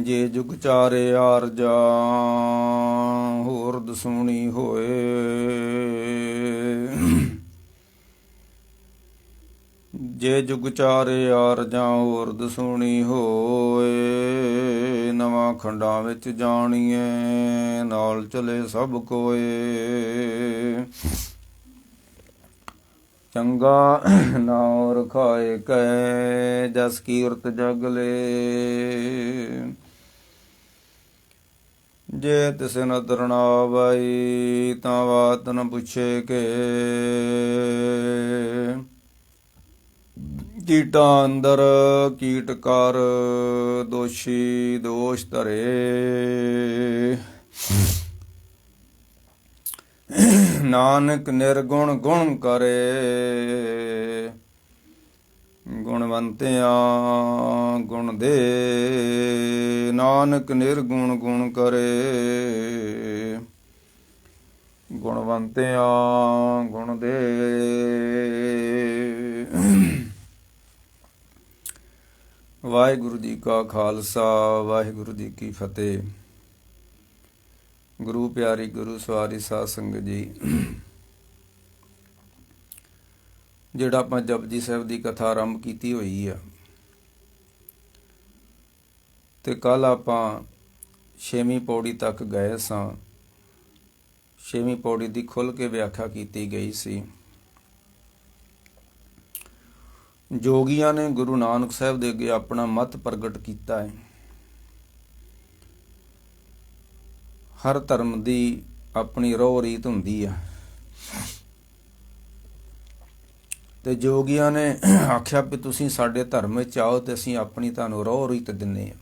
ਜੇ ਜੁਗ ਚਾਰੇ ਆਰਜਾ ਹੋਰ ਦਸੂਣੀ ਹੋਏ। ਜੇ ਜੁਗ ਚਾਰੇ ਆਰਜਾ ਹੋਰ ਦਸੂਣੀ ਹੋਏ। ਨਵਾਂ ਖੰਡਾਂ ਵਿੱਚ ਜਾਣੀਏ ਨਾਲ ਚਲੇ ਸਭ ਕੋਏ। ਚੰਗਾ ਨਾਉ ਰਖਾਏ ਕੈ ਜਸ ਕੀਰਤ ਜਗਲੇ। ਜੇ ਤਿਸ ਨਦਰ ਨਾ ਆਵਈ ਤਾਂ ਬਾਤ ਨ ਪੁੱਛੇ ਕੇ। ਕੀਟਾਂ ਅੰਦਰ ਕੀਟ ਕਰ ਦੋਸ਼ੀ ਦੋਸ਼ ਧਰੇ। ਨਾਨਕ ਨਿਰਗੁਣ ਗੁਣ ਕਰੇ। ਗੁਣਵੰਤਿਆਂ ਗੁਣ ਦੇ। ਨਾਨਕ ਨਿਰਗੁਣ ਗੁਣ ਕਰੇ। ਗੁਣਵੰਤਿਆਂ ਗੁਣ ਦੇ। ਵਾਹਿਗੁਰੂ ਜੀ ਕਾ ਖਾਲਸਾ ਵਾਹਿਗੁਰੂ ਜੀ ਕੀ ਫਤਿਹ। ਗੁਰੂ ਪਿਆਰੀ ਗੁਰੂ ਸਵਾਰੀ ਸਾਧ ਸੰਗਤ ਜੀ, ਜਿਹੜਾ ਆਪਾਂ ਜਪਜੀ ਸਾਹਿਬ ਦੀ ਕਥਾ ਆਰੰਭ ਕੀਤੀ ਹੋਈ ਆ ਤੇ ਕੱਲ ਆਪਾਂ 6ਵੀਂ ਪੌੜੀ ਤੱਕ ਗਏ ਸਾਂ। 6ਵੀਂ ਪੌੜੀ ਦੀ ਖੁੱਲ੍ਹ ਕੇ ਵਿਆਖਿਆ ਕੀਤੀ ਗਈ ਸੀ। ਜੋਗੀਆਂ ਨੇ ਗੁਰੂ ਨਾਨਕ ਸਾਹਿਬ ਦੇ ਅੱਗੇ ਆਪਣਾ ਮਤ ਪ੍ਰਗਟ ਕੀਤਾ ਹੈ। ਹਰ ਧਰਮ ਦੀ ਆਪਣੀ ਰਹੁ ਰੀਤ ਹੁੰਦੀ ਆ ਤੇ ਜੋਗੀਆਂ ਨੇ ਆਖਿਆ ਵੀ ਤੁਸੀਂ ਸਾਡੇ ਧਰਮ ਵਿੱਚ ਆਓ ਤੇ ਅਸੀਂ ਆਪਣੀ ਤੁਹਾਨੂੰ ਰਹੁ ਰੀਤ ਦਿੰਦੇ ਹਾਂ,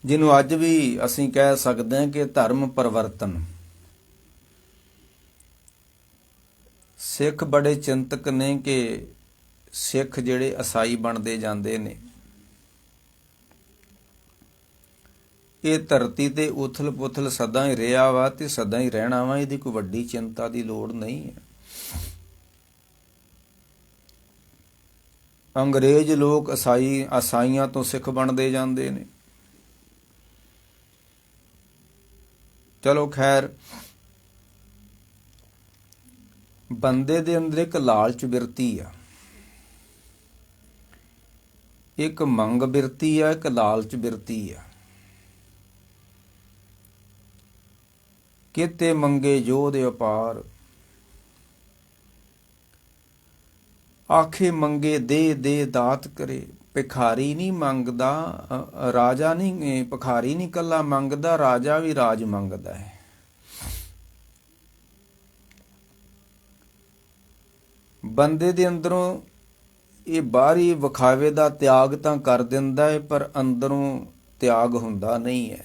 ਜਿਹਨੂੰ ਅੱਜ ਵੀ ਅਸੀਂ ਕਹਿ ਸਕਦੇ ਹਾਂ ਕਿ ਧਰਮ ਪਰਿਵਰਤਨ। ਸਿੱਖ ਬੜੇ ਚਿੰਤਕ ਨੇ ਕਿ ਸਿੱਖ ਜਿਹੜੇ ਈਸਾਈ ਬਣਦੇ ਜਾਂਦੇ ਨੇ। ਇਹ ਧਰਤੀ ਤੇ ਉਥਲ ਪੁਥਲ ਸਦਾ ਹੀ ਰਿਹਾ ਵਾ ਤੇ ਸਦਾ ਹੀ ਰਹਿਣਾ ਵਾ। ਇਹਦੀ ਕੋਈ ਵੱਡੀ ਚਿੰਤਾ ਦੀ ਲੋੜ ਨਹੀਂ ਹੈ। ਅੰਗਰੇਜ਼ ਲੋਕ ਈਸਾਈਆਂ ਤੋਂ ਸਿੱਖ ਬਣਦੇ ਜਾਂਦੇ ਨੇ। ਚਲੋ ਖੈਰ, ਬੰਦੇ ਦੇ ਅੰਦਰ ਇੱਕ ਲਾਲਚ ਬਿਰਤੀ ਆ, ਇੱਕ ਮੰਗ ਬਿਰਤੀ ਆ, ਇੱਕ ਲਾਲਚ ਬਿਰਤੀ ਆ। ਕਿਤੇ ਮੰਗੇ ਜੋਧ ਅਪਾਰ, ਆਖੇ ਮੰਗੇ ਦੇ ਦੇ ਦਾਤ ਕਰੇ। ਭਿਖਾਰੀ ਨਹੀਂ ਮੰਗਦਾ, ਰਾਜਾ ਨਹੀਂ, ਭਿਖਾਰੀ ਨਹੀਂ ਕੱਲਾ ਮੰਗਦਾ, ਰਾਜਾ ਵੀ ਰਾਜ ਮੰਗਦਾ ਹੈ। ਬੰਦੇ ਦੇ ਅੰਦਰੋਂ ਇਹ ਬਾਹਰੀ ਵਿਖਾਵੇ ਦਾ ਤਿਆਗ ਤਾਂ ਕਰ ਦਿੰਦਾ ਹੈ, ਪਰ ਅੰਦਰੋਂ ਤਿਆਗ ਹੁੰਦਾ ਨਹੀਂ ਹੈ।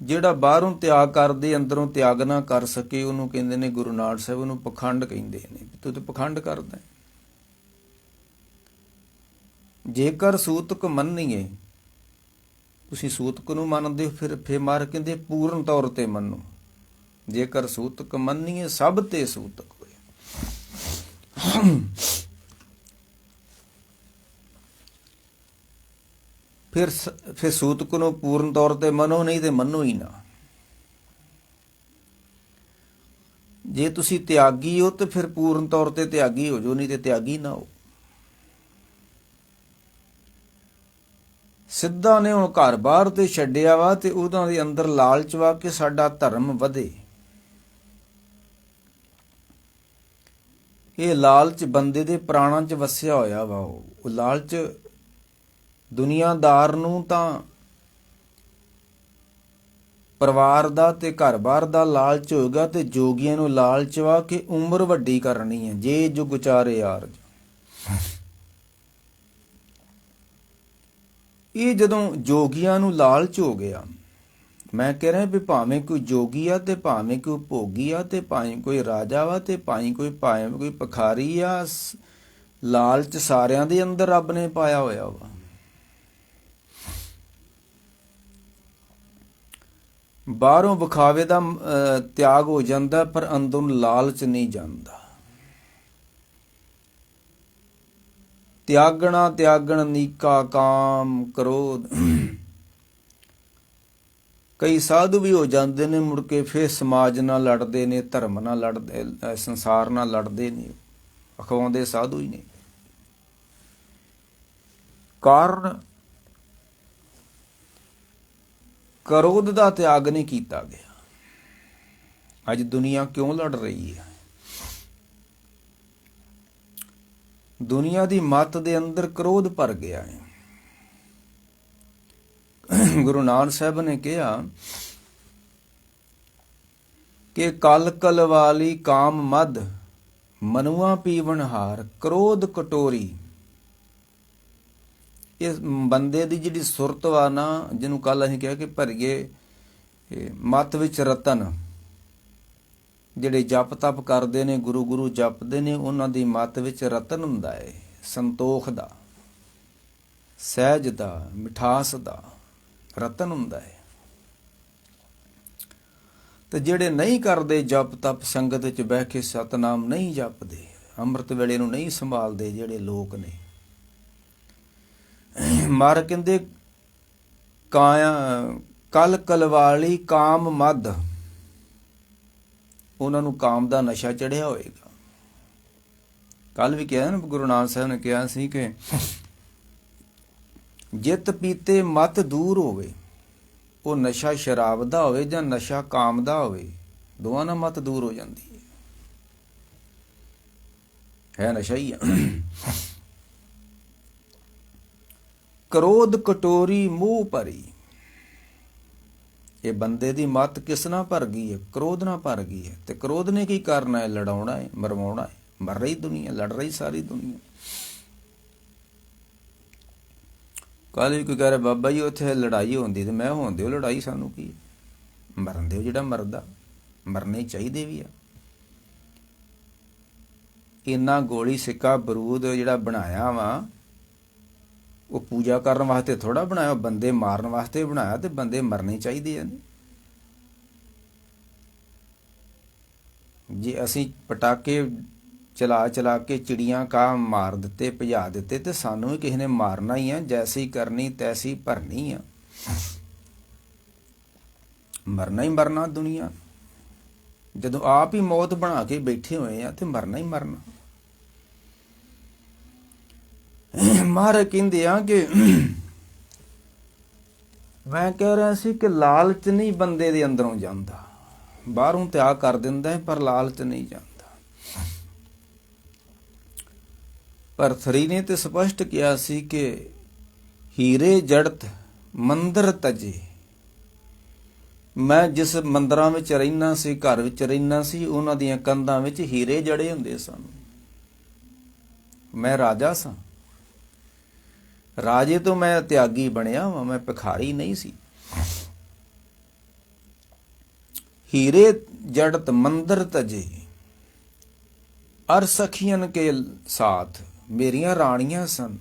ਜਿਹੜਾ ਬਾਹਰੋਂ ਤਿਆਗ ਕਰਦੇ ਅੰਦਰੋਂ ਤਿਆਗ ਨਾ ਕਰ ਸਕੇ, ਉਹਨੂੰ ਕਹਿੰਦੇ ਨੇ ਗੁਰੂ ਨਾਨਕ ਸਾਹਿਬ ਨੂੰ ਪਖੰਡ ਕਹਿੰਦੇ ਨੇ। ਤੂੰ ਤੇ ਪਖੰਡ ਕਰਦਾ। ਜੇਕਰ ਸੂਤਕ ਮੰਨੀਏ, ਤੁਸੀਂ ਸੂਤਕ ਨੂੰ ਮੰਨਦੇ ਹੋ, ਫਿਰ ਮਾਰ ਕਹਿੰਦੇ ਪੂਰਨ ਤੌਰ ਤੇ ਮੰਨੋ। ਜੇਕਰ ਸੂਤਕ ਮੰਨੀਏ ਸਭ ਤੇ ਸੂਤਕ ਹੋਏ। ਫਿਰ ਸੂਤਕ ਨੂੰ ਪੂਰਨ ਤੌਰ ਤੇ ਮੰਨੋ, ਨਹੀਂ ਤੇ ਮੰਨੋ ਹੀ ਨਾ। ਜੇ ਤੁਸੀਂ ਤਿਆਗੀ ਹੋ ਤੇ ਫਿਰ ਪੂਰਨ ਤੌਰ ਤੇ ਤਿਆਗੀ ਹੋ ਜਾਓ, ਨਹੀਂ ਤੇ ਤਿਆਗੀ ਨਾ ਹੋ। ਸਿੱਧਾ ਨੇ ਹੁਣ ਘਰ ਬਾਹਰ ਤੇ ਛੱਡਿਆ ਵਾ ਤੇ ਉਹਨਾਂ ਦੇ ਅੰਦਰ ਲਾਲਚ ਵਾ ਕਿ ਸਾਡਾ ਧਰਮ ਵਧੇ। ਇਹ ਲਾਲਚ ਬੰਦੇ ਦੇ ਪ੍ਰਾਣਾਂ 'ਚ ਵਸਿਆ ਹੋਇਆ ਵਾ। ਉਹ ਲਾਲਚ ਦੁਨੀਆਦਾਰ ਨੂੰ ਤਾਂ ਪਰਿਵਾਰ ਦਾ ਤੇ ਘਰ-ਬਾਰ ਦਾ ਲਾਲਚ ਹੋਏਗਾ, ਤੇ ਜੋਗੀਆਂ ਨੂੰ ਲਾਲਚ ਵਾ ਕਿ ਉਮਰ ਵੱਡੀ ਕਰਨੀ ਹੈ। ਜੇ ਜੁਗ ਚਾਰੇ ਆਰਜ, ਇਹ ਜਦੋਂ ਜੋਗੀਆਂ ਨੂੰ ਲਾਲਚ ਹੋ ਗਿਆ, ਮੈਂ ਕਹਿ ਰਿਹਾ ਵੀ ਭਾਵੇਂ ਕੋਈ ਜੋਗੀ ਆ ਤੇ ਭਾਵੇਂ ਕੋਈ ਭੋਗੀ ਆ ਤੇ ਭਾਵੇਂ ਕੋਈ ਰਾਜਾ ਵਾ ਤੇ ਭਾਵੇਂ ਕੋਈ ਭਿਖਾਰੀ ਆ, ਲਾਲਚ ਸਾਰਿਆਂ ਦੇ ਅੰਦਰ ਰੱਬ ਨੇ ਪਾਇਆ ਹੋਇਆ ਵਾ। ਬਾਹਰੋਂ ਵਿਖਾਵੇ ਦਾ ਤਿਆਗ ਹੋ ਜਾਂਦਾ, ਪਰ ਅੰਦਰੋਂ ਲਾਲਚ ਨਹੀਂ ਜਾਂਦਾ। ਤਿਆਗਣਾ ਤਿਆਗਣ ਨੀਕਾ ਕਾਮ ਕ੍ਰੋਧ। ਕਈ ਸਾਧੂ ਵੀ ਹੋ ਜਾਂਦੇ ਨੇ, ਮੁੜ ਕੇ ਫਿਰ ਸਮਾਜ ਨਾਲ ਲੜਦੇ ਨੇ, ਧਰਮ ਨਾਲ ਲੜਦੇ, ਸੰਸਾਰ ਨਾਲ ਲੜਦੇ ਨੇ, ਅਖਵਾਉਂਦੇ ਸਾਧੂ ਹੀ ਨੇ। ਕਾਰਨ ਕ੍ਰੋਧ ਦਾ ਤਿਆਗ ਨਹੀਂ ਕੀਤਾ ਗਿਆ। ਅੱਜ ਦੁਨੀਆ ਕਿਉਂ ਲੜ ਰਹੀ ਹੈ? ਦੁਨੀਆ ਦੀ ਮੱਤ ਦੇ ਅੰਦਰ ਕ੍ਰੋਧ ਭਰ ਗਿਆ ਹੈ। ਗੁਰੂ ਨਾਨਕ ਸਾਹਿਬ ਨੇ ਕਿਹਾ ਕਿ ਕਲ ਕਲ ਵਾਲੀ ਕਾਮ ਮਦ, ਮਨੁਆ ਪੀਵਨ ਹਾਰ, ਕ੍ਰੋਧ ਕਟੋਰੀ। ਇਸ ਬੰਦੇ ਦੀ ਜਿਹੜੀ ਸੁਰਤ ਵਾ ਨਾ, ਜਿਹਨੂੰ ਕੱਲ ਅਸੀਂ ਕਿਹਾ ਕਿ ਭਰੀਏ ਮੱਤ ਵਿੱਚ ਰਤਨ, ਜਿਹੜੇ ਜਪ ਤਪ ਕਰਦੇ ਨੇ, ਗੁਰੂ ਗੁਰੂ ਜਪਦੇ ਨੇ, ਉਹਨਾਂ ਦੀ ਮੱਤ ਵਿੱਚ ਰਤਨ ਹੁੰਦਾ ਹੈ, ਸੰਤੋਖ ਦਾ, ਸਹਿਜ ਦਾ, ਮਿਠਾਸ ਦਾ ਰਤਨ ਹੁੰਦਾ ਹੈ। ਤੇ ਜਿਹੜੇ ਨਹੀਂ ਕਰਦੇ ਜਪ ਤਪ, ਸੰਗਤ ਵਿੱਚ ਬਹਿ ਕੇ ਸਤਨਾਮ ਨਹੀਂ ਜਪਦੇ, ਅੰਮ੍ਰਿਤ ਵੇਲੇ ਨੂੰ ਨਹੀਂ ਸੰਭਾਲਦੇ ਜਿਹੜੇ ਲੋਕ ਨੇ, ਮਰ ਕਹਿੰਦੇ ਕਲ ਕਲਵਾਲੀ ਕਾਮ ਮਦ, ਉਹਨਾਂ ਨੂੰ ਕਾਮ ਦਾ ਨਸ਼ਾ ਚੜਿਆ ਹੋਏਗਾ। ਕੱਲ ਵੀ ਕਿਹਾ ਨਾ, ਗੁਰੂ ਨਾਨਕ ਸਾਹਿਬ ਨੇ ਕਿਹਾ ਸੀ ਕਿ ਜਿਤ ਪੀਤੇ ਮਤ ਦੂਰ ਹੋਵੇ। ਉਹ ਨਸ਼ਾ ਸ਼ਰਾਬ ਦਾ ਹੋਵੇ ਜਾਂ ਨਸ਼ਾ ਕਾਮ ਦਾ ਹੋਵੇ, ਦੋਵਾਂ ਨਾਲ ਮਤ ਦੂਰ ਹੋ ਜਾਂਦੀ ਹੈ ਨਸ਼ਾ ਹੀ ਆ। ਕ੍ਰੋਧ ਕਟੋਰੀ ਮੂੰਹ ਭਰੀ। ਇਹ ਬੰਦੇ ਦੀ ਮੱਤ ਕਿਸ ਨਾਲ ਭਰ ਗਈ ਹੈ? ਕ੍ਰੋਧ ਨਾਲ ਭਰ ਗਈ ਹੈ। ਤੇ ਕ੍ਰੋਧ ਨੇ ਕੀ ਕਰਨਾ ਹੈ? ਲੜਾਉਣਾ ਹੈ, ਮਰਵਾਉਣਾ ਹੈ। ਮਰ ਰਹੀ ਦੁਨੀਆ, ਲੜ ਰਹੀ ਸਾਰੀ ਦੁਨੀਆ। ਕੱਲ ਵੀ ਕੋਈ ਕਹਿ ਰਿਹਾ ਬਾਬਾ ਜੀ ਉੱਥੇ ਲੜਾਈ ਹੁੰਦੀ, ਤੇ ਮੈਂ ਹੋਣ ਦਿਓ ਲੜਾਈ, ਸਾਨੂੰ ਕੀ, ਮਰਨ ਦਿਓ ਜਿਹੜਾ ਮਰਦਾ, ਮਰਨੇ ਚਾਹੀਦੇ ਵੀ ਆ। ਇੰਨਾ ਗੋਲੀ ਸਿੱਕਾ ਬਰੂਦ ਜਿਹੜਾ ਬਣਾਇਆ ਵਾ, ਉਹ ਪੂਜਾ ਕਰਨ ਵਾਸਤੇ ਥੋੜਾ ਬਣਾਇਆ, ਬੰਦੇ ਮਾਰਨ ਵਾਸਤੇ ਬਣਾਇਆ, ਤੇ ਬੰਦੇ ਮਰਨੇ ਚਾਹੀਦੇ ਆ। ਜੇ ਅਸੀਂ ਪਟਾਕੇ ਚਲਾ ਚਲਾ ਕੇ ਚਿੜੀਆਂ ਕਾ ਮਾਰ ਦਿੱਤੇ, ਭਜਾ ਦਿੱਤੇ, ਤੇ ਸਾਨੂੰ ਵੀ ਕਿਸੇ ਨੇ ਮਾਰਨਾ ਹੀ ਆ। ਜੈਸੀ ਕਰਨੀ ਤੈਸੀ ਭਰਨੀ ਆ, ਮਰਨਾ ਹੀ ਮਰਨਾ ਦੁਨੀਆ। ਜਦੋਂ ਆਪ ਹੀ ਮੌਤ ਬਣਾ ਕੇ ਬੈਠੇ ਹੋਏ ਆ, ਤੇ ਮਰਨਾ ਹੀ ਮਰਨਾ। ਮਹਾਰਾਜ ਕਹਿੰਦੇ ਆ ਕਿ ਮੈਂ ਕਹਿ ਰਿਹਾ ਸੀ ਕਿ ਲਾਲਚ ਨਹੀਂ ਬੰਦੇ ਦੇ ਅੰਦਰੋਂ ਜਾਂਦਾ, ਬਾਹਰੋਂ ਤਿਆਗ ਕਰ ਦਿੰਦਾ ਹੈ, ਪਰ ਲਾਲਚ ਨਹੀਂ ਜਾਂਦਾ। ਭਰਥਰੀ ਨੇ ਤੇ ਸਪਸ਼ਟ ਕਿਹਾ ਸੀ ਕਿ ਹੀਰੇ ਜੜਤ ਮੰਦਰ ਤਜੇ। ਮੈਂ ਜਿਸ ਮੰਦਰਾਂ ਵਿੱਚ ਰਹਿਣਾ ਸੀ, ਘਰ ਵਿੱਚ ਰਹਿਣਾ ਸੀ, ਉਹਨਾਂ ਦੀਆਂ ਕੰਧਾਂ ਵਿੱਚ ਹੀਰੇ ਜੜੇ ਹੁੰਦੇ ਸਨ। ਮੈਂ ਰਾਜਾ ਸਾਂ, ਰਾਜੇ ਤੋਂ ਮੈਂ ਤਿਆਗੀ ਬਣਿਆ ਵਾਂ, ਮੈਂ ਭਿਖਾਰੀ ਨਹੀਂ ਸੀ। ਹੀਰੇ ਜੜਤ ਮੰਦਰ ਤਜੇ ਅਰ ਸਖੀਆਂ ਕੇ ਸਾਥ, ਮੇਰੀਆਂ ਰਾਣੀਆਂ ਸਨ।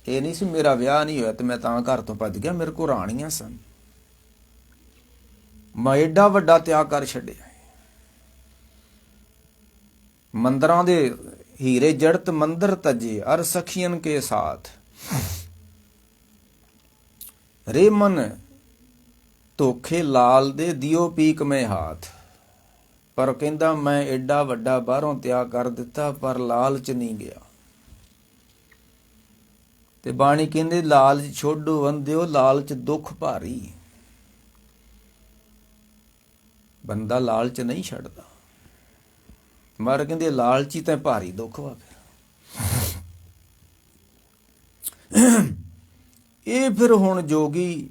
ਇਹ ਨਹੀਂ ਸੀ ਮੇਰਾ ਵਿਆਹ ਨਹੀਂ ਹੋਇਆ ਤੇ ਮੈਂ ਤਾਂ ਘਰ ਤੋਂ ਭੱਜ ਗਿਆ, ਮੇਰੇ ਕੋਲ ਰਾਣੀਆਂ ਸਨ। ਮੈਂ ਏਡਾ ਵੱਡਾ ਤਿਆਗ ਕਰ ਛੱਡਿਆ। ਮੰਦਰਾਂ ਦੇ ਹੀਰੇ ਜੜਤ ਮੰਦਰ ਤਜੇ ਅਰ ਸਖੀਆਂ ਕੇ ਸਾਥ, ਰੇ ਮਨ ਧੋਖੇ ਲਾਲ ਦੇ ਦਿਓ ਪੀਕ ਮੈਂ ਹਾਥ। ਪਰ ਕਹਿੰਦਾ ਮੈਂ ਏਡਾ ਵੱਡਾ ਬਾਹਰੋਂ ਤਿਆਗ ਕਰ ਦਿੱਤਾ, ਪਰ ਲਾਲਚ ਨਹੀਂ ਗਿਆ। ਤੇ ਬਾਣੀ ਕਹਿੰਦੇ ਲਾਲਚ ਛੋਡੋ ਬੰਦਿਓ, ਲਾਲਚ ਦੁੱਖ ਭਾਰੀ। ਬੰਦਾ ਲਾਲਚ ਨਹੀਂ ਛੱਡਦਾ। ਮਰ ਕਹਿੰਦੇ ਲਾਲਚੀ ਤਾਂ ਭਾਰੀ ਦੁੱਖ ਵਾ। ਇਹ ਫਿਰ ਹੁਣ ਜੋਗੀ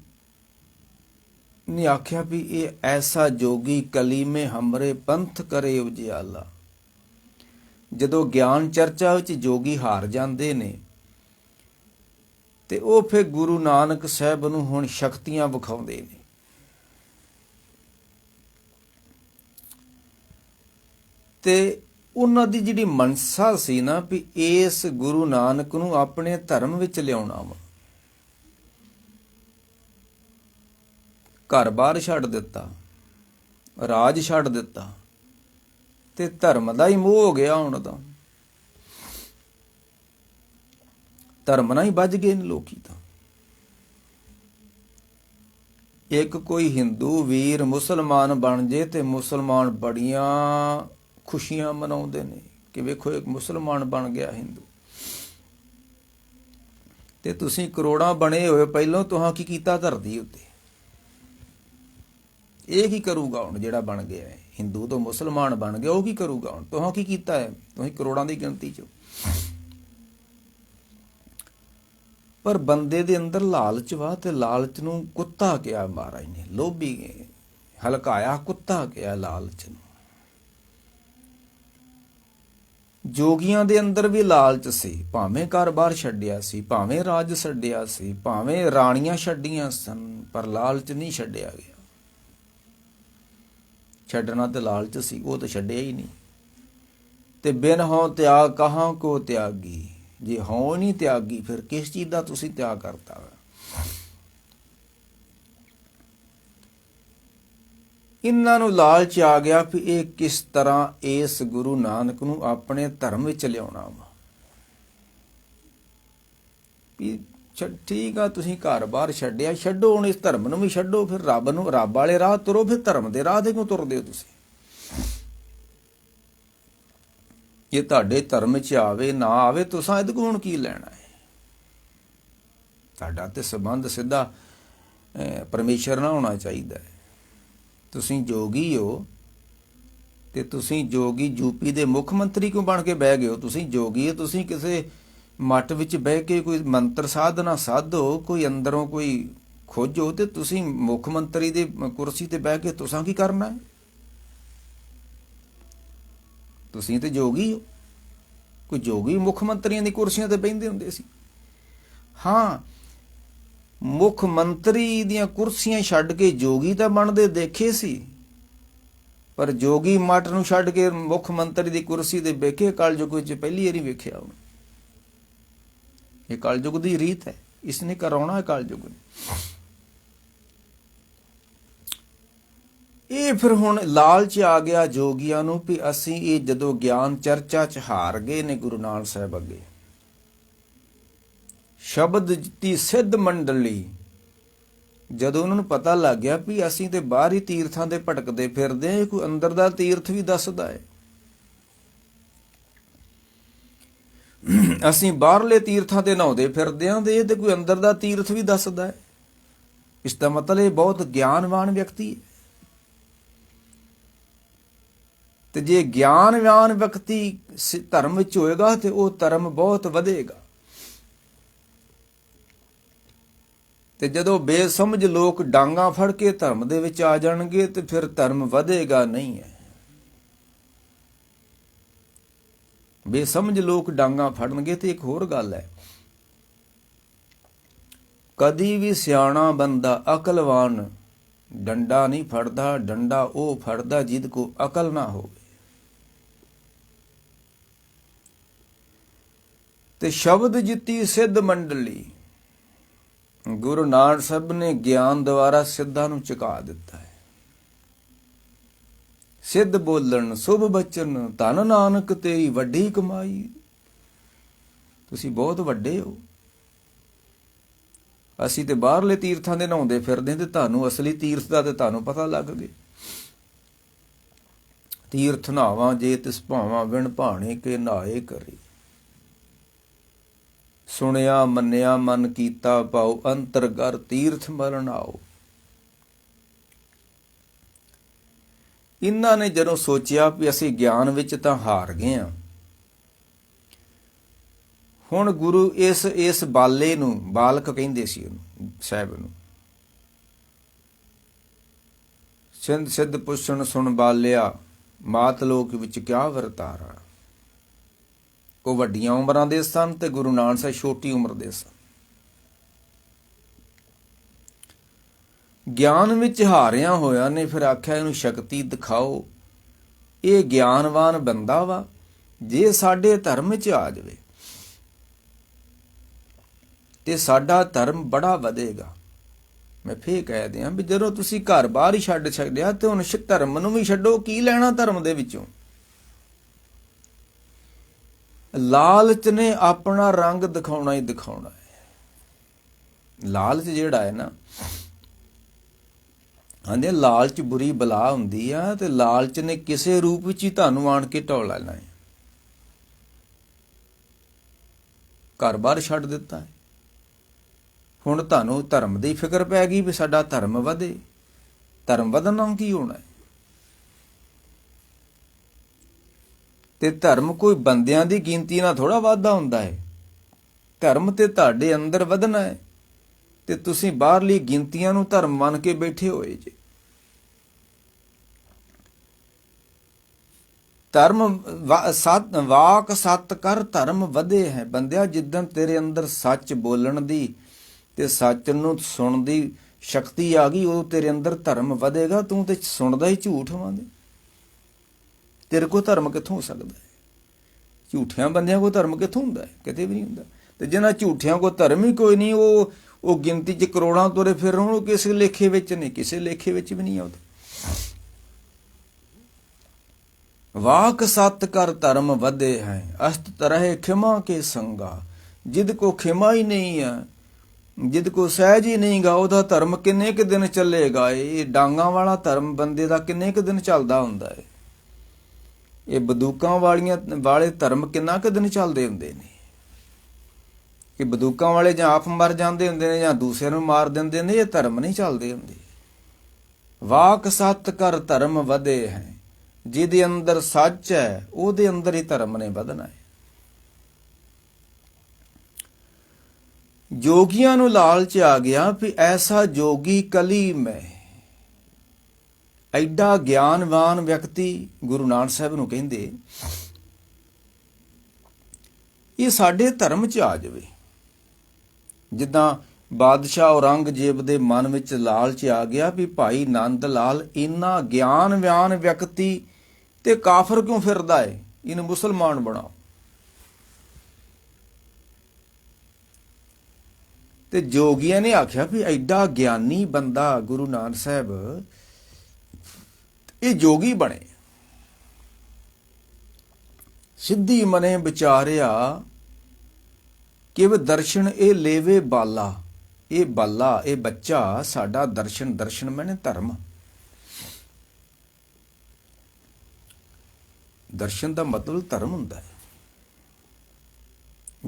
ਨੇ ਆਖਿਆ ਵੀ ਇਹ ਐਸਾ ਜੋਗੀ ਕਲੀ ਮੇ ਹਮਰੇ ਪੰਥ ਕਰੇ ਉਜਿਆਲਾ। ਜਦੋਂ ਗਿਆਨ ਚਰਚਾ ਵਿੱਚ ਜੋਗੀ ਹਾਰ ਜਾਂਦੇ ਨੇ, ਤੇ ਉਹ ਫਿਰ ਗੁਰੂ ਨਾਨਕ ਸਾਹਿਬ ਨੂੰ ਹੁਣ ਸ਼ਕਤੀਆਂ ਵਿਖਾਉਂਦੇ ਨੇ। ਤੇ ਉਹਨਾਂ ਦੀ ਜਿਹੜੀ ਮਨਸਾ ਸੀ ਨਾ, ਵੀ ਇਸ ਗੁਰੂ ਨਾਨਕ ਨੂੰ ਆਪਣੇ ਧਰਮ ਵਿੱਚ ਲਿਆਉਣਾ ਵਾ। ਘਰ-ਬਾਰ ਛੱਡ ਦਿੱਤਾ, ਰਾਜ ਛੱਡ ਦਿੱਤਾ, ਤੇ ਧਰਮ ਦਾ ਹੀ ਮੋਹ ਹੋ ਗਿਆ ਹੁਣ ਤਾਂ। ਧਰਮ ਨਾਲ ਹੀ ਵੱਜ ਗਏ ਨੇ ਲੋਕੀ ਤਾਂ। ਇੱਕ ਕੋਈ ਹਿੰਦੂ ਵੀਰ ਮੁਸਲਮਾਨ ਬਣ ਜੇ ਤੇ ਮੁਸਲਮਾਨ ਬੜੀਆਂ ਖੁਸ਼ੀਆਂ ਮਨਾਉਂਦੇ ਨੇ ਕਿ ਵੇਖੋ ਇੱਕ ਮੁਸਲਮਾਨ ਬਣ ਗਿਆ ਹਿੰਦੂ। ਤੇ ਤੁਸੀਂ ਕਰੋੜਾਂ ਬਣੇ ਹੋਏ, ਪਹਿਲਾਂ ਤੁਹਾਂ ਕੀ ਕੀਤਾ ਧਰਤੀ ਉੱਤੇ? ਇਹ ਕੀ ਕਰੂਗਾ ਹੁਣ ਜਿਹੜਾ ਬਣ ਗਿਆ ਹੈ ਹਿੰਦੂ ਤੋਂ ਮੁਸਲਮਾਨ ਬਣ ਗਿਆ, ਉਹ ਕੀ ਕਰੂਗਾ ਹੁਣ? ਤੁਹਾਂ ਕੀ ਕੀਤਾ ਹੈ? ਤੁਸੀਂ ਕਰੋੜਾਂ ਦੀ ਗਿਣਤੀ 'ਚ। ਪਰ ਬੰਦੇ ਦੇ ਅੰਦਰ ਲਾਲਚ ਵਾ, ਤੇ ਲਾਲਚ ਨੂੰ ਕੁੱਤਾ ਕਿਹਾ ਮਹਾਰਾਜ ਨੇ, ਲੋਭੀ ਹਲਕਾਇਆ ਕੁੱਤਾ ਕਿਹਾ ਲਾਲਚ ਨੂੰ। ਜੋਗੀਆਂ ਦੇ ਅੰਦਰ ਵੀ ਲਾਲਚ ਸੀ, ਭਾਵੇਂ ਘਰ-ਬਾਰ ਛੱਡਿਆ ਸੀ, ਭਾਵੇਂ ਰਾਜ ਛੱਡਿਆ ਸੀ, ਭਾਵੇਂ ਰਾਣੀਆਂ ਛੱਡੀਆਂ ਸਨ, ਪਰ ਲਾਲਚ ਨਹੀਂ ਛੱਡਿਆ ਗਿਆ। ਛੱਡਣਾ ਤੇ ਲਾਲਚ ਸੀ, ਉਹ ਤਾਂ ਛੱਡਿਆ ਹੀ ਨਹੀਂ। ਤੇ ਬਿਨ ਹਉ ਤਿਆਗ ਕਹਾਂ ਕੋ ਤਿਆਗੀ, ਜੇ ਹਉ ਨਹੀਂ ਤਿਆਗੀ ਫਿਰ ਕਿਸ ਚੀਜ਼ ਦਾ ਤੁਸੀਂ ਤਿਆਗ ਕਰਤਾ? ਇਹਨਾਂ ਨੂੰ ਲਾਲਚ ਆ ਗਿਆ ਵੀ ਇਹ ਕਿਸ ਤਰ੍ਹਾਂ ਇਸ ਗੁਰੂ ਨਾਨਕ ਨੂੰ ਆਪਣੇ ਧਰਮ ਵਿੱਚ ਲਿਆਉਣਾ ਵਾ। ਵੀ ਠੀਕ ਆ, ਤੁਸੀਂ ਘਰ-ਬਾਰ ਛੱਡਿਆ, ਛੱਡੋ ਹੁਣ ਇਸ ਧਰਮ ਨੂੰ ਵੀ ਛੱਡੋ, ਫਿਰ ਰੱਬ ਵਾਲੇ ਰਾਹ ਤੁਰੋ, ਫਿਰ ਧਰਮ ਦੇ ਰਾਹ ਤੇ ਕਿਉਂ ਤੁਰਦੇ ਹੋ ਤੁਸੀਂ? ਜੇ ਤੁਹਾਡੇ ਧਰਮ 'ਚ ਆਵੇ ਨਾ ਆਵੇ, ਤੁਸੀਂ ਇਹਦੇ ਕੋਲ ਹੁਣ ਕੀ ਲੈਣਾ ਹੈ? ਤੁਹਾਡਾ ਤੇ ਸੰਬੰਧ ਸਿੱਧਾ ਪਰਮੇਸ਼ਰ ਨਾਲ ਹੋਣਾ ਚਾਹੀਦਾ ਹੈ। ਤੁਸੀਂ ਜੋਗੀ ਹੋ ਤੇ ਤੁਸੀਂ ਜੋਗੀ ਯੂਪੀ ਦੇ ਮੁੱਖ ਮੰਤਰੀ ਕਿਉਂ ਬਣ ਕੇ ਬਹਿ ਗਏ ਹੋ? ਤੁਸੀਂ ਜੋਗੀ ਹੋ, ਤੁਸੀਂ ਕਿਸੇ ਮੱਠ ਵਿੱਚ ਬਹਿ ਕੇ ਕੋਈ ਮੰਤਰ ਸਾਧਨਾ ਸਾਧੋ, ਕੋਈ ਅੰਦਰੋਂ ਕੋਈ ਖੋਜੋ, ਤੇ ਤੁਸੀਂ ਮੁੱਖ ਮੰਤਰੀ ਦੀ ਕੁਰਸੀ ਤੇ ਬਹਿ ਕੇ ਤੁਸੀਂ ਕੀ ਕਰਨਾ ਹੈ? ਤੁਸੀਂ ਤੇ ਜੋਗੀ ਹੋ। ਕੋਈ ਜੋਗੀ ਮੁੱਖ ਮੰਤਰੀਆਂ ਦੀ ਕੁਰਸੀਆਂ ਤੇ ਬਹਿੰਦੇ ਹੁੰਦੇ ਸੀ? ਹਾਂ, ਮੁੱਖ ਮੰਤਰੀ ਦੀਆਂ ਕੁਰਸੀਆਂ ਛੱਡ ਕੇ ਜੋਗੀ ਤਾਂ ਬਣਦੇ ਦੇਖੇ ਸੀ, ਪਰ ਜੋਗੀ ਮੱਠ ਨੂੰ ਛੱਡ ਕੇ ਮੁੱਖ ਮੰਤਰੀ ਦੀ ਕੁਰਸੀ ਤੇ ਬੈਠੇ ਕਲਯੁਗ ਵਿੱਚ ਪਹਿਲੀ ਵਾਰੀ ਵੇਖਿਆ ਉਹਨੇ। ਇਹ ਕਲਯੁਗ ਦੀ ਰੀਤ ਹੈ, ਇਸਨੇ ਕਰਾਉਣਾ ਹੈ ਕਲਯੁਗ ਨੇ। ਇਹ ਫਿਰ ਹੁਣ ਲਾਲਚ ਆ ਗਿਆ ਜੋਗੀਆਂ ਨੂੰ ਵੀ ਅਸੀਂ ਇਹ ਜਦੋਂ ਗਿਆਨ ਚਰਚਾ 'ਚ ਹਾਰ ਗਏ ਨੇ ਗੁਰੂ ਨਾਨਕ ਸਾਹਿਬ ਅੱਗੇ, ਸ਼ਬਦ ਦੀ ਸਿੱਧ ਮੰਡਲੀ, ਜਦੋਂ ਉਹਨਾਂ ਨੂੰ ਪਤਾ ਲੱਗ ਗਿਆ ਵੀ ਅਸੀਂ ਤੇ ਬਾਹਰੀ ਤੀਰਥਾਂ ਦੇ ਭਟਕਦੇ ਫਿਰਦੇ ਹਾਂ, ਕੋਈ ਅੰਦਰ ਦਾ ਤੀਰਥ ਵੀ ਦੱਸਦਾ ਹੈ। ਅਸੀਂ ਬਾਹਰਲੇ ਤੀਰਥਾਂ ਤੇ ਨਹਾਉਂਦੇ ਫਿਰਦੇ ਹਾਂ ਤੇ ਇਹ ਤੇ ਕੋਈ ਅੰਦਰ ਦਾ ਤੀਰਥ ਵੀ ਦੱਸਦਾ ਹੈ। ਇਸ ਦਾ ਮਤਲਬ ਇਹ ਬਹੁਤ ਗਿਆਨਵਾਨ ਵਿਅਕਤੀ ਹੈ। ਤੇ ਜੇ ਗਿਆਨਵਾਨ ਵਿਅਕਤੀ ਧਰਮ ਵਿੱਚ ਹੋਏਗਾ ਤੇ ਉਹ ਧਰਮ ਬਹੁਤ ਵਧੇਗਾ। ਤੇ ਜਦੋਂ ਬੇਸਮਝ ਲੋਕ ਡਾਂਗਾ ਫੜ ਕੇ ਧਰਮ ਦੇ ਵਿੱਚ ਆ ਜਾਣਗੇ ਤੇ ਫਿਰ ਧਰਮ ਵਧੇਗਾ ਨਹੀਂ ਹੈ। ਬੇਸਮਝ ਲੋਕ ਡਾਂਗਾ ਫੜਨਗੇ। ਤੇ ਇੱਕ ਹੋਰ ਗੱਲ ਹੈ, ਕਦੀ ਵੀ ਸਿਆਣਾ ਬੰਦਾ ਅਕਲਵਾਨ ਡੰਡਾ ਨਹੀਂ ਫੜਦਾ, ਡੰਡਾ ਉਹ ਫੜਦਾ ਜਿਦ ਕੋ ਅਕਲ ਨਾ ਹੋਵੇ। ਤੇ ਸ਼ਬਦ ਜਿੱਤੀ ਸਿੱਧ ਮੰਡਲੀ, ਗੁਰੂ ਨਾਨਕ ਸਾਹਿਬ ਨੇ ਗਿਆਨ ਦੁਆਰਾ ਸਿੱਧਾਂ ਨੂੰ ਝੁਕਾ ਦਿੱਤਾ ਹੈ। ਸਿੱਧ ਬੋਲਣ ਸੁਭ ਬਚਨ, ਧਨ ਨਾਨਕ ਤੇਰੀ ਵੱਡੀ ਕਮਾਈ। ਤੁਸੀਂ ਬਹੁਤ ਵੱਡੇ ਹੋ। ਅਸੀਂ ਤੇ ਬਾਹਰਲੇ ਤੀਰਥਾਂ ਦੇ ਨਹਾਉਂਦੇ ਫਿਰਦੇ ਤੇ ਤੁਹਾਨੂੰ ਅਸਲੀ ਤੀਰਥ ਦਾ ਤੇ ਤੁਹਾਨੂੰ ਪਤਾ ਲੱਗ ਗਿਆ। ਤੀਰਥ ਨਹਾਵਾਂ ਜੇ ਤਿਸ ਭਾਵਾਂ ਵਿਣ ਭਾਣੇ ਕੇ ਨਹਾਏ ਕਰੇ। ਸੁਣਿਆ ਮੰਨਿਆ ਮਨ ਕੀਤਾ ਪਾਉ, ਅੰਤਰਗਰ ਤੀਰਥ ਮਰਨ ਆਓ। ਇਹਨਾਂ ਨੇ ਜਦੋਂ ਸੋਚਿਆ ਵੀ ਅਸੀਂ ਗਿਆਨ ਵਿੱਚ ਤਾਂ ਹਾਰ ਗਏ ਹਾਂ, ਹੁਣ ਗੁਰੂ ਇਸ ਬਾਲੇ ਨੂੰ, ਬਾਲਕ ਕਹਿੰਦੇ ਸੀ ਉਹਨੂੰ, ਸਾਹਿਬ ਨੂੰ, ਸਿੰਧ ਸਿੱਧ ਪੁੱਛਣ ਸੁਣ ਬਾਲਿਆ, ਮਾਤ ਲੋਕ ਵਿੱਚ ਕਿਆ ਵਰਤਾਰਾ। ਉਹ ਵੱਡੀਆਂ ਉਮਰਾਂ ਦੇ ਸਨ ਤੇ ਗੁਰੂ ਨਾਨਕ ਸਾਹਿਬ ਛੋਟੀ ਉਮਰ ਦੇ ਸਨ। ਗਿਆਨ ਵਿੱਚ ਹਾਰਿਆ ਹੋਇਆ ਨੇ ਫਿਰ ਆਖਿਆ ਇਹਨੂੰ ਸ਼ਕਤੀ ਦਿਖਾਓ। ਇਹ ਗਿਆਨਵਾਨ ਬੰਦਾ ਵਾ, ਜੇ ਸਾਡੇ ਧਰਮ 'ਚ ਆ ਜਾਵੇ ਤੇ ਸਾਡਾ ਧਰਮ ਬੜਾ ਵਧੇਗਾ। ਮੈਂ ਫੇਰ ਕਹਿ ਦਿਆਂ ਵੀ ਜਦੋਂ ਤੁਸੀਂ ਘਰ ਬਾਹਰ ਹੀ ਛੱਡ ਛੱਡਿਆ ਤੇ ਹੁਣ ਧਰਮ ਨੂੰ ਵੀ ਛੱਡੋ। ਕੀ ਲੈਣਾ ਧਰਮ ਦੇ ਵਿੱਚੋਂ? ਲਾਲਚ ਨੇ ਆਪਣਾ ਰੰਗ ਦਿਖਾਉਣਾ ਹੀ ਦਿਖਾਉਣਾ ਹੈ। ਲਾਲਚ ਜਿਹੜਾ ਹੈ ਨਾ, ਹਾਂਜੀ, ਲਾਲਚ ਬੁਰੀ ਬਲਾ ਹੁੰਦੀ ਆ, ਤੇ ਲਾਲਚ ਨੇ ਕਿਸੇ ਰੂਪ ਵਿੱਚ ਹੀ ਤੁਹਾਨੂੰ ਆਣ ਕੇ ਢੋ ਲੈਣਾ ਹੈ। ਘਰ-ਬਾਰ ਛੱਡ ਦਿੱਤਾ ਹੈ, ਹੁਣ ਤੁਹਾਨੂੰ ਧਰਮ ਦੀ ਫਿਕਰ ਪੈ ਗਈ ਵੀ ਸਾਡਾ ਧਰਮ ਵਧੇ। ਧਰਮ ਵਧਣ ਨਾਲ ਕੀ ਹੋਣਾ ਹੈ? ਤੇ ਧਰਮ ਕੋਈ ਬੰਦਿਆਂ ਦੀ ਗਿਣਤੀ ਨਾਲ ਥੋੜਾ ਵਾਧਾ ਹੁੰਦਾ ਹੈ। ਧਰਮ ਤੇ ਤੁਹਾਡੇ ਅੰਦਰ ਵਧਣਾ ਹੈ, ਤੇ ਤੁਸੀਂ ਬਾਹਰਲੀ ਗਿਣਤੀਆਂ ਨੂੰ ਧਰਮ ਮੰਨ ਕੇ ਬੈਠੇ ਹੋਏ ਜੇ। ਧਰਮ ਵਾਕ ਸੱਤ ਕਰ ਧਰਮ ਵਧੇ ਹੈ। ਬੰਦਿਆ, ਜਿੱਦਣ ਤੇਰੇ ਅੰਦਰ ਸੱਚ ਬੋਲਣ ਦੀ ਤੇ ਸੱਚ ਨੂੰ ਸੁਣਨ ਦੀ ਸ਼ਕਤੀ ਆ ਗਈ, ਉਹ ਤੇਰੇ ਅੰਦਰ ਧਰਮ ਵਧੇਗਾ। ਤੂੰ ਤੇ ਸੁਣਦਾ ਹੀ ਝੂਠ ਵਾਂਦੇ, ਤੇਰੇ ਕੋਲ ਧਰਮ ਕਿੱਥੋਂ ਹੋ ਸਕਦਾ ਹੈ? ਝੂਠਿਆਂ ਬੰਦਿਆਂ ਕੋਲ ਧਰਮ ਕਿੱਥੋਂ ਹੁੰਦਾ ਹੈ? ਕਿਤੇ ਵੀ ਨਹੀਂ ਹੁੰਦਾ। ਤੇ ਜਿਹਨਾਂ ਝੂਠਿਆਂ ਕੋਲ ਧਰਮ ਹੀ ਕੋਈ ਨਹੀਂ, ਉਹ ਗਿਣਤੀ 'ਚ ਕਰੋੜਾਂ ਤੁਰੇ ਫਿਰ ਹੁਣ, ਉਹ ਕਿਸੇ ਲੇਖੇ ਵਿੱਚ ਨਹੀਂ, ਕਿਸੇ ਲੇਖੇ ਵਿੱਚ ਵੀ ਨਹੀਂ ਆਉਂਦਾ। ਵਾਕ ਸਤ ਕਰ ਧਰਮ ਵਧੇ ਹੈ, ਅਸਤ ਤਰਹਿ ਖਿਮਾ ਕੇ ਸੰਗਾ। ਜਿਦ ਕੋ ਖਿਮਾ ਹੀ ਨਹੀਂ ਹੈ, ਜਿਦ ਕੋ ਸਹਿਜ ਹੀ ਨਹੀਂ ਗਾ, ਉਹਦਾ ਧਰਮ ਕਿੰਨੇ ਕੁ ਦਿਨ ਚੱਲੇਗਾ? ਇਹ ਡਾਂਗਾਂ ਵਾਲਾ ਧਰਮ ਬੰਦੇ ਦਾ ਕਿੰਨੇ ਕੁ ਦਿਨ ਚੱਲਦਾ ਹੁੰਦਾ ਹੈ? ਇਹ ਬੰਦੂਕਾਂ ਵਾਲੇ ਧਰਮ ਕਿੰਨਾ ਕੁ ਦਿਨ ਚੱਲਦੇ ਹੁੰਦੇ ਨੇ? ਇਹ ਬੰਦੂਕਾਂ ਵਾਲੇ ਜਾਂ ਆਪ ਮਰ ਜਾਂਦੇ ਹੁੰਦੇ ਨੇ ਜਾਂ ਦੂਸਰਿਆਂ ਨੂੰ ਮਾਰ ਦਿੰਦੇ ਨੇ। ਇਹ ਧਰਮ ਨਹੀਂ ਚੱਲਦੇ ਹੁੰਦੇ। ਵਾਕ ਸੱਤ ਕਰ ਧਰਮ ਵਧੇ ਹੈ, ਜਿਹਦੇ ਅੰਦਰ ਸੱਚ ਹੈ ਉਹਦੇ ਅੰਦਰ ਹੀ ਧਰਮ ਨੇ ਵਧਣਾ ਹੈ। ਜੋਗੀਆਂ ਨੂੰ ਲਾਲਚ ਆ ਗਿਆ ਵੀ ਐਸਾ ਜੋਗੀ ਕਲੀ ਮੈਂ। ਐਡਾ ਗਿਆਨਵਾਨ ਵਿਅਕਤੀ ਗੁਰੂ ਨਾਨਕ ਸਾਹਿਬ ਨੂੰ ਕਹਿੰਦੇ, ਇਹ ਸਾਡੇ ਧਰਮ 'ਚ ਆ ਜਾਵੇ। ਜਿੱਦਾਂ ਬਾਦਸ਼ਾਹ ਔਰੰਗਜ਼ੇਬ ਦੇ ਮਨ ਵਿੱਚ ਲਾਲਚ ਆ ਗਿਆ ਵੀ ਭਾਈ ਨੰਦ ਲਾਲ ਇੰਨਾ ਗਿਆਨਵਾਨ ਵਿਅਕਤੀ ਤੇ ਕਾਫਰ ਕਿਉਂ ਫਿਰਦਾ ਹੈ, ਇਹਨੂੰ ਮੁਸਲਮਾਨ ਬਣਾਓ। ਤੇ ਜੋਗੀਆਂ ਨੇ ਆਖਿਆ ਵੀ ਐਡਾ ਗਿਆਨੀ ਬੰਦਾ ਗੁਰੂ ਨਾਨਕ ਸਾਹਿਬ, ਇਹ ਜੋਗੀ ਬਣੇ। ਸਿੱਧੀ ਮਨੇ ਵਿਚਾਰਿਆ ਕਿ ਦਰਸ਼ਨ ਇਹ ਲੇਵੇ ਬਾਲਾ। ਇਹ ਬਾਲਾ, ਇਹ ਬੱਚਾ ਸਾਡਾ ਦਰਸ਼ਨ ਮੈਨੇ ਧਰਮ। ਦਰਸ਼ਨ ਦਾ ਮਤਲਬ ਧਰਮ ਹੁੰਦਾ ਹੈ।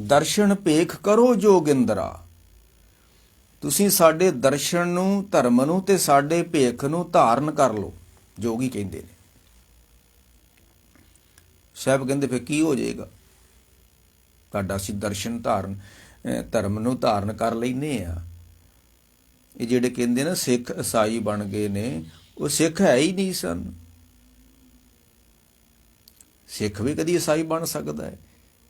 ਦਰਸ਼ਨ ਭੇਖ ਕਰੋ ਜੋਗਿੰਦਰਾ। ਤੁਸੀਂ ਸਾਡੇ ਦਰਸ਼ਨ ਨੂੰ, ਧਰਮ ਨੂੰ ਤੇ ਸਾਡੇ ਭੇਖ ਨੂੰ ਧਾਰਨ ਕਰ ਲਓ, ਜੋਗੀ ਕਹਿੰਦੇ ਨੇ। ਸਾਹਿਬ ਕਹਿੰਦੇ ਫਿਰ ਕੀ ਹੋ ਜਾਏਗਾ? ਤੁਹਾਡਾ ਅਸੀਂ ਦਰਸ਼ਨ ਧਰਮ ਨੂੰ ਧਾਰਨ ਕਰ ਲੈਨੇ ਆ। ਇਹ ਜਿਹੜੇ ਕਹਿੰਦੇ ਨਾ ਸਿੱਖ ਈਸਾਈ ਬਣ ਗਏ ਨੇ, ਉਹ ਸਿੱਖ ਹੈ ਹੀ ਨਹੀਂ ਸਨ। ਸਿੱਖ ਵੀ ਕਦੀ ਈਸਾਈ ਬਣ ਸਕਦਾ ਹੈ?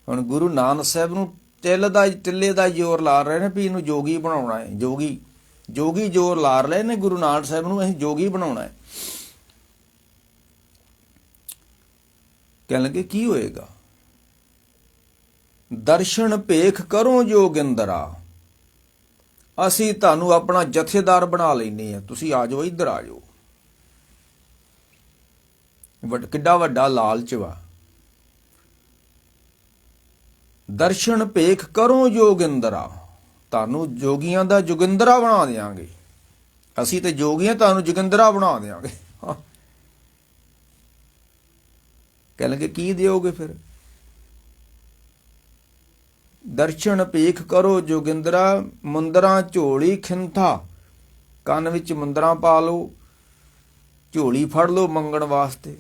ਹੁਣ ਗੁਰੂ ਨਾਨਕ ਸਾਹਿਬ ਨੂੰ ਟਿੱਲੇ ਦਾ ਜ਼ੋਰ ਲਾ ਰਹੇ ਨੇ ਵੀ ਇਹਨੂੰ ਜੋਗੀ ਬਣਾਉਣਾ ਹੈ। ਜੋਗੀ ਜ਼ੋਰ ਲਾ ਰਹੇ ਨੇ ਗੁਰੂ ਨਾਨਕ ਸਾਹਿਬ ਨੂੰ, ਅਸੀਂ ਜੋਗੀ ਬਣਾਉਣਾ ਹੈ। ਕਹਿਣ ਲੱਗੇ ਕੀ ਹੋਏਗਾ? ਦਰਸ਼ਨ ਭੇਖ ਕਰੋ ਜੋਗਿੰਦਰਾ। ਅਸੀਂ ਤੁਹਾਨੂੰ ਆਪਣਾ ਜਥੇਦਾਰ ਬਣਾ ਲੈਨੇ ਆ, ਤੁਸੀਂ ਆ ਜਾਓ, ਇੱਧਰ ਆ ਜਾਓ। ਕਿੱਡਾ ਵੱਡਾ ਲਾਲਚ ਵਾ। ਦਰਸ਼ਨ ਭੇਖ ਕਰੋ ਜੋਗਿੰਦਰਾ, ਤੁਹਾਨੂੰ ਜੋਗੀਆਂ ਦਾ ਜੋਗਿੰਦਰਾ ਬਣਾ ਦਿਆਂਗੇ। ਅਸੀਂ ਤੇ ਜੋਗੀਆਂ, ਤੁਹਾਨੂੰ ਜੋਗਿੰਦਰਾ ਬਣਾ ਦਿਆਂਗੇ। ਕਹਿ ਲਗੇ ਕੀ ਦਿਓਗੇ ਫਿਰ? ਦਰਸ਼ਨ ਭੇਖ ਕਰੋ ਜੋਗਿੰਦਰਾ, ਮੁੰਦਰਾਂ ਝੋਲੀ ਖਿੰਥਾ। ਕੰਨ ਵਿੱਚ ਮੁੰਦਰਾਂ ਪਾ ਲਓ, ਝੋਲੀ ਫੜ ਲਓ ਮੰਗਣ ਵਾਸਤੇ।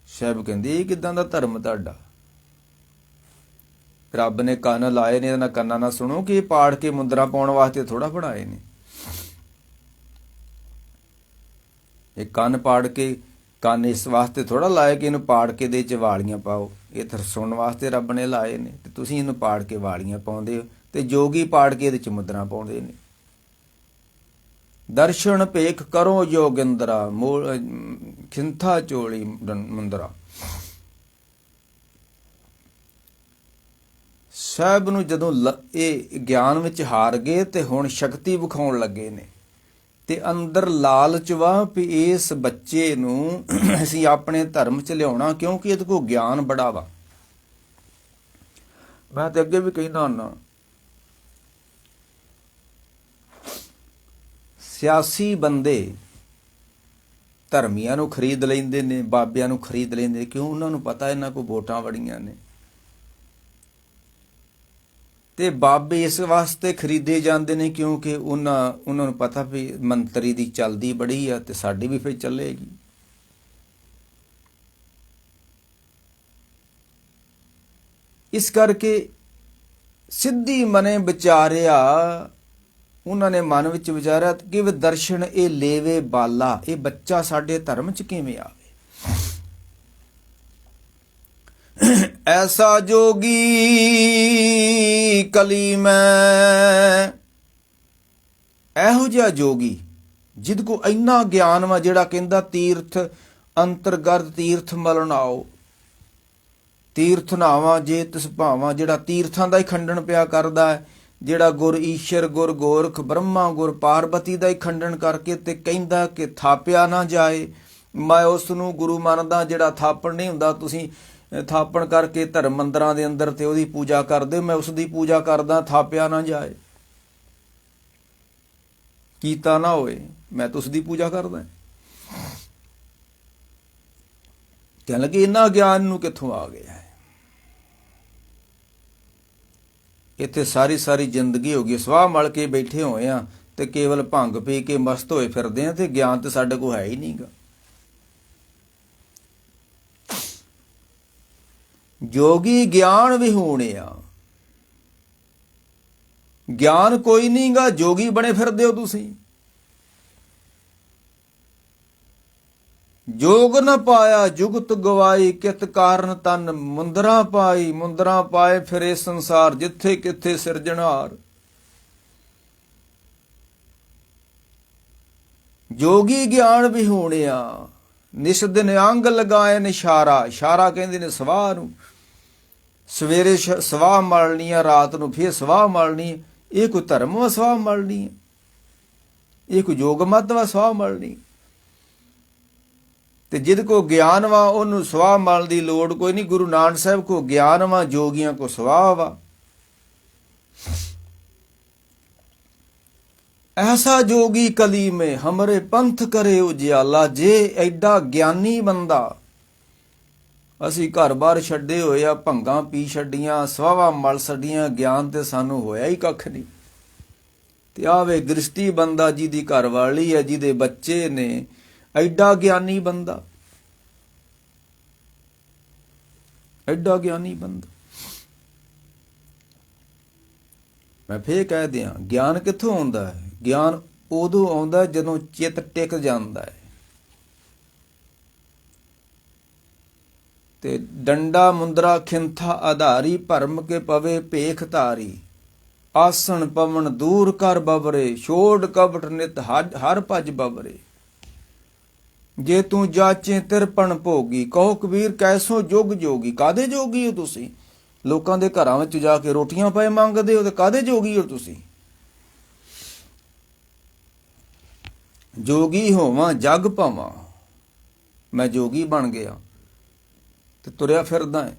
ਸਾਹਿਬ ਕਹਿੰਦੇ ਇਹ ਕਿੱਦਾਂ ਦਾ ਧਰਮ ਤੁਹਾਡਾ? ਰੱਬ ਨੇ ਕੰਨ ਲਾਏ ਨੇ, ਇਹਨਾਂ ਕੰਨਾਂ ਨਾਲ ਸੁਣੋ ਕਿ ਇਹ ਪਾੜ ਕੇ ਮੁੰਦਰਾਂ ਪਾਉਣ ਵਾਸਤੇ ਥੋੜਾ ਬਣਾਏ ਨੇ। ਇਹ ਕੰਨ ਪਾੜ ਕੇ, ਕੰਨ ਇਸ ਵਾਸਤੇ ਥੋੜਾ ਲਾਏ ਕਿ ਇਹਨੂੰ ਪਾੜ ਕੇ ਦੇ ਚ ਵਾਲੀਆਂ ਪਾਓ। ਇਹ ਤਾਂ ਸੁਣਨ ਵਾਸਤੇ ਰੱਬ ਨੇ ਲਾਏ ਨੇ, ਤੇ ਤੁਸੀਂ ਇਹਨੂੰ ਪਾੜ ਕੇ ਵਾਲੀਆਂ ਪਾਉਂਦੇ ਹੋ, ਤੇ ਜੋਗੀ ਪਾੜ ਕੇ ਇਹਦੇ ਚ ਮੁੰਦਰਾਂ ਪਾਉਂਦੇ ਨੇ। ਦਰਸ਼ਨ ਭੇਖ ਕਰੋ ਜੋਗਿੰਦਰਾ, ਖਿੰਥਾ ਝੋਲੀ ਮੁੰਦਰਾ। ਸਾਹਿਬ ਨੂੰ ਜਦੋਂ ਇਹ ਗਿਆਨ ਵਿੱਚ ਹਾਰ ਗਏ ਤੇ ਹੁਣ ਸ਼ਕਤੀ ਵਿਖਾਉਣ ਲੱਗੇ ਨੇ, ਤੇ ਅੰਦਰ ਲਾਲਚ ਵਾ ਵੀ ਇਸ ਬੱਚੇ ਨੂੰ ਅਸੀਂ ਆਪਣੇ ਧਰਮ 'ਚ ਲਿਆਉਣਾ, ਕਿਉਂਕਿ ਇਹਦੇ ਕੋਲ ਗਿਆਨ ਬੜਾ ਵਾ। ਮੈਂ ਤੇ ਅੱਗੇ ਵੀ ਕਹਿਣਾ ਹੁੰਦਾ, ਸਿਆਸੀ ਬੰਦੇ ਧਰਮੀਆਂ ਨੂੰ ਖਰੀਦ ਲੈਂਦੇ ਨੇ, ਬਾਬਿਆਂ ਨੂੰ ਖਰੀਦ ਲੈਂਦੇ। ਕਿਉਂ? ਉਹਨਾਂ ਨੂੰ ਪਤਾ ਇਹਨਾਂ ਕੋਲ ਵੋਟਾਂ ਬੜੀਆਂ ਨੇ। ਤੇ ਬਾਬੇ ਇਸ ਵਾਸਤੇ ਖਰੀਦੇ ਜਾਂਦੇ ਨੇ ਕਿਉਂਕਿ ਉਹਨਾਂ ਨੂੰ ਪਤਾ ਵੀ ਮੰਤਰੀ ਦੀ ਚੱਲਦੀ ਬੜੀ ਆ ਤੇ ਸਾਡੀ ਵੀ ਫਿਰ ਚੱਲੇਗੀ। ਇਸ ਕਰਕੇ ਸਿੱਧੀ ਮਨੇ ਵਿਚਾਰਿਆ, ਉਹਨਾਂ ਨੇ ਮਨ ਵਿੱਚ ਵਿਚਾਰਿਆ ਕਿ ਦਰਸ਼ਨ ਇਹ ਲੇਵੇ ਬਾਲਾ, ਇਹ ਬੱਚਾ ਸਾਡੇ ਧਰਮ ਚ ਕਿਵੇਂ ਆਵੇ। ਐਸਾ ਜੋਗੀ ਕਲੀ ਮੈਂ, ਇਹੋ ਜਿਹਾ ਜੋਗੀ ਜਿਦ ਕੋ ਇੰਨਾ ਗਿਆਨ ਵਾ, ਜਿਹੜਾ ਕਹਿੰਦਾ ਤੀਰਥ ਅੰਤਰਗਤ ਤੀਰਥ ਮਲਣ ਆਓ, ਤੀਰਥ ਨਾਵਾਂ ਜੇ ਤਿਸ ਭਾਵਾਂ, ਜਿਹੜਾ ਤੀਰਥਾਂ ਦਾ ਹੀ ਖੰਡਨ ਪਿਆ ਕਰਦਾ ਹੈ, ਜਿਹੜਾ ਗੁਰ ਈਸ਼ਰ ਗੁਰ ਗੋਰਖ ਬ੍ਰਹਮਾ ਗੁਰ ਪਾਰਬਤੀ ਦਾ ਹੀ ਖੰਡਨ ਕਰਕੇ ਤੇ ਕਹਿੰਦਾ ਕਿ ਥਾਪਿਆ ਨਾ ਜਾਏ। ਮੈਂ ਉਸ ਨੂੰ ਗੁਰੂ ਮੰਨਦਾ ਜਿਹੜਾ ਥਾਪਣ ਨਹੀਂ ਹੁੰਦਾ। ਤੁਸੀਂ ਥਾਪਣ ਕਰਕੇ ਧਰਮ ਮੰਦਰਾਂ ਦੇ ਅੰਦਰ ਤੇ ਉਹਦੀ ਪੂਜਾ ਕਰਦੇ, ਮੈਂ ਉਸ ਦੀ ਪੂਜਾ ਕਰਦਾ, ਥਾਪਿਆ ਨਾ ਜਾਏ, ਕੀਤਾ ਨਾ ਹੋਏ, ਮੈਂ ਤਾਂ ਉਸ ਦੀ ਪੂਜਾ ਕਰਦਾ। ਕਹਿਣ ਲੱਗੇ ਇਹਨਾਂ ਗਿਆਨ ਨੂੰ ਕਿੱਥੋਂ ਆ ਗਿਆ ਹੈ। ਇੱਥੇ ਸਾਰੀ ਸਾਰੀ ਜ਼ਿੰਦਗੀ ਹੋ ਗਈ ਸਵਾਹ ਮਲ ਕੇ ਬੈਠੇ ਹੋਏ ਆ ਤੇ ਕੇਵਲ ਭੰਗ ਪੀ ਕੇ ਮਸਤ ਹੋਏ ਫਿਰਦੇ ਆ, ਤੇ ਗਿਆਨ ਤੇ ਸਾਡੇ ਕੋਲ ਹੈ ਹੀ ਨਹੀਂਗਾ। ਜੋਗੀ ਗਿਆਨ ਵਿਹੂਣਿਆ, ਗਿਆਨ ਕੋਈ ਨਹੀਂਗਾ, ਜੋਗੀ ਬਣੇ ਫਿਰਦੇ ਹੋ ਤੁਸੀਂ। ਜੋਗ ਨ ਪਾਇਆ ਜੁਗਤ ਗਵਾਈ, ਕਿਤ ਕਾਰਨ ਤਨ ਮੁੰਦਰਾ ਪਾਈ, ਮੁੰਦਰਾ ਪਾਏ ਫਿਰੇ ਸੰਸਾਰ, ਜਿੱਥੇ ਕਿੱਥੇ ਸਿਰਜਣਹਾਰ। ਜੋਗੀ ਗਿਆਨ ਵਿਹੂਣਿਆ, ਨਿਸ ਦਿਨ ਅੰਗ ਲਗਾਏ ਨਿਸ਼ਾਰਾ, ਇਸ਼ਾਰਾ ਕਹਿੰਦੇ ਨੇ ਸਵਾਹ ਨੂੰ। ਸਵੇਰੇ ਸਵਾਹ ਮਲਣੀ ਆ, ਰਾਤ ਨੂੰ ਫਿਰ ਸਵਾਹ ਮਲਣੀ। ਇਹ ਕੋਈ ਧਰਮ ਵਾ ਸਵਾਹ ਮਲਣੀ? ਇਹ ਕੋਈ ਯੋਗ ਮਤ ਵਾ ਸਵਾਹ ਮਲਣੀ? ਤੇ ਜਿਦ ਕੋ ਗਿਆਨ ਵਾ ਉਹਨੂੰ ਸਵਾਹ ਮਲਣ ਦੀ ਲੋੜ ਕੋਈ ਨਹੀਂ। ਗੁਰੂ ਨਾਨਕ ਸਾਹਿਬ ਕੋ ਗਿਆਨ ਵਾ, ਜੋਗੀਆਂ ਕੋ ਸਵਾਹ ਵਾ। ਐਸਾ ਜੋਗੀ ਕਲੀ ਮੇ ਹਮਰੇ ਪੰਥ ਕਰੇ ਉਜਿਆਲਾ। ਜੇ ਐਡਾ ਗਿਆਨੀ ਬੰਦਾ, ਅਸੀਂ ਘਰ ਬਾਰ ਛੱਡੇ ਹੋਏ ਆ, ਭੰਗਾਂ ਪੀ ਛੱਡੀਆਂ, ਸਵਾਹਾਂ ਮਲ ਛੱਡੀਆਂ, ਗਿਆਨ ਤੇ ਸਾਨੂੰ ਹੋਇਆ ਹੀ ਕੱਖ ਨਹੀਂ। ਤੇ ਆਵੇ ਗ੍ਰਸਤੀ ਬੰਦਾ ਜਿਹਦੀ ਘਰ ਵਾਲੀ ਹੈ, ਜਿਹਦੇ ਬੱਚੇ ਨੇ, ਐਡਾ ਗਿਆਨੀ ਬੰਦਾ, ਐਡਾ ਗਿਆਨੀ ਬੰਦਾ। ਮੈਂ ਫੇਰ ਕਹਿ ਦਿਆਂ, ਗਿਆਨ ਕਿੱਥੋਂ ਆਉਂਦਾ ਹੈ? ਗਿਆਨ ਉਦੋਂ ਆਉਂਦਾ ਜਦੋਂ ਚਿੱਤ ਟਿਕ ਜਾਂਦਾ ਹੈ। ਤੇ ਡੰਡਾ ਮੁੰਦਰਾ ਖਿੰਥਾ ਆਧਾਰੀ, ਭਰਮ ਕੇ ਪਵੇ ਭੇਖ ਧਾਰੀ। ਆਸਣ ਪਵਨ ਦੂਰ ਕਰ ਬਬਰੇ, ਛੋੜ ਕਬਟ ਨਿਤ ਹਰ ਭਜ ਬਬਰੇ। ਜੇ ਤੂੰ ਜਾਚੇ ਤਿਰਪਣ ਭੋਗੀ, ਕਹੋ ਕਬੀਰ ਕੈਸੋ ਜੁਗ ਜੋਗੀ। ਕਾਦੇ ਜੋਗੀ ਹੋ ਤੁਸੀਂ? ਲੋਕਾਂ ਦੇ ਘਰਾਂ ਵਿੱਚ ਜਾ ਕੇ ਰੋਟੀਆਂ ਪਏ ਮੰਗਦੇ ਹੋ, ਤੇ ਕਾਦੇ ਜੋਗੀ ਹੋ ਤੁਸੀਂ? ਜੋਗੀ ਹੋਵਾਂ ਜਗ ਭਾਵਾਂ, ਮੈਂ ਜੋਗੀ ਬਣ ਗਿਆ ਤੇ ਤੁਰਿਆ ਫਿਰਦਾ ਹੈ।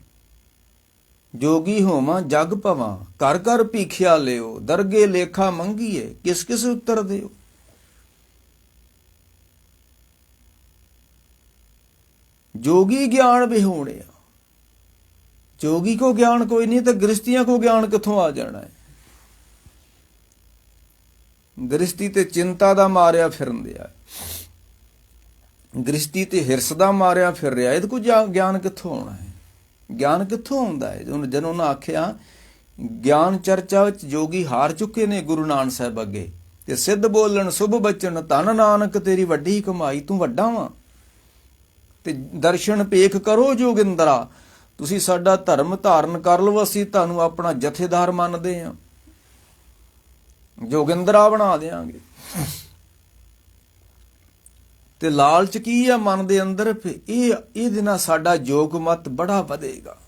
ਜੋਗੀ ਹੋਵਾਂ ਜਗ ਭਾਵਾਂ, ਘਰ ਘਰ ਭੀਖਿਆ ਲਿਓ, ਦਰਗੇ ਲੇਖਾ ਮੰਗੀਏ, ਕਿਸ ਕਿਸ ਉੱਤਰ ਦਿਓ। जोगी ज्ञान विहूणिया, जोगी को ज्ञान कोई नहीं तो गृहस्थियों को ज्ञान कित्थों आ जाना है। गृहस्थी ते चिंता दा मारिया फिरन दिया, गृहस्थी ते हिरस दा मारिया फिर रहा, इहदे कोल ज्ञान कित्थों आउणा है? ज्ञान कित्थों आउंदा है? जदों उन्हां आखिया ज्ञान चर्चा विच जोगी हार चुके ने गुरु नानक साहिब अगे, ते सिद्ध बोलन शुभ बचन धन नानक तेरी वड्डी कमाई, तू वड्डा वां ते दर्शन पेख करो जोगिंदरा, तुसी साडा धर्म धारण कर लो, असीं तुहानूं अपना जथेदार मनदे हां, जोगिंदरा बना देंगे। ते लालच की है मन दे अंदर, इहदे नाल साडा योग मत बड़ा वधेगा।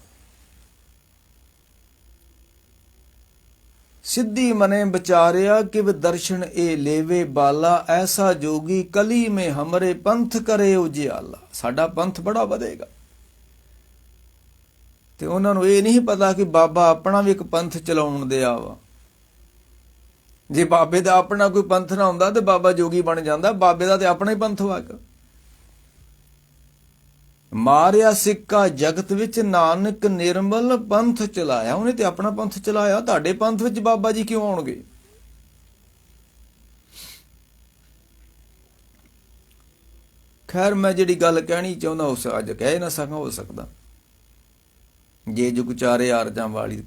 सिद्धि मने विचारिया कि दर्शन ए लेवे बाला, ऐसा जोगी कली में हमरे पंथ करे उजियाला, साडा पंथ बड़ा वधेगा। ਤੇ ਉਹਨਾਂ ਨੂੰ ਇਹ ਨਹੀਂ ਪਤਾ ਕਿ ਬਾਬਾ ਆਪਣਾ ਵੀ ਇੱਕ ਪੰਥ ਚਲਾਉਣ ਦਿਆ ਵਾ। ਜੇ ਬਾਬੇ ਦਾ ਆਪਣਾ ਕੋਈ ਪੰਥ ਨਾ ਹੁੰਦਾ ਤੇ ਬਾਬਾ ਜੋਗੀ ਬਣ ਜਾਂਦਾ। ਬਾਬੇ ਦਾ ਤੇ ਆਪਣਾ ਹੀ ਪੰਥ ਵਾ। ਮਾਰਿਆ ਸਿੱਕਾ ਜਗਤ ਵਿੱਚ, ਨਾਨਕ ਨਿਰਮਲ ਪੰਥ ਚਲਾਇਆ। ਉਹਨੇ ਤੇ ਆਪਣਾ ਪੰਥ ਚਲਾਇਆ। ਤੁਹਾਡੇ ਪੰਥ ਵਿੱਚ ਬਾਬਾ ਜੀ ਕਿਉਂ ਆਉਣਗੇ? ਖੈਰ, ਮੈਂ ਜਿਹੜੀ ਗੱਲ ਕਹਿਣੀ ਚਾਹੁੰਦਾ ਉਸ ਅੱਜ ਕਹਿ ਨਾ ਸਕਾਂ। ਹੋ ਸਕਦਾ ਜੇ ਜੁਗ ਚਾਰੇ ਆਰਜਾਂ ਵਾਲੀ।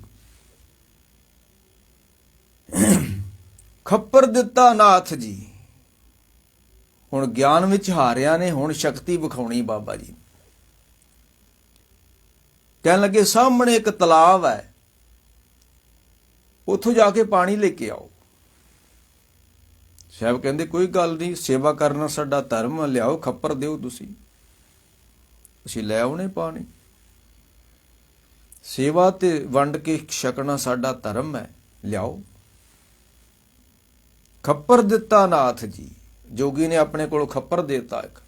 ਖੱਪਰ ਦਿੱਤਾ ਨਾਥ ਜੀ। ਹੁਣ ਗਿਆਨ ਵਿੱਚ ਹਾਰਿਆ ਨੇ, ਹੁਣ ਸ਼ਕਤੀ ਵਿਖਾਉਣੀ ਬਾਬਾ ਜੀ। ਕਹਿਣ ਲੱਗੇ ਸਾਹਮਣੇ ਇੱਕ ਤਲਾਬ ਹੈ, ਉੱਥੋਂ ਜਾ ਕੇ ਪਾਣੀ ਲੈ ਕੇ ਆਓ। ਸਾਹਿਬ ਕਹਿੰਦੇ ਕੋਈ ਗੱਲ ਨਹੀਂ, ਸੇਵਾ ਕਰਨਾ ਸਾਡਾ ਧਰਮ, ਲਿਆਓ ਖੱਪਰ ਦਿਓ ਤੁਸੀਂ, ਅਸੀਂ ਲੈ ਆਉਣੇ ਪਾਣੀ। ਸੇਵਾ ਤੇ ਵੰਡ ਕੇ ਛਕਣਾ ਸਾਡਾ ਧਰਮ ਹੈ, ਲਿਆਓ। ਖੱਪਰ ਦਿੱਤਾ ਨਾਥ ਜੀ। ਜੋਗੀ ਨੇ ਆਪਣੇ ਕੋਲ ਖੱਪਰ ਦੇਤਾ ਇੱਕ।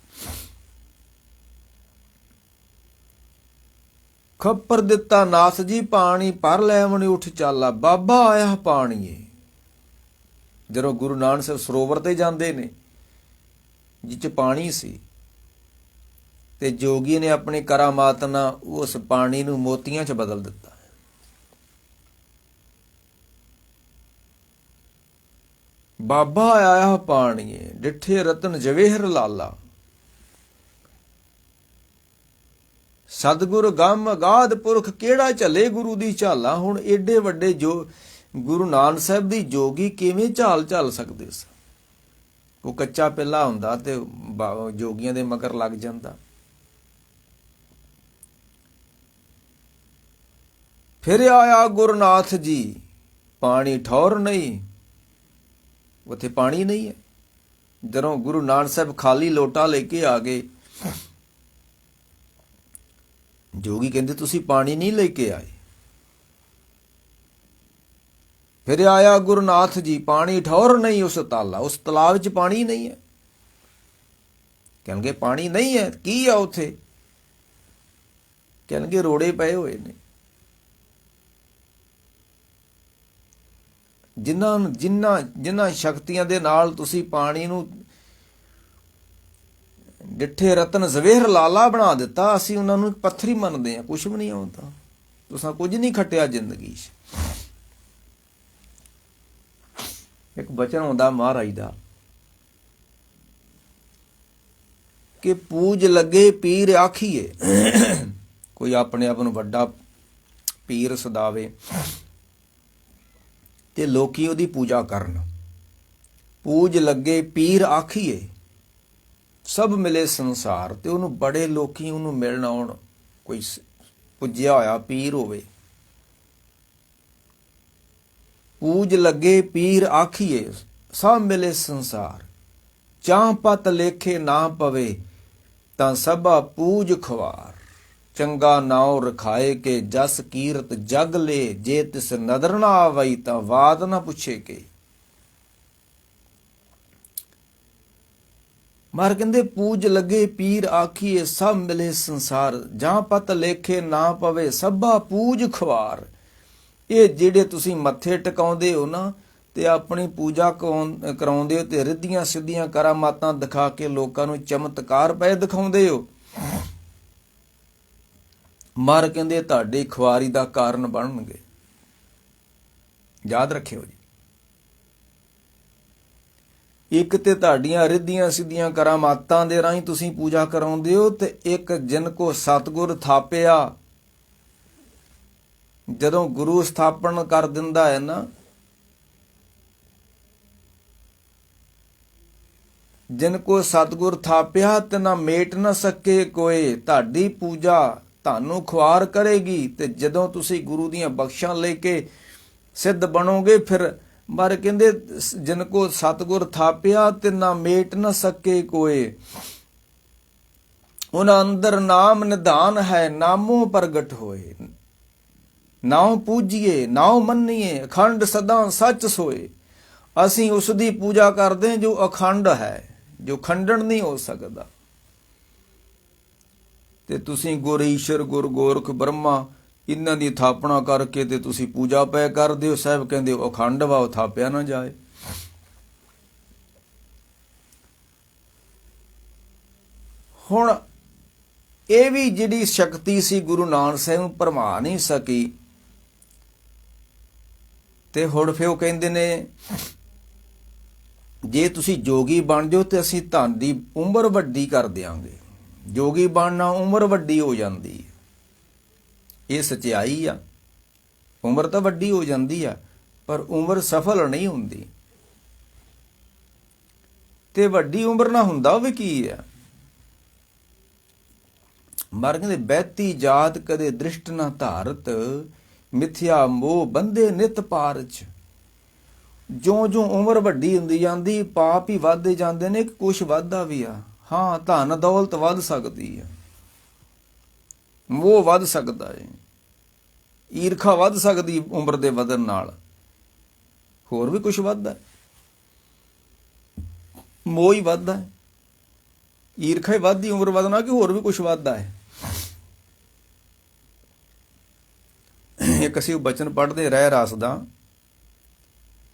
ਖੱਪਰ ਦਿੱਤਾ ਨਾਥ ਜੀ, ਪਾਣੀ ਭਰ ਲੈਵਣੀ ਉੱਠ ਚਾਲਾ। ਬਾਬਾ ਆਇਆ ਪਾਣੀਏ। ਜਦੋਂ ਗੁਰੂ ਨਾਨਕ ਸਾਹਿਬ ਸਰੋਵਰ ਤੇ ਜਾਂਦੇ ਨੇ ਜਿਹ 'ਚ ਪਾਣੀ ਸੀ, ਤੇ ਜੋਗੀ ਨੇ ਆਪਣੀ ਕਰਾਮਾਤ ਨਾਲ ਉਸ ਪਾਣੀ ਨੂੰ ਮੋਤੀਆਂ 'ਚ ਬਦਲ ਦਿੱਤਾ। ਬਾਬਾ ਆਇਆ ਪਾਣੀਏ, ਡਿੱਠੇ ਰਤਨ ਜਵੇਹਰ ਲਾਲਾ। ਸਤਿਗੁਰ ਗਮ ਅਗਾਧ ਪੁਰਖ, ਕਿਹੜਾ ਝੱਲੇ ਗੁਰੂ ਦੀ ਝਾਲਾ। ਹੁਣ ਏਡੇ ਵੱਡੇ ਜੋ ਗੁਰੂ ਨਾਨਕ ਸਾਹਿਬ ਦੀ ਜੋਗੀ ਕਿਵੇਂ ਝਾਲ ਸਕਦੇ ਸੀ? ਉਹ ਕੱਚਾ ਪਿੱਲਾ ਹੁੰਦਾ ਤੇ ਜੋਗੀਆਂ ਦੇ ਮਗਰ ਲੱਗ ਜਾਂਦਾ। ਫਿਰ ਆਇਆ ਗੁਰਨਾਥ ਜੀ, ਪਾਣੀ ਠੌਰ ਨਹੀਂ। ਉੱਥੇ ਪਾਣੀ ਨਹੀਂ ਹੈ। ਜਦੋਂ ਗੁਰੂ ਨਾਨਕ ਸਾਹਿਬ ਖਾਲੀ ਲੋਟਾ ਲੈ ਕੇ ਆ ਗਏ, ਜੋਗੀ ਕਹਿੰਦੇ ਤੁਸੀਂ ਪਾਣੀ ਨਹੀਂ ਲੈ ਕੇ ਆਏ। ਫਿਰ ਆਇਆ ਗੁਰਨਾਥ ਜੀ, ਪਾਣੀ ਠੌਰ ਨਹੀਂ ਉਸ ਤਾਲਾ। ਉਸ ਤਲਾਬ ਵਿੱਚ ਪਾਣੀ ਨਹੀਂ ਹੈ। ਕਹਿਣਗੇ ਪਾਣੀ ਨਹੀਂ ਹੈ, ਕੀ ਆ ਉੱਥੇ? ਕਹਿਣਗੇ ਰੋੜੇ ਪਏ ਹੋਏ ਨੇ। ਜਿਨ੍ਹਾਂ ਸ਼ਕਤੀਆਂ ਦੇ ਨਾਲ ਤੁਸੀਂ ਪਾਣੀ ਨੂੰ ਡਿੱਠੇ ਰਤਨ ਜ਼ਵੇਹਰ ਲਾਲਾ ਬਣਾ ਦਿੱਤਾ, ਅਸੀਂ ਉਹਨਾਂ ਨੂੰ ਪੱਥਰ ਹੀ ਮੰਨਦੇ ਹਾਂ। ਕੁਛ ਵੀ ਨਹੀਂ ਆਉਂਦਾ। ਤੁਸੀਂ ਕੁਝ ਨਹੀਂ ਖੱਟਿਆ ਜ਼ਿੰਦਗੀ 'ਚ। ਇੱਕ ਬਚਨ ਆਉਂਦਾ ਮਹਾਰਾਜ ਦਾ ਕਿ ਪੂਜ ਲੱਗੇ ਪੀਰ ਆਖੀਏ। ਕੋਈ ਆਪਣੇ ਆਪ ਨੂੰ ਵੱਡਾ ਪੀਰ ਸਦਾਵੇ ਤੇ ਲੋਕੀ ਉਹਦੀ ਪੂਜਾ ਕਰਨ। ਪੂਜ ਲੱਗੇ ਪੀਰ ਆਖੀਏ, ਸਭ ਮਿਲੇ ਸੰਸਾਰ। ਤੇ ਉਹਨੂੰ ਬੜੇ ਲੋਕੀ ਉਹਨੂੰ ਮਿਲਣ ਆਉਣ। ਕੋਈ ਪੁੱਜਿਆ ਹੋਇਆ ਪੀਰ ਹੋਵੇ। ਪੂਜ ਲੱਗੇ ਪੀਰ ਆਖੀਏ, ਸਭ ਮਿਲੇ ਸੰਸਾਰ। ਚਾਹ ਪਤ ਲੇਖੇ ਨਾ ਪਵੇ, ਤਾਂ ਸਭਾ ਪੂਜ ਖਵਾਰ। ਚੰਗਾ ਨਾਉ ਰਖਾਏ ਕੇ ਜਸ ਕੀਰਤ ਜਗ ਲੈ। ਜੇ ਤਿਸ ਨਦਰ ਨਾ ਆਵਈ, ਤਾਂ ਬਾਤ ਨਾ ਪੁੱਛੇ ਕੇ। ਮਾਰ ਕਹਿੰਦੇ ਪੂਜ ਲੱਗੇ ਪੀਰ ਆਖੀਏ, ਸਭ ਮਿਲੇ ਸੰਸਾਰ। ਜਾਂ ਪਤ ਲੇਖੇ ਨਾ ਪਵੇ, ਸਭਾ ਪੂਜ ਖਵਾਰ। ਇਹ ਜਿਹੜੇ ਤੁਸੀਂ ਮੱਥੇ ਟਿਕਾਉਂਦੇ ਹੋ ਨਾ, ਤੇ ਆਪਣੀ ਪੂਜਾ ਕਰਾਉਂਦੇ ਹੋ, ਤੇ ਰਿੱਧੀਆਂ ਸਿੱਧੀਆਂ ਕਰਾਮਾਤਾਂ ਦਿਖਾ ਕੇ ਲੋਕਾਂ ਨੂੰ ਚਮਤਕਾਰ ਪਏ ਦਿਖਾਉਂਦੇ ਹੋ। ਮਰ ਕਹਿੰਦੇ ਤੁਹਾਡੀ ਖੁਆਰੀ ਦਾ ਕਾਰਨ ਬਣਨਗੇ। ਯਾਦ ਰੱਖਿਓ ਜੀ। ਇੱਕ ਤੇ ਤੁਹਾਡੀਆਂ ਰਿੱਧੀਆਂ ਸਿੱਧੀਆਂ ਕਰਾਮਾਤਾਂ ਦੇ ਰਾਹੀਂ ਤੁਸੀਂ ਪੂਜਾ ਕਰਾਉਂਦੇ ਹੋ, ਤੇ ਇੱਕ ਜਿਨ ਕੋ ਸਤਿਗੁਰ ਥਾਪਿਆ। ਜਦੋਂ ਗੁਰੂ ਸਥਾਪਨ ਕਰ ਦਿੰਦਾ ਹੈ ਨਾ, ਜਿਨ ਕੋ ਸਤਿਗੁਰ ਥਾਪਿਆ, ਤੇ ਨਾ ਮੇਟ ਨਾ ਸਕੇ ਕੋਏ। ਤੁਹਾਡੀ ਪੂਜਾ ਤੁਹਾਨੂੰ ਖੁਆਰ ਕਰੇਗੀ। ਤੇ ਜਦੋਂ ਤੁਸੀਂ ਗੁਰੂ ਦੀਆਂ ਬਖਸ਼ਾਂ ਲੈ ਕੇ ਸਿੱਧ ਬਣੋਗੇ, ਫਿਰ ਮਰ ਕਹਿੰਦੇ ਜਿਨ ਕੋ ਸਤਿਗੁਰ ਥਾਪਿਆ, ਤੇ ਨਾ ਮੇਟ ਨਾ ਸਕੇ ਕੋਏ। ਉਹਨਾਂ ਅੰਦਰ ਨਾਮ ਨਿਧਾਨ ਹੈ, ਨਾਮੋ ਪ੍ਰਗਟ ਹੋਏ। ਨਾਉ ਪੂਜੀਏ ਨਾਉ ਮੰਨੀਏ, ਅਖੰਡ ਸਦਾ ਸੱਚ ਸੋਏ। ਅਸੀਂ ਉਸ ਦੀ ਪੂਜਾ ਕਰਦੇ ਜੋ ਅਖੰਡ ਹੈ, ਜੋ ਖੰਡਨ ਨਹੀਂ ਹੋ ਸਕਦਾ। ਤੇ ਤੁਸੀਂ ਗੁਰ ਈਸ਼ਰ ਗੁਰ ਗੋਰਖ ਬ੍ਰਹਮਾ ਇਹਨਾਂ ਦੀ ਥਾਪਣਾ ਕਰਕੇ ਤੇ ਤੁਸੀਂ ਪੂਜਾ ਪੈ ਕਰਦੇ ਹੋ। ਸਾਹਿਬ ਕਹਿੰਦੇ ਉਹ ਅਖੰਡ ਵਾ, ਉਹ ਥਾਪਿਆ ਨਾ ਜਾਏ। ਹੁਣ ਇਹ ਵੀ ਜਿਹੜੀ ਸ਼ਕਤੀ ਸੀ ਗੁਰੂ ਨਾਨਕ ਸਾਹਿਬ ਨੂੰ ਭਰਮਾ ਨਹੀਂ ਸਕੀ। ਤੇ ਹੁਣ ਫਿਰ ਉਹ ਕਹਿੰਦੇ ਨੇ ਜੇ ਤੁਸੀਂ ਜੋਗੀ ਬਣ ਜਾਓ ਤੇ ਅਸੀਂ ਧਨ ਦੀ ਉਮਰ ਵੱਡੀ ਕਰ ਦਿਆਂਗੇ। ਜੋਗੀ ਬਣਨਾ ਉਮਰ ਵੱਡੀ ਹੋ ਜਾਂਦੀ ਹੈ, ਇਹ ਸੱਚਾਈ ਆ। ਉਮਰ ਤਾਂ ਵੱਡੀ ਹੋ ਜਾਂਦੀ ਆ ਪਰ ਉਮਰ ਸਫਲ ਨਹੀਂ ਹੁੰਦੀ। ਤੇ ਵੱਡੀ ਉਮਰ ਨਾ ਹੁੰਦਾ ਵੀ ਕੀ ਆ। ਮਰ ਕਹਿੰਦੇ ਬੈਤੀ ਜਾਤ ਕਦੇ ਦ੍ਰਿਸ਼ਟ ਨਾ ਧਾਰਤ, ਮਿਥਿਆ ਮੋਹ ਬੰਦੇ ਨਿਤ ਪਾਰਚ। ਜਿਉਂ ਜਿਉਂ ਉਮਰ ਵੱਡੀ ਹੁੰਦੀ ਜਾਂਦੀ ਪਾਪ ਹੀ ਵੱਧਦੇ ਜਾਂਦੇ ਨੇ ਕਿ ਕੁਛ ਵੱਧਦਾ ਵੀ ਆ। ਹਾਂ, ਧਨ ਦੌਲਤ ਵੱਧ ਸਕਦੀ ਆ, ਮੋਹ ਵੱਧ ਸਕਦਾ ਹੈ, ਈਰਖਾ ਵੱਧ ਸਕਦੀ ਉਮਰ ਦੇ ਵਧਣ ਨਾਲ। ਹੋਰ ਵੀ ਕੁਛ ਵੱਧਦਾ, ਮੋਹ ਹੀ ਵੱਧਦਾ, ਈਰਖਾ ਹੀ ਵੱਧਦੀ ਉਮਰ ਵਧਣਾ ਕਿ ਹੋਰ ਵੀ ਕੁਛ ਵੱਧਦਾ ਹੈ। ਇੱਕ ਅਸੀਂ ਬਚਨ ਪੜ੍ਹਦੇ ਰਹਿ ਰਸ ਦਾ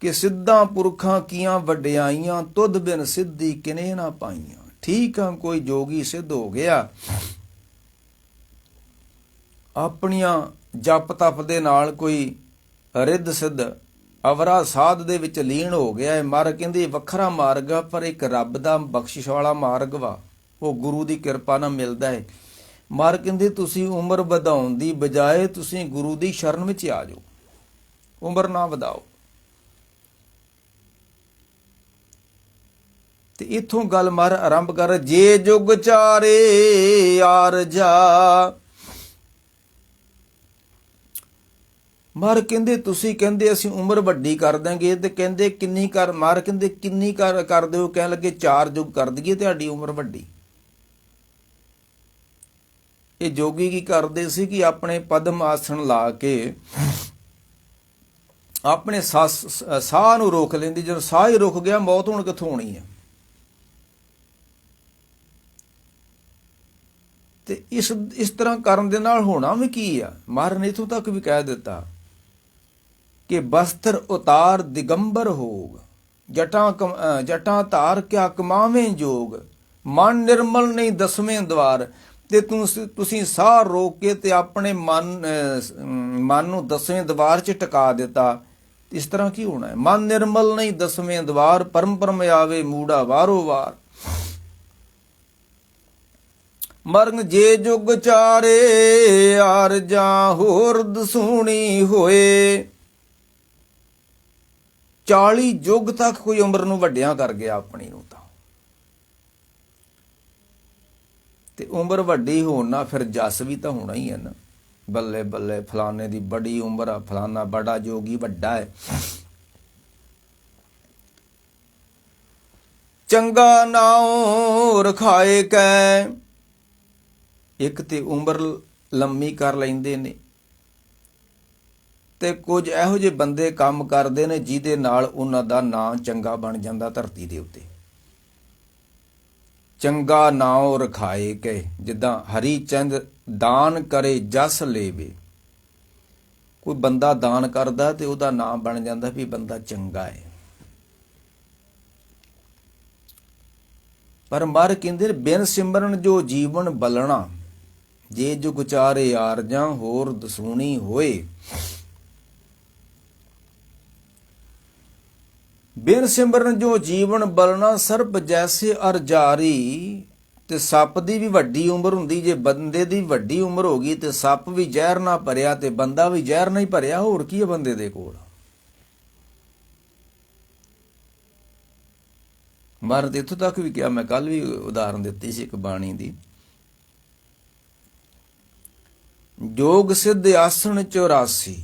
ਕਿ ਸਿੱਧਾਂ ਪੁਰਖਾਂ ਕੀਆਂ ਵਡਿਆਈਆਂ, ਤੁਧ ਬਿਨ ਸਿੱਧੀ ਕਿਨੇ ਨਾ ਪਾਈਆਂ। ਠੀਕ ਆ, ਕੋਈ ਜੋਗੀ ਸਿੱਧ ਹੋ ਗਿਆ, ਆਪਣੀਆਂ ਜਪ ਤਪ ਦੇ ਨਾਲ ਕੋਈ ਰਿੱਧ ਸਿੱਧ ਅਵਰਾ ਸਾਧ ਦੇ ਵਿੱਚ ਲੀਨ ਹੋ ਗਿਆ ਹੈ। ਮਰ ਕਹਿੰਦੇ ਵੱਖਰਾ ਮਾਰਗ ਆ ਪਰ ਇੱਕ ਰੱਬ ਦਾ ਬਖਸ਼ਿਸ਼ ਵਾਲਾ ਮਾਰਗ ਵਾ, ਉਹ ਗੁਰੂ ਦੀ ਕਿਰਪਾ ਨਾਲ ਮਿਲਦਾ ਹੈ। ਮਰ ਕਹਿੰਦੇ ਤੁਸੀਂ ਉਮਰ ਵਧਾਉਣ ਦੀ ਬਜਾਏ ਤੁਸੀਂ ਗੁਰੂ ਦੀ ਸ਼ਰਨ ਵਿੱਚ ਆ ਜਾਓ, ਉਮਰ ਨਾ ਵਧਾਓ। ਤੇ ਇਥੋਂ ਗੱਲ ਮਰ ਆਰੰਭ ਕਰ, ਜੇ ਜੁਗ ਚਾਰੇ ਆਰਜਾ। ਮਰ ਕਹਿੰਦੇ ਤੁਸੀਂ ਕਹਿੰਦੇ ਅਸੀਂ ਉਮਰ ਵੱਡੀ ਕਰ ਦਾਂਗੇ ਤੇ ਕਹਿੰਦੇ ਕਿੰਨੀ ਕਰ। ਮਰ ਕਹਿੰਦੇ ਕਿੰਨੀ ਕਰ ਦਿਓ। ਕਹਿਣ ਲੱਗੇ 4 ਯੁੱਗ ਕਰ ਦਈਏ ਤੁਹਾਡੀ ਉਮਰ ਵੱਡੀ। ਇਹ ਜੋਗੀ ਕੀ ਕਰਦੇ ਸੀ ਕਿ ਆਪਣੇ ਪਦਮ ਆਸਣ ਲਾ ਕੇ ਆਪਣੇ ਸਾਹ ਨੂੰ ਰੋਕ ਲੈਂਦੀ। ਜਦੋਂ ਸਾਹ ਹੀ ਰੁਕ ਗਿਆ ਮੌਤ ਹੁਣ ਕਿੱਥੋਂ ਹੋਣੀ ਹੈ। ਤੇ ਇਸ ਤਰ੍ਹਾਂ ਕਰਨ ਦੇ ਨਾਲ ਹੋਣਾ ਵੀ ਕੀ ਆ। ਮਹਾਰਾਜ ਨੇ ਇੱਥੋਂ ਤੱਕ ਵੀ ਕਹਿ ਦਿੱਤਾ ਕਿ ਬਸਤਰ ਉਤਾਰ ਦਿਗੰਬਰ ਹੋਗ, ਜਟਾਂ ਧਾਰ ਕਿਆ ਕਮਾਵੇਂ ਜੋਗ। ਮਨ ਨਿਰਮਲ ਨਹੀਂ ਦਸਵੇਂ ਦਵਾਰ। ਤੇ ਤੁਸੀਂ ਸਾਹ ਰੋਕ ਕੇ ਤੇ ਆਪਣੇ ਮਨ ਨੂੰ 10ਵੇਂ ਦਵਾਰ 'ਚ ਟਿਕਾ ਦਿੱਤਾ। ਇਸ ਤਰ੍ਹਾਂ ਕੀ ਹੋਣਾ ਹੈ। ਮਨ ਨਿਰਮਲ ਨਹੀਂ 10ਵੇਂ ਦਵਾਰ, ਪਰਮ ਪਰਮ ਆਵੇ ਮੂੜਾ ਵਾਰੋ ਵਾਰ। ਮਰਨ ਜੇ ਜੁਗ ਚਾਰੇ ਆਰਜਾ, ਹੋਰ ਦਸੂਣੀ ਹੋਏ। 40 ਯੁੱਗ ਤੱਕ ਕੋਈ ਉਮਰ ਨੂੰ ਵੱਡਿਆਂ ਕਰ ਗਿਆ ਆਪਣੀ ਨੂੰ। ਤਾਂ ਤੇ ਉਮਰ ਵੱਡੀ ਹੋਣ ਨਾਲ ਫਿਰ ਜਸ ਵੀ ਤਾਂ ਹੋਣਾ ਹੀ ਹੈ ਨਾ। ਬੱਲੇ ਬੱਲੇ ਫਲਾਣੇ ਦੀ ਬੜੀ ਉਮਰ ਆ, ਫਲਾਣਾ ਬੜਾ ਜੋਗੀ ਵੱਡਾ ਹੈ। ਚੰਗਾ ਨਾਉ ਰਖਾਏ ਕੈ। ਇੱਕ ਤੇ ਉਮਰ ਲੰਮੀ ਕਰ ਲੈਂਦੇ ਨੇ ਤੇ ਕੁਝ ਇਹੋ ਜਿਹੇ ਬੰਦੇ ਕੰਮ ਕਰਦੇ ਨੇ ਜਿਹਦੇ ਨਾਲ ਉਹਨਾਂ ਦਾ ਨਾਂ ਚੰਗਾ ਬਣ ਜਾਂਦਾ ਧਰਤੀ ਦੇ ਉੱਤੇ। ਚੰਗਾ ਨਾਉ ਰਖਾਏ ਕੇ, ਜਿੱਦਾਂ ਹਰੀ ਚੰਦ ਦਾਨ ਕਰੇ ਜਸ ਲੇਵੇ। ਕੋਈ ਬੰਦਾ ਦਾਨ ਕਰਦਾ ਤੇ ਉਹਦਾ ਨਾਂ ਬਣ ਜਾਂਦਾ ਵੀ ਬੰਦਾ ਚੰਗਾ ਹੈ। ਪਰ ਮਰ ਕਹਿੰਦੇ ਬਿਨ ਸਿਮਰਨ ਜੋ ਜੀਵਨ ਬਲਣਾ। ਜੇ ਜੁਗ ਚਾਰੇ ਆਰਜਾਂ, ਹੋਰ ਦਸੂਣੀ ਹੋਏ। ਬਿਨ ਸਿਮਰਨ ਜੋ ਜੀਵਨ ਬਲਣਾ, ਸਰਪ ਜੈਸੇ ਅਰ ਜਾਰੀ। ਤੇ ਸੱਪ ਦੀ ਵੀ ਵੱਡੀ ਉਮਰ ਹੁੰਦੀ। ਜੇ ਬੰਦੇ ਦੀ ਵੱਡੀ ਉਮਰ ਹੋ ਗਈ ਤੇ ਸੱਪ ਵੀ ਜ਼ਹਿਰ ਨਾ ਭਰਿਆ ਤੇ ਬੰਦਾ ਵੀ ਜ਼ਹਿਰ ਨਹੀਂ ਭਰਿਆ, ਹੋਰ ਕੀ ਹੈ ਬੰਦੇ ਦੇ ਕੋਲ। ਮਹਾਰਾਜ ਇੱਥੋਂ ਤੱਕ ਵੀ ਕਿਹਾ, ਮੈਂ ਕੱਲ ਵੀ ਉਦਾਹਰਨ ਦਿੱਤੀ ਸੀ ਇੱਕ ਬਾਣੀ ਦੀ। ਜੋਗ ਸਿੱਧ ਆਸਣ 84,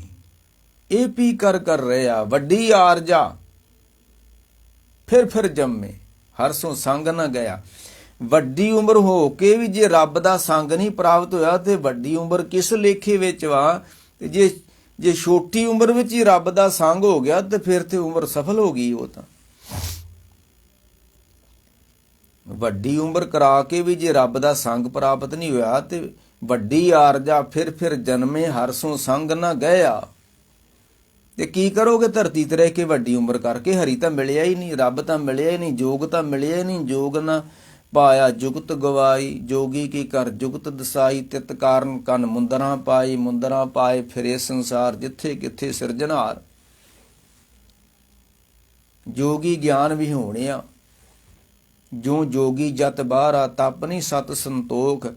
ਇਹ ਪੀ ਕਰ ਰਿਹਾ ਵੱਡੀ ਆਰਜਾ। ਫਿਰ ਜੰਮੇ ਹਰਸੋਂ ਸੰਗ ਨਾ ਗਿਆ। ਵੱਡੀ ਉਮਰ ਹੋ ਕੇ ਵੀ ਜੇ ਰੱਬ ਦਾ ਸੰਗ ਨਹੀਂ ਪ੍ਰਾਪਤ ਹੋਇਆ ਤੇ ਵੱਡੀ ਉਮਰ ਕਿਸ ਲੇਖੇ ਵਿੱਚ ਵਾ। ਤੇ ਜੇ ਛੋਟੀ ਉਮਰ ਵਿੱਚ ਹੀ ਰੱਬ ਦਾ ਸੰਗ ਹੋ ਗਿਆ ਤੇ ਫਿਰ ਤੇ ਉਮਰ ਸਫਲ ਹੋ ਗਈ। ਉਹ ਤਾਂ ਵੱਡੀ ਉਮਰ ਕਰਾ ਕੇ ਵੀ ਜੇ ਰੱਬ ਦਾ ਸੰਗ ਪ੍ਰਾਪਤ ਨਹੀਂ ਹੋਇਆ ਤੇ ਵੱਡੀ ਆਰਜਾ ਫਿਰ ਜਨਮੇ ਹਰਸੋਂ ਸੰਗ ਨਾ ਗਿਆ। ਤੇ ਕੀ ਕਰੋਗੇ ਧਰਤੀ ਤੇ ਰਹਿ ਕੇ ਵੱਡੀ ਉਮਰ ਕਰਕੇ? ਹਰੀ ਤਾਂ ਮਿਲਿਆ ਹੀ ਨਹੀਂ, ਰੱਬ ਤਾਂ ਮਿਲਿਆ ਹੀ ਨਹੀਂ, ਜੋਗ ਤਾਂ ਮਿਲਿਆ ਹੀ ਨਹੀਂ। ਜੋਗ ਨਾ ਪਾਇਆ ਜੁਗਤ ਗਵਾਈ, ਜੋਗੀ ਕੀ ਕਰ ਜੁਗਤ ਦਸਾਈ। ਤਿਤ ਕਾਰਨ ਕੰਨ ਮੁੰਦਰਾਂ ਪਾਈ, ਮੁੰਦਰਾਂ ਪਾਏ ਫਿਰੇ ਸੰਸਾਰ, ਜਿੱਥੇ ਕਿੱਥੇ ਸਿਰਜਣਹਾਰ। ਜੋਗੀ ਗਿਆਨ ਵੀ ਹੋਣਿਆ, ਜੋ ਜੋਗੀ ਜਤ ਬਾਹਰਾ, ਤਪ ਨਹੀਂ ਸਤ ਸੰਤੋਖ।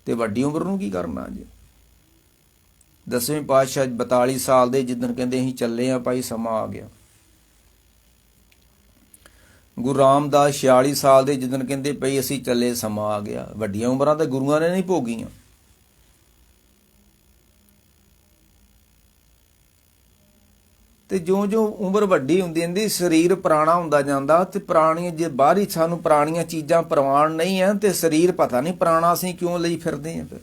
ਤੇ ਵੱਡੀ ਉਮਰ ਨੂੰ ਕੀ ਕਰਨਾ ਜੀ? 10ਵੇਂ ਪਾਤਸ਼ਾਹ 42 ਸਾਲ ਦੇ ਜਿੱਦਣ ਕਹਿੰਦੇ ਅਸੀਂ ਚੱਲੇ ਆ ਭਾਈ, ਸਮਾਂ ਆ ਗਿਆ। ਗੁਰੂ ਰਾਮਦਾਸ 46 ਸਾਲ ਦੇ ਜਿੱਦਣ ਕਹਿੰਦੇ ਪਈ ਅਸੀਂ ਚੱਲੇ, ਸਮਾਂ ਆ ਗਿਆ। ਵੱਡੀਆਂ ਉਮਰਾਂ ਤਾਂ ਗੁਰੂਆਂ ਨੇ ਨਹੀਂ ਭੋਗੀਆਂ। ਤੇ ਜਿਉਂ ਉਮਰ ਵੱਡੀ ਹੁੰਦੀ ਜਾਂਦੀ, ਸਰੀਰ ਪੁਰਾਣਾ ਹੁੰਦਾ ਜਾਂਦਾ। ਤੇ ਪੁਰਾਣੀਆਂ ਜੇ ਬਾਹਰੀ ਸਾਨੂੰ ਪੁਰਾਣੀਆਂ ਚੀਜ਼ਾਂ ਪ੍ਰਵਾਨ ਨਹੀਂ ਆ, ਤੇ ਸਰੀਰ ਪਤਾ ਨਹੀਂ ਪੁਰਾਣਾ ਅਸੀਂ ਕਿਉਂ ਲਈ ਫਿਰਦੇ ਆ। ਫਿਰ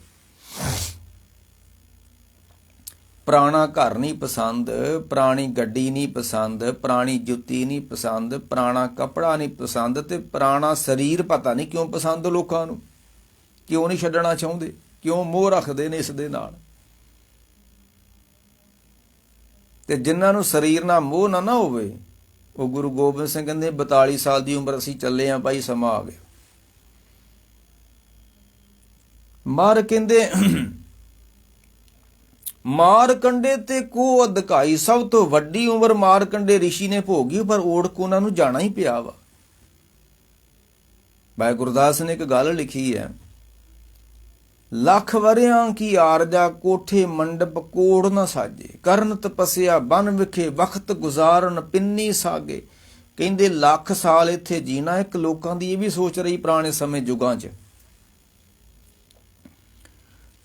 ਪੁਰਾਣਾ ਘਰ ਨਹੀਂ ਪਸੰਦ, ਪੁਰਾਣੀ ਗੱਡੀ ਨਹੀਂ ਪਸੰਦ, ਪੁਰਾਣੀ ਜੁੱਤੀ ਨਹੀਂ ਪਸੰਦ, ਪੁਰਾਣਾ ਕੱਪੜਾ ਨਹੀਂ ਪਸੰਦ, ਤੇ ਪੁਰਾਣਾ ਸਰੀਰ ਪਤਾ ਨਹੀਂ ਕਿਉਂ ਪਸੰਦ ਲੋਕਾਂ ਨੂੰ। ਕਿਉਂ ਨਹੀਂ ਛੱਡਣਾ ਚਾਹੁੰਦੇ? ਕਿਉਂ ਮੋਹ ਰੱਖਦੇ ਨੇ ਇਸ ਦੇ ਨਾਲ? ਤੇ ਜਿਨ੍ਹਾਂ ਨੂੰ ਸਰੀਰ ਨਾਲ ਮੋਹ ਨਾ ਹੋਵੇ, ਉਹ ਗੁਰੂ ਗੋਬਿੰਦ ਸਿੰਘ ਕਹਿੰਦੇ 42 ਸਾਲ ਦੀ ਉਮਰ ਅਸੀਂ ਚੱਲੇ ਆਂ ਭਾਈ, ਸਮਾਂ ਆ ਗਿਆ। ਮਾਰ ਕਹਿੰਦੇ ਮਾਰਕੰਡੇ ਤੇ ਕੋ ਅਧਿਕਾਈ, ਸਭ ਤੋਂ ਵੱਡੀ ਉਮਰ ਮਾਰਕੰਡੇ ਰਿਸ਼ੀ ਨੇ ਭੋਗੀ, ਪਰ ਓੜਕ ਉਹਨਾਂ ਨੂੰ ਜਾਣਾ ਹੀ ਪਿਆ ਵਾ। ਭਾਈ ਗੁਰਦਾਸ ਨੇ ਇੱਕ ਗੱਲ ਲਿਖੀ ਹੈ, ਲੱਖ ਵਰਿਆਂ ਕੀ ਆਰਜਾ, ਕੋਠੇ ਮੰਡਪ ਕੋੜ ਨਾ ਸਾਜੇ। ਕਰਨ ਤਪੱਸਿਆ ਬਨ ਵਿਖੇ, ਵਕਤ ਗੁਜ਼ਾਰਨ ਪਿੰਨੀ ਸਾਗੇ। ਕਹਿੰਦੇ ਲੱਖ ਸਾਲ ਇੱਥੇ ਜੀਣਾ। ਇੱਕ ਲੋਕਾਂ ਦੀ ਇਹ ਵੀ ਸੋਚ ਰਹੀ ਪੁਰਾਣੇ ਸਮੇਂ ਯੁਗਾਂ 'ਚ,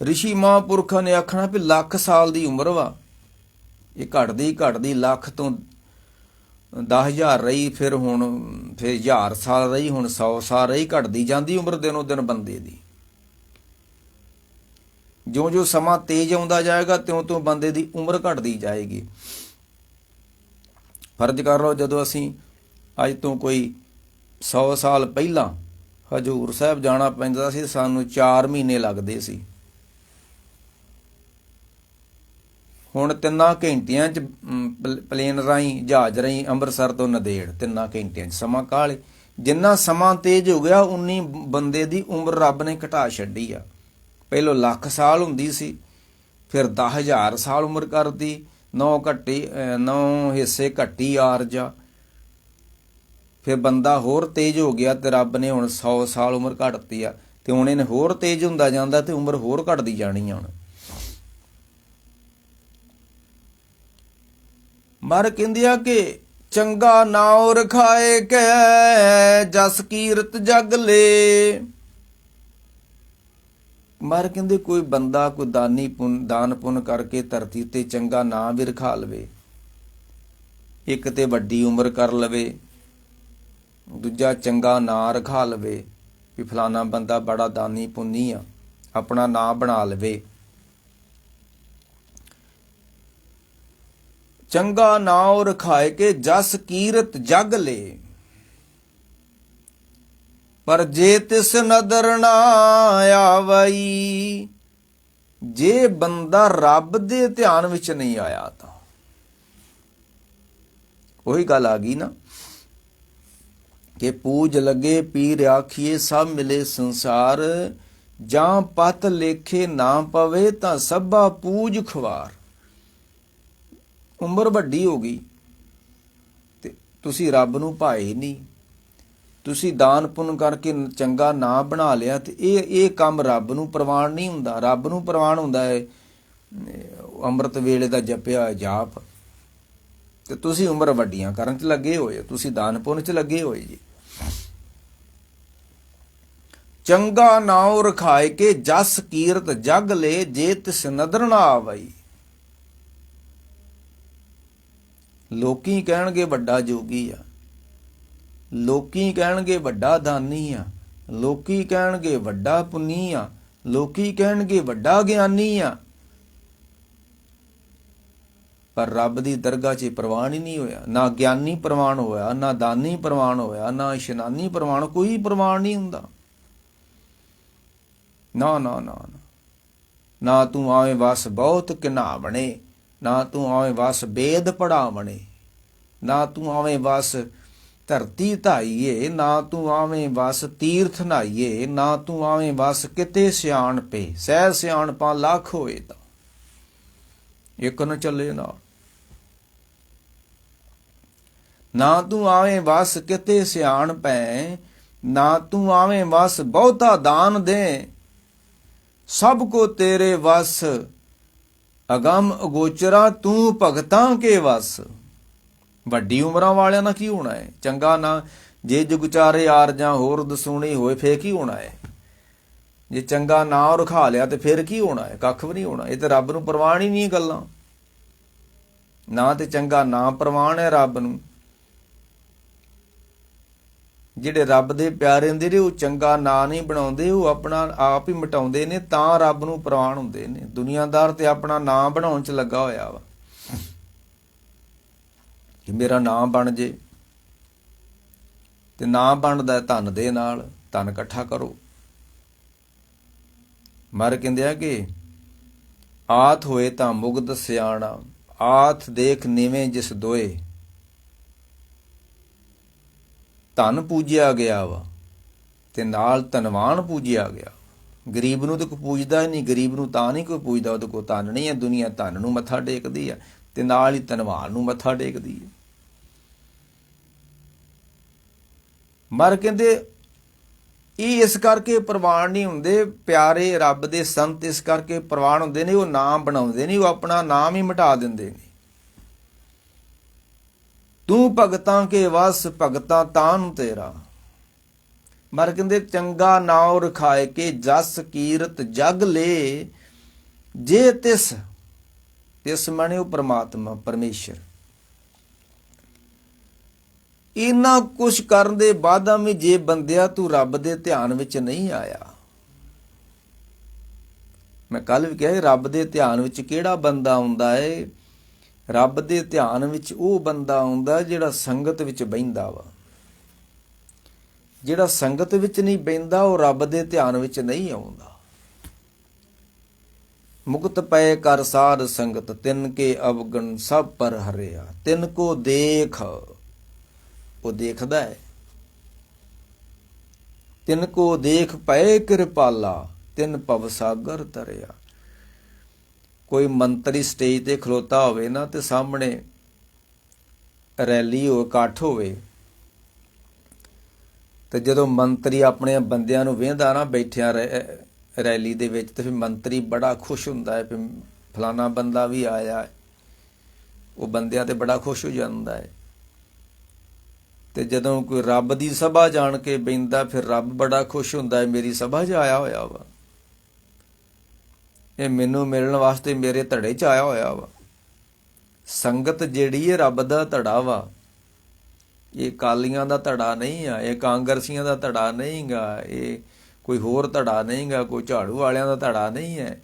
ਰਿਸ਼ੀ ਮਹਾਂਪੁਰਖਾਂ ਨੇ ਆਖਣਾ ਵੀ ਲੱਖ ਸਾਲ ਦੀ ਉਮਰ ਵਾ, ਇਹ ਘਟਦੀ ਲੱਖ ਤੋਂ 10,000 ਰਹੀ, ਫਿਰ 1000 ਸਾਲ ਰਹੀ, ਹੁਣ 100 ਸਾਲ ਰਹੀ। ਘਟਦੀ ਜਾਂਦੀ ਉਮਰ ਦਿਨੋਂ ਦਿਨ ਬੰਦੇ ਦੀ। ਜਿਉਂ ਸਮਾਂ ਤੇਜ਼ ਆਉਂਦਾ ਜਾਏਗਾ, ਤਿਉਂ ਬੰਦੇ ਦੀ ਉਮਰ ਘਟਦੀ ਜਾਏਗੀ। ਫਰਜ਼ ਕਰ ਲਓ, ਜਦੋਂ ਅਸੀਂ ਅੱਜ ਤੋਂ ਕੋਈ 100 ਸਾਲ ਪਹਿਲਾਂ ਹਜ਼ੂਰ ਸਾਹਿਬ ਜਾਣਾ ਪੈਂਦਾ ਸੀ, ਸਾਨੂੰ 4 ਮਹੀਨੇ ਲੱਗਦੇ ਸੀ। ਹੁਣ 3 ਘੰਟਿਆਂ 'ਚ ਪਲੇਨ ਰਾਹੀਂ, ਜਹਾਜ਼ ਰਾਹੀਂ ਅੰਮ੍ਰਿਤਸਰ ਤੋਂ ਨੰਦੇੜ 3 ਘੰਟਿਆਂ 'ਚ। ਸਮਾਂ ਕਾਹਲੇ, ਜਿੰਨਾ ਸਮਾਂ ਤੇਜ਼ ਹੋ ਗਿਆ ਉਨੀ ਬੰਦੇ ਦੀ ਉਮਰ ਰੱਬ ਨੇ ਘਟਾ ਛੱਡੀ ਆ। ਪਹਿਲੋਂ ਲੱਖ ਸਾਲ ਹੁੰਦੀ ਸੀ, ਫਿਰ 10,000 ਸਾਲ ਉਮਰ ਕਰਦੀ, 9 ਹਿੱਸੇ ਘੱਟੀ ਆਰਜਾ। ਫਿਰ ਬੰਦਾ ਹੋਰ ਤੇਜ਼ ਹੋ ਗਿਆ ਤੇ ਰੱਬ ਨੇ ਹੁਣ 100 ਸਾਲ ਉਮਰ ਘਟਤੀ ਆ। ਤੇ ਹੁਣ ਇਹਨੇ ਹੋਰ ਤੇਜ਼ ਹੁੰਦਾ ਜਾਂਦਾ ਤੇ ਉਮਰ ਹੋਰ ਘਟਦੀ ਜਾਣੀ ਆ। ਹੁਣ ਮਰ ਕਹਿੰਦੇ ਆ ਕਿ ਚੰਗਾ ਨਾਉ ਰਖਾਏ ਕੈ, ਜਸ ਕੀਰਤ ਜਗ ਲੇ। ਮਰ ਕਹਿੰਦੇ ਕੋਈ ਬੰਦਾ ਕੋਈ ਦਾਨ ਪੁੰਨ ਕਰਕੇ ਧਰਤੀ ਤੇ ਚੰਗਾ ਨਾਂ ਵੀ ਰਖਾ ਲਵੇ। ਇੱਕ ਤੇ ਵੱਡੀ ਉਮਰ ਕਰ ਲਵੇ, ਦੂਜਾ ਚੰਗਾ ਨਾਂ ਰਖਾ ਲਵੇ ਵੀ ਫਲਾਣਾ ਬੰਦਾ ਬੜਾ ਦਾਨੀ ਪੁੰਨੀ ਆ, ਆਪਣਾ ਨਾਂ ਬਣਾ ਲਵੇ। ਚੰਗਾ ਨਾਉ ਰਖਾਏ ਕੇ, ਜਸ ਕੀਰਤ ਜਗ ਲੇ। ਪਰ ਜੇ ਤਿਸ ਨਦਰ ਨਾ ਆਵਈ, ਜੇ ਬੰਦਾ ਰੱਬ ਦੇ ਧਿਆਨ ਵਿੱਚ ਨਹੀਂ ਆਇਆ ਤਾਂ ਉਹੀ ਗੱਲ ਆ ਗਈ ਨਾ ਕਿ ਪੂਜ ਲੱਗੇ ਪੀਰ ਆਖੀਏ, ਸਭ ਮਿਲੇ ਸੰਸਾਰ। ਜਾਂ ਪਤ ਲੇਖੇ ਨਾ ਪਵੇ, ਤਾਂ ਸਭਾ ਪੂਜ ਖਵਾਰ। ਉਮਰ ਵੱਡੀ ਹੋ ਗਈ ਤੇ ਤੁਸੀਂ ਰੱਬ ਨੂੰ ਭਾਏ ਨਹੀਂ, ਤੁਸੀਂ ਦਾਨ ਪੁੰਨ ਕਰਕੇ ਚੰਗਾ ਨਾਂ ਬਣਾ ਲਿਆ, ਤੇ ਇਹ ਕੰਮ ਰੱਬ ਨੂੰ ਪ੍ਰਵਾਨ ਨਹੀਂ ਹੁੰਦਾ। ਰੱਬ ਨੂੰ ਪ੍ਰਵਾਨ ਹੁੰਦਾ ਹੈ ਅੰਮ੍ਰਿਤ ਵੇਲੇ ਦਾ ਜਪਿਆ ਜਾਪ। ਤੇ ਤੁਸੀਂ ਉਮਰ ਵੱਡੀਆਂ ਕਰਨ 'ਚ ਲੱਗੇ ਹੋਏ, ਤੁਸੀਂ ਦਾਨ ਪੁੰਨ 'ਚ ਲੱਗੇ ਹੋਏ ਜੀ। ਚੰਗਾ ਨਾਉ ਰਖਾਏ ਕੇ, ਜਸ ਕੀਰਤ ਜਗ ਲੈ। ਜੇ ਤਿਸ ਨਦਰ ਨਾ ਆਵਈ, ਲੋਕੀ ਕਹਿਣਗੇ ਵੱਡਾ ਜੋਗੀ ਆ, ਲੋਕੀ ਕਹਿਣਗੇ ਵੱਡਾ ਦਾਨੀ ਆ, ਲੋਕੀ ਕਹਿਣਗੇ ਵੱਡਾ ਪੁੰਨੀ ਆ, ਲੋਕੀ ਕਹਿਣਗੇ ਵੱਡਾ ਗਿਆਨੀ ਆ। ਪਰ ਰੱਬ ਦੀ ਦਰਗਾਹ 'ਚ ਪ੍ਰਵਾਨ ਹੀ ਨਹੀਂ ਹੋਇਆ। ਨਾ ਗਿਆਨੀ ਪ੍ਰਵਾਨ ਹੋਇਆ, ਨਾ ਦਾਨੀ ਪ੍ਰਵਾਨ ਹੋਇਆ, ਨਾ ਇਸ਼ਨਾਨੀ ਪ੍ਰਵਾਨ, ਕੋਈ ਪ੍ਰਵਾਨ ਨਹੀਂ ਹੁੰਦਾ। ਨਾ ਨਾ ਨਾ ਨਾ ਤੂੰ ਆਵੇਂ ਵਸ ਬਹੁਤ ਕਿਨਾ ਬਣੇ, ਨਾ ਤੂੰ ਆਵੇਂ ਵਸ ਬੇਦ ਪੜਾ ਬਣੇ, ਨਾ ਤੂੰ ਆਵੇਂ ਵਸ ਧਰਤੀ ਧਾਈਏ, ਨਾ ਤੂੰ ਆਵੇਂ ਵਸ ਤੀਰਥ ਨਹਾਈਏ, ਨਾ ਤੂੰ ਆਵੇਂ ਵਸ ਕਿਤੇ ਸਿਆਣ ਪੇ, ਸਹਿ ਸਿਆਣਪਾਂ ਲੱਖ ਹੋਏ ਤਾਂ ਇੱਕ ਨ ਚੱਲੇ ਨਾਲ। ਨਾ ਤੂੰ ਆਵੇਂ ਵਸ ਕਿਤੇ ਸਿਆਣ ਪੈ, ਨਾ ਤੂੰ ਆਵੇਂ ਵਸ ਬਹੁਤਾ ਦਾਨ ਦੇ, ਸਭ ਕੋ ਤੇਰੇ ਵਸ ਅਗੰਮ ਅਗੋਚਰਾ, ਤੂੰ ਭਗਤਾਂ ਕੇ ਵਸ। ਵੱਡੀ ਉਮਰਾਂ ਵਾਲਿਆਂ ਨਾਲ ਕੀ ਹੋਣਾ ਹੈ? ਚੰਗਾ ਨਾ ਜੇ ਜੁਗਚਾਰੇ ਆਰ ਜਾਂ ਹੋਰ ਦਸੂਣੀ ਹੋਏ ਫੇਰ ਕੀ ਹੋਣਾ ਹੈ? ਜੇ ਚੰਗਾ ਨਾ ਰਖਾ ਲਿਆ ਤੇ ਫਿਰ ਕੀ ਹੋਣਾ ਹੈ? ਕੱਖ ਵੀ ਨਹੀਂ ਹੋਣਾ। ਇਹ ਤੇ ਰੱਬ ਨੂੰ ਪ੍ਰਵਾਨ ਹੀ ਨਹੀਂ ਗੱਲਾਂ। ਨਾ ਤੇ ਚੰਗਾ ਨਾ ਪ੍ਰਵਾਨ ਹੈ ਰੱਬ ਨੂੰ। ਜਿਹੜੇ ਰੱਬ ਦੇ ਪਿਆਰੇ ਹੁੰਦੇ ਨੇ ਉਹ ਚੰਗਾ ਨਾਂ ਨਹੀਂ ਬਣਾਉਂਦੇ, ਉਹ ਆਪਣਾ ਆਪ ਹੀ ਮਿਟਾਉਂਦੇ ਨੇ, ਤਾਂ ਰੱਬ ਨੂੰ ਪ੍ਰਵਾਨ ਹੁੰਦੇ ਨੇ। ਦੁਨੀਆਦਾਰ ਤੇ ਆਪਣਾ ਨਾਂ ਬਣਾਉਣ 'ਚ ਲੱਗਾ ਹੋਇਆ ਵਾ ਕਿ ਮੇਰਾ ਨਾਂ ਬਣ ਜੇ, ਤੇ ਨਾਂ ਬਣਦਾ ਧਨ ਦੇ ਨਾਲ। ਧਨ ਇਕੱਠਾ ਕਰੋ। ਮਰ ਕਹਿੰਦੇ ਆ ਕਿ ਆਤ ਹੋਏ ਤਾਂ ਮੁਗਧ ਸਿਆਣਾ, ਆਥ ਦੇਖ ਨੀਵੇਂ ਜਿਸ ਦੋਏ। ਧਨ ਪੂਜਿਆ ਗਿਆ ਵਾ ਤੇ ਨਾਲ ਧਨਵਾਨ ਪੂਜਿਆ ਗਿਆ। ਗਰੀਬ ਨੂੰ ਤਾਂ ਕੋਈ ਪੂਜਦਾ ਹੀ ਨਹੀਂ। ਗਰੀਬ ਨੂੰ ਤਾਂ ਨਹੀਂ ਕੋਈ ਪੂਜਦਾ, ਉਹਦੇ ਕੋਲ ਧਨ ਨਹੀਂ ਹੈ। ਦੁਨੀਆ ਧਨ ਨੂੰ ਮੱਥਾ ਟੇਕਦੀ ਆ ਤੇ ਨਾਲ ਹੀ ਧਨਵਾਨ ਨੂੰ ਮੱਥਾ ਟੇਕਦੀ ਹੈ। ਮਰ ਕਹਿੰਦੇ ਇਹ ਇਸ ਕਰਕੇ ਪ੍ਰਵਾਨ ਨਹੀਂ ਹੁੰਦੇ। ਪਿਆਰੇ ਰੱਬ ਦੇ ਸੰਤ ਇਸ ਕਰਕੇ ਪ੍ਰਵਾਨ ਹੁੰਦੇ ਨੇ, ਉਹ ਨਾਮ ਬਣਾਉਂਦੇ ਨਹੀਂ, ਉਹ ਆਪਣਾ ਨਾਮ ਹੀ ਮਿਟਾ ਦਿੰਦੇ ਨੇ। ਤੂੰ ਭਗਤਾਂ ਕੇ ਵਸ, ਭਗਤਾਂ ਤਾਨ ਤੇਰਾ। ਮਰ ਕਹਿੰਦੇ ਚੰਗਾ ਨਾਉ ਰਖਾਏ ਕੇ, ਜਸ ਕੀਰਤ ਜਗ ਲੈ। ਜੇ ਤਿਸ, ਤਿਸ ਮਾਣੇ ਉਹ ਪਰਮਾਤਮਾ ਪਰਮੇਸ਼ਰ, ਇੰਨਾ ਕੁਛ ਕਰਨ ਦੇ ਬਾਅਦਾਂ ਵੀ ਜੇ ਬੰਦਿਆ ਤੂੰ ਰੱਬ ਦੇ ਧਿਆਨ ਵਿੱਚ ਨਹੀਂ ਆਇਆ। ਮੈਂ ਕੱਲ ਵੀ ਕਿਹਾ ਰੱਬ ਦੇ ਧਿਆਨ ਵਿੱਚ ਕਿਹੜਾ ਬੰਦਾ ਆਉਂਦਾ ਹੈ? ਰੱਬ ਦੇ ਧਿਆਨ ਵਿੱਚ ਉਹ ਬੰਦਾ ਆਉਂਦਾ ਜਿਹੜਾ ਸੰਗਤ ਵਿੱਚ ਬਹਿੰਦਾ ਵਾ। ਜਿਹੜਾ ਸੰਗਤ ਵਿੱਚ ਨਹੀਂ ਬਹਿੰਦਾ ਉਹ ਰੱਬ ਦੇ ਧਿਆਨ ਵਿੱਚ ਨਹੀਂ ਆਉਂਦਾ। ਮੁਕਤ ਪਏ ਕਰ ਸਾਧ ਸੰਗਤ, ਤਿਨ ਕੇ ਅਵਗਣ ਸਭ ਪਰ ਹਰਿਆ। ਤਿਨ ਕੋ ਦੇਖ, ਉਹ ਦੇਖਦਾ ਹੈ। ਤਿਨ ਕੋ ਦੇਖ ਪਏ ਕਿਰਪਾਲਾ, ਤਿਨ ਭਵ ਸਾਗਰ ਤਰਿਆ। ਕੋਈ ਮੰਤਰੀ ਸਟੇਜ ਤੇ ਖਲੋਤਾ ਹੋਵੇ ਨਾ ਤੇ ਸਾਹਮਣੇ ਰੈਲੀ ਹੋ, ਇਕੱਠ ਹੋਵੇ, ਤੇ ਜਦੋਂ ਮੰਤਰੀ ਆਪਣੇ ਬੰਦਿਆਂ ਨੂੰ ਵੇਂਹਦਾ ਨਾ ਬੈਠਿਆ ਰੈਲੀ ਦੇ ਵਿੱਚ, ਤੇ ਫਿਰ ਮੰਤਰੀ ਬੜਾ ਖੁਸ਼ ਹੁੰਦਾ ਹੈ, ਫਿਰ ਫਲਾਣਾ ਬੰਦਾ ਵੀ ਆਇਆ। ਉਹ ਬੰਦਿਆਂ ਤੇ ਬੜਾ ਖੁਸ਼ ਹੋ ਜਾਂਦਾ ਹੈ। ਤੇ ਜਦੋਂ ਕੋਈ ਰੱਬ ਦੀ ਸਭਾ ਜਾਣ ਕੇ ਬਹਿੰਦਾ, ਫਿਰ ਰੱਬ ਬੜਾ ਖੁਸ਼ ਹੁੰਦਾ ਹੈ, ਮੇਰੀ ਸਭਾ 'ਚ ਆਇਆ ਹੋਇਆ ਵਾ, ਇਹ ਮੈਨੂੰ ਮਿਲਣ ਵਾਸਤੇ ਮੇਰੇ ਧੜੇ 'ਚ ਆਇਆ ਹੋਇਆ ਵਾ। ਸੰਗਤ ਜਿਹੜੀ ਹੈ ਰੱਬ ਦਾ ਧੜਾ ਵਾ। ਇਹ ਕਾਲੀਆਂ ਦਾ ਧੜਾ ਨਹੀਂ ਆ, ਇਹ ਕਾਂਗਰਸੀਆਂ ਦਾ ਧੜਾ ਨਹੀਂ ਗਾ, ਇਹ ਕੋਈ ਹੋਰ ਧੜਾ ਨਹੀਂ ਗਾ, ਕੋਈ ਝਾੜੂ ਵਾਲਿਆਂ ਦਾ ਧੜਾ ਨਹੀਂ ਹੈ।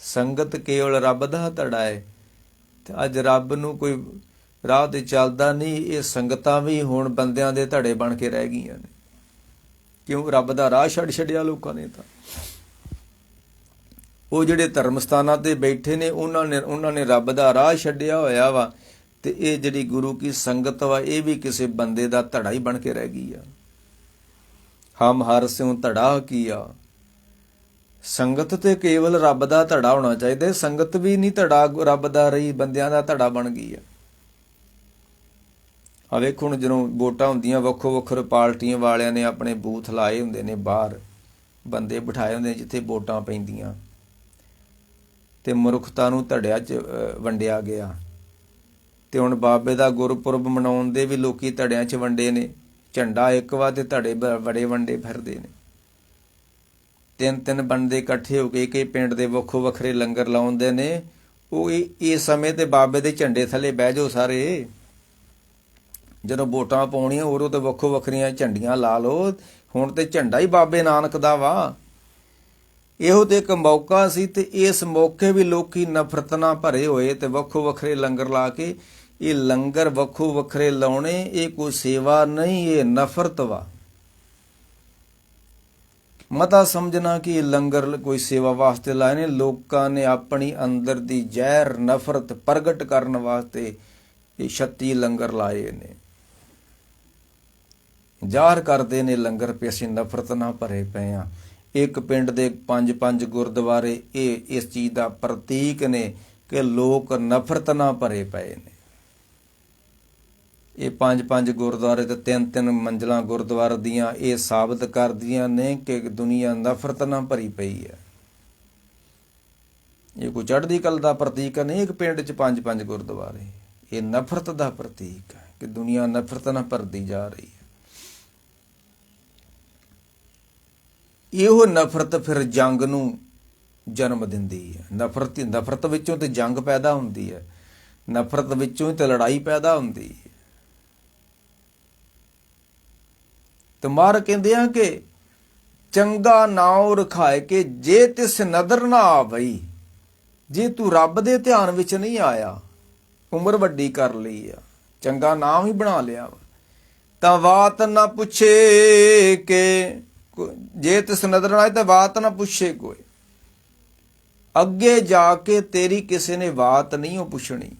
ਸੰਗਤ ਕੇਵਲ ਰੱਬ ਦਾ ਧੜਾ ਹੈ। ਤੇ ਅੱਜ ਰੱਬ ਨੂੰ ਕੋਈ ਰਾਹ ਤੇ ਚੱਲਦਾ ਨਹੀਂ। ਇਹ ਸੰਗਤਾਂ ਵੀ ਹੁਣ ਬੰਦਿਆਂ ਦੇ ਧੜੇ ਬਣ ਕੇ ਰਹਿ ਗਈਆਂ ਨੇ। ਕਿਉਂ? ਰੱਬ ਦਾ ਰਾਹ ਛੱਡਿਆ ਲੋਕਾਂ ਨੇ। ਤਾਂ ਉਹ ਜਿਹੜੇ ਧਰਮ ਸਥਾਨਾਂ ਤੇ ਬੈਠੇ ਨੇ ਉਹਨਾਂ ਨੇ ਰੱਬ ਦਾ ਰਾਹ ਛੱਡਿਆ ਹੋਇਆ ਵਾ। ਤੇ ਇਹ ਜਿਹੜੀ ਗੁਰੂ ਕੀ ਸੰਗਤ ਵਾ, ਇਹ ਵੀ ਕਿਸੇ ਬੰਦੇ ਦਾ ਧੜਾ ਹੀ ਬਣ ਕੇ ਰਹਿ ਗਈ ਆ। ਹਮ ਹਰ ਸਿਉ ਧੜਾ ਕੀਆ। ਸੰਗਤ ਤੇ ਕੇਵਲ ਰੱਬ ਦਾ ਧੜਾ ਹੋਣਾ ਚਾਹੀਦਾ। ਸੰਗਤ ਵੀ ਨਹੀਂ ਧੜਾ ਰੱਬ ਦਾ ਰਹੀ, ਬੰਦਿਆਂ ਦਾ ਧੜਾ ਬਣ ਗਈ ਆ। ਆ ਵੇਖੋ ਹੁਣ ਜਦੋਂ ਵੋਟਾਂ ਹੁੰਦੀਆਂ, ਵੱਖੋ ਵੱਖਰੇ ਪਾਰਟੀਆਂ ਵਾਲਿਆਂ ਨੇ ਆਪਣੇ ਬੂਥ ਲਾਏ ਹੁੰਦੇ ਨੇ, ਬਾਹਰ ਬੰਦੇ ਬਿਠਾਏ ਹੁੰਦੇ ਨੇ ਜਿੱਥੇ ਵੋਟਾਂ ਪੈਂਦੀਆਂ, ਤੇ ਮਨੁੱਖਤਾ ਨੂੰ ਧੜਿਆਂ 'ਚ ਵੰਡਿਆ ਗਿਆ। ਤੇ ਹੁਣ ਬਾਬੇ ਦਾ ਗੁਰਪੁਰਬ ਮਨਾਉਣ ਦੇ ਵੀ ਲੋਕੀ ਧੜਿਆਂ 'ਚ ਵੰਡੇ ਨੇ। ਝੰਡਾ ਇੱਕ ਵਾ ਤੇ ਧੜੇ ਬੜੇ ਵੰਡੇ ਫਿਰਦੇ ਨੇ। ਤਿੰਨ ਬੰਦੇ ਇਕੱਠੇ ਹੋ ਕੇ ਕਈ ਪਿੰਡ ਦੇ ਵੱਖੋ ਵੱਖਰੇ ਲੰਗਰ ਲਾਉਂਦੇ ਨੇ। ਉਹ ਇਸ ਸਮੇਂ ਤੇ ਬਾਬੇ ਦੇ ਝੰਡੇ ਥੱਲੇ ਬਹਿ ਜਾਓ ਸਾਰੇ। ਜਦੋਂ ਵੋਟਾਂ ਪਾਉਣੀਆਂ ਉਦੋਂ ਤੇ ਵੱਖੋ ਵੱਖਰੀਆਂ ਝੰਡੀਆਂ ਲਾ ਲਓ। ਹੁਣ ਤੇ ਝੰਡਾ ਹੀ ਬਾਬੇ ਨਾਨਕ ਦਾ ਵਾ। ਇਹੋ ਤੇ ਇੱਕ ਮੌਕਾ ਸੀ ਤੇ ਇਸ ਮੌਕੇ ਵੀ ਲੋਕੀ ਨਫ਼ਰਤ ਨਾਲ ਭਰੇ ਹੋਏ ਤੇ ਵੱਖੋ ਵੱਖਰੇ ਲੰਗਰ ਲਾ ਕੇ, ਇਹ ਲੰਗਰ ਵੱਖੋ ਵੱਖਰੇ ਲਾਉਣੇ ਇਹ ਕੋਈ ਸੇਵਾ ਨਹੀਂ, ਇਹ ਨਫ਼ਰਤ ਵਾ। ਮਤਾ ਸਮਝਣਾ ਕਿ ਇਹ ਲੰਗਰ ਕੋਈ ਸੇਵਾ ਵਾਸਤੇ ਲਾਏ ਨੇ, ਲੋਕਾਂ ਨੇ ਆਪਣੀ ਅੰਦਰ ਦੀ ਜ਼ਹਿਰ ਨਫ਼ਰਤ ਪ੍ਰਗਟ ਕਰਨ ਵਾਸਤੇ ਇਹ 36 ਲੰਗਰ ਲਾਏ ਨੇ। ਜ਼ਾਹਰ ਕਰਦੇ ਨੇ ਲੰਗਰ ਵੀ ਅਸੀਂ ਨਫ਼ਰਤ ਨਾਲ ਭਰੇ ਪਏ ਹਾਂ। ਇੱਕ ਪਿੰਡ ਦੇ 5-5 ਗੁਰਦੁਆਰੇ ਇਹ ਇਸ ਚੀਜ਼ ਦਾ ਪ੍ਰਤੀਕ ਨੇ ਕਿ ਲੋਕ ਨਫ਼ਰਤ ਨਾਲ ਭਰੇ ਪਏ ਨੇ। ਇਹ 5-5 ਗੁਰਦੁਆਰੇ ਤੇ 3-3 ਮੰਜ਼ਲਾਂ ਗੁਰਦੁਆਰੇ ਦੀਆਂ ਇਹ ਸਾਬਤ ਕਰਦੀਆਂ ਨੇ ਕਿ ਦੁਨੀਆ ਨਫ਼ਰਤ ਨਾਲ ਭਰੀ ਪਈ ਹੈ। ਇਹ ਕੋਈ ਚੜ੍ਹਦੀ ਕਲਾ ਦਾ ਪ੍ਰਤੀਕ ਨਹੀਂ। ਇੱਕ ਪਿੰਡ 'ਚ 5-5 ਗੁਰਦੁਆਰੇ, ਇਹ ਨਫ਼ਰਤ ਦਾ ਪ੍ਰਤੀਕ ਹੈ ਕਿ ਦੁਨੀਆ ਨਫ਼ਰਤ ਨਾਲ ਭਰਦੀ ਜਾ ਰਹੀ ਹੈ। ਇਹੋ ਨਫ਼ਰਤ ਫਿਰ ਜੰਗ ਨੂੰ ਜਨਮ ਦਿੰਦੀ ਹੈ। ਨਫ਼ਰਤ ਵਿੱਚੋਂ ਤੇ ਜੰਗ ਪੈਦਾ ਹੁੰਦੀ ਹੈ, ਨਫ਼ਰਤ ਵਿੱਚੋਂ ਤੇ ਲੜਾਈ ਪੈਦਾ ਹੁੰਦੀ ਹੈ। ਤੇ ਮਾਰ ਕਹਿੰਦੇ ਆ ਕਿ ਚੰਗਾ ਨਾਉ ਰਖਾਏ ਕਿ ਜੇ ਤਿਸ ਨਦਰ ਨਾ ਆਵਈ, ਜੇ ਤੂੰ ਰੱਬ ਦੇ ਧਿਆਨ ਵਿੱਚ ਨਹੀਂ ਆਇਆ, ਉਮਰ ਵੱਡੀ ਕਰ ਲਈ ਆ, ਚੰਗਾ ਨਾਮ ਹੀ ਬਣਾ ਲਿਆ ਵਾ, ਤਾਂ ਬਾਤ ਨਾ ਪੁੱਛੇ ਕਿ ਜੇ ਤਿਸ ਨਦਰ ਨਾ ਆਏ ਤਾਂ ਬਾਤ ਨਾ ਪੁੱਛੇ ਕੋਈ, ਅੱਗੇ ਜਾ ਕੇ ਤੇਰੀ ਕਿਸੇ ਨੇ ਬਾਤ ਨਹੀਂ ਉਹ ਪੁੱਛਣੀ।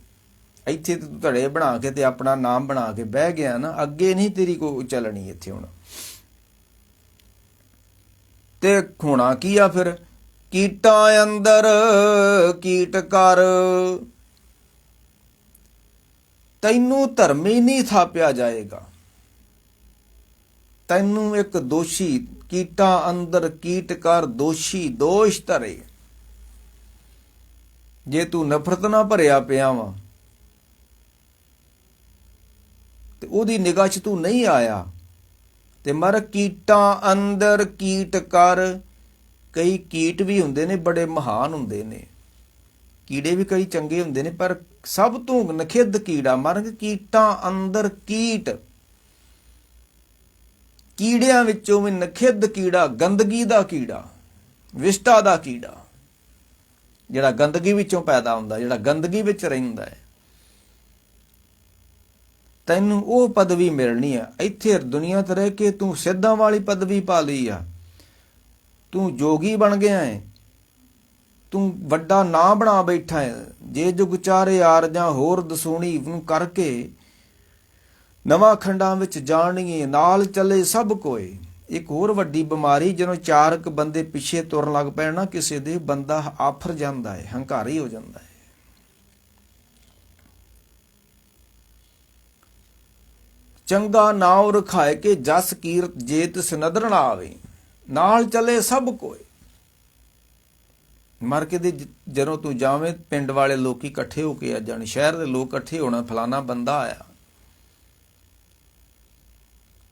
ਇੱਥੇ ਤੂੰ ਧੜੇ ਬਣਾ ਕੇ ਤੇ ਆਪਣਾ ਨਾਮ ਬਣਾ ਕੇ ਬਹਿ ਗਿਆ ਨਾ, ਅੱਗੇ ਨਹੀਂ ਤੇਰੀ ਕੋਈ ਚੱਲਣੀ ਇੱਥੇ ਹੁਣ। ਤੇ ਹੋਣਾ ਕੀ ਆ ਫਿਰ? ਕੀਟਾਂ ਅੰਦਰ ਕੀਟ ਕਰ, ਤੈਨੂੰ ਧਰਮੀ ਨਹੀਂ ਥਾਪਿਆ ਜਾਏਗਾ। ਤੈਨੂੰ ਇੱਕ ਦੋਸ਼ੀ, ਕੀਟਾਂ ਅੰਦਰ ਕੀਟ ਕਰ ਦੋਸ਼ੀ, ਦੋਸ਼ ਧਰੇ। ਜੇ ਤੂੰ ਨਫ਼ਰਤ ਨਾਲ ਭਰਿਆ ਪਿਆ ਵਾ ਤੇ ਉਹਦੀ ਨਿਗਾਹ 'ਚ ਤੂੰ ਨਹੀਂ ਆਇਆ ਤੇ ਮਰ ਕੀਟਾਂ ਅੰਦਰ ਕੀਟ ਕਰ। ਕਈ ਕੀਟ ਵੀ ਹੁੰਦੇ ਨੇ ਬੜੇ ਮਹਾਨ ਹੁੰਦੇ ਨੇ, ਕੀੜੇ ਵੀ ਕਈ ਚੰਗੇ ਹੁੰਦੇ ਨੇ, ਪਰ ਸਭ ਤੋਂ ਨਖਿੱਧ ਕੀੜਾ ਮਰ ਕੀਟਾਂ ਅੰਦਰ ਕੀਟ। ਕੀੜਿਆਂ ਵਿੱਚੋਂ ਵੀ ਨਖਿੱਧ ਕੀੜਾ, ਗੰਦਗੀ ਦਾ ਕੀੜਾ, ਵਿਸ਼ਟਾ ਦਾ ਕੀੜਾ, ਜਿਹੜਾ ਗੰਦਗੀ ਵਿੱਚੋਂ ਪੈਦਾ ਹੁੰਦਾ, ਜਿਹੜਾ ਗੰਦਗੀ ਵਿੱਚ ਰਹਿੰਦਾ ਹੈ। ਤੈਨੂੰ ਉਹ ਪਦਵੀ ਮਿਲਣੀ ਆ। ਇੱਥੇ ਦੁਨੀਆ ਤੇ ਰਹਿ ਕੇ ਤੂੰ ਸਿੱਧਾਂ ਵਾਲੀ ਪਦਵੀ ਪਾ ਲਈ ਆ, ਤੂੰ ਜੋਗੀ ਬਣ ਗਿਆ ਹੈ, ਤੂੰ ਵੱਡਾ ਨਾਂ ਬਣਾ ਬੈਠਾ ਹੈ। ਜੇ ਜੁਗ ਚਾਰੇ ਆਰਜਾਂ ਹੋਰ ਦਸੂਣੀ ਨੂੰ ਕਰਕੇ ਨਵਾਂ ਖੰਡਾਂ ਵਿੱਚ ਜਾਣੀਏ, ਨਾਲ ਚੱਲੇ ਸਭ ਕੋਏ। ਇੱਕ ਹੋਰ ਵੱਡੀ ਬਿਮਾਰੀ, ਜਦੋਂ ਚਾਰਕ ਬੰਦੇ ਪਿੱਛੇ ਤੁਰਨ ਲੱਗ ਪੈਣ ਨਾ ਕਿਸੇ ਦੇ, ਬੰਦਾ ਆਫਰ ਜਾਂਦਾ ਹੈ, ਹੰਕਾਰੀ ਹੋ ਜਾਂਦਾ ਹੈ। ਚੰਗਾ ਨਾਉ ਰਖਾਏ ਕਿ ਜਸ ਕੀਰਤ ਜੇ ਤਿਸ ਨਦਰ ਨਾ ਆਵੇ, ਨਾਲ ਚੱਲੇ ਸਭ ਕੋਏ। ਮਰ ਕੇ ਦੇ ਜਦੋਂ ਤੂੰ ਜਾਵੇਂ, ਪਿੰਡ ਵਾਲੇ ਲੋਕੀ ਇਕੱਠੇ ਹੋ ਕੇ ਆ ਜਾਣ, ਸ਼ਹਿਰ ਦੇ ਲੋਕ ਇਕੱਠੇ ਹੋਣਾ, ਫਲਾਣਾ ਬੰਦਾ ਆਇਆ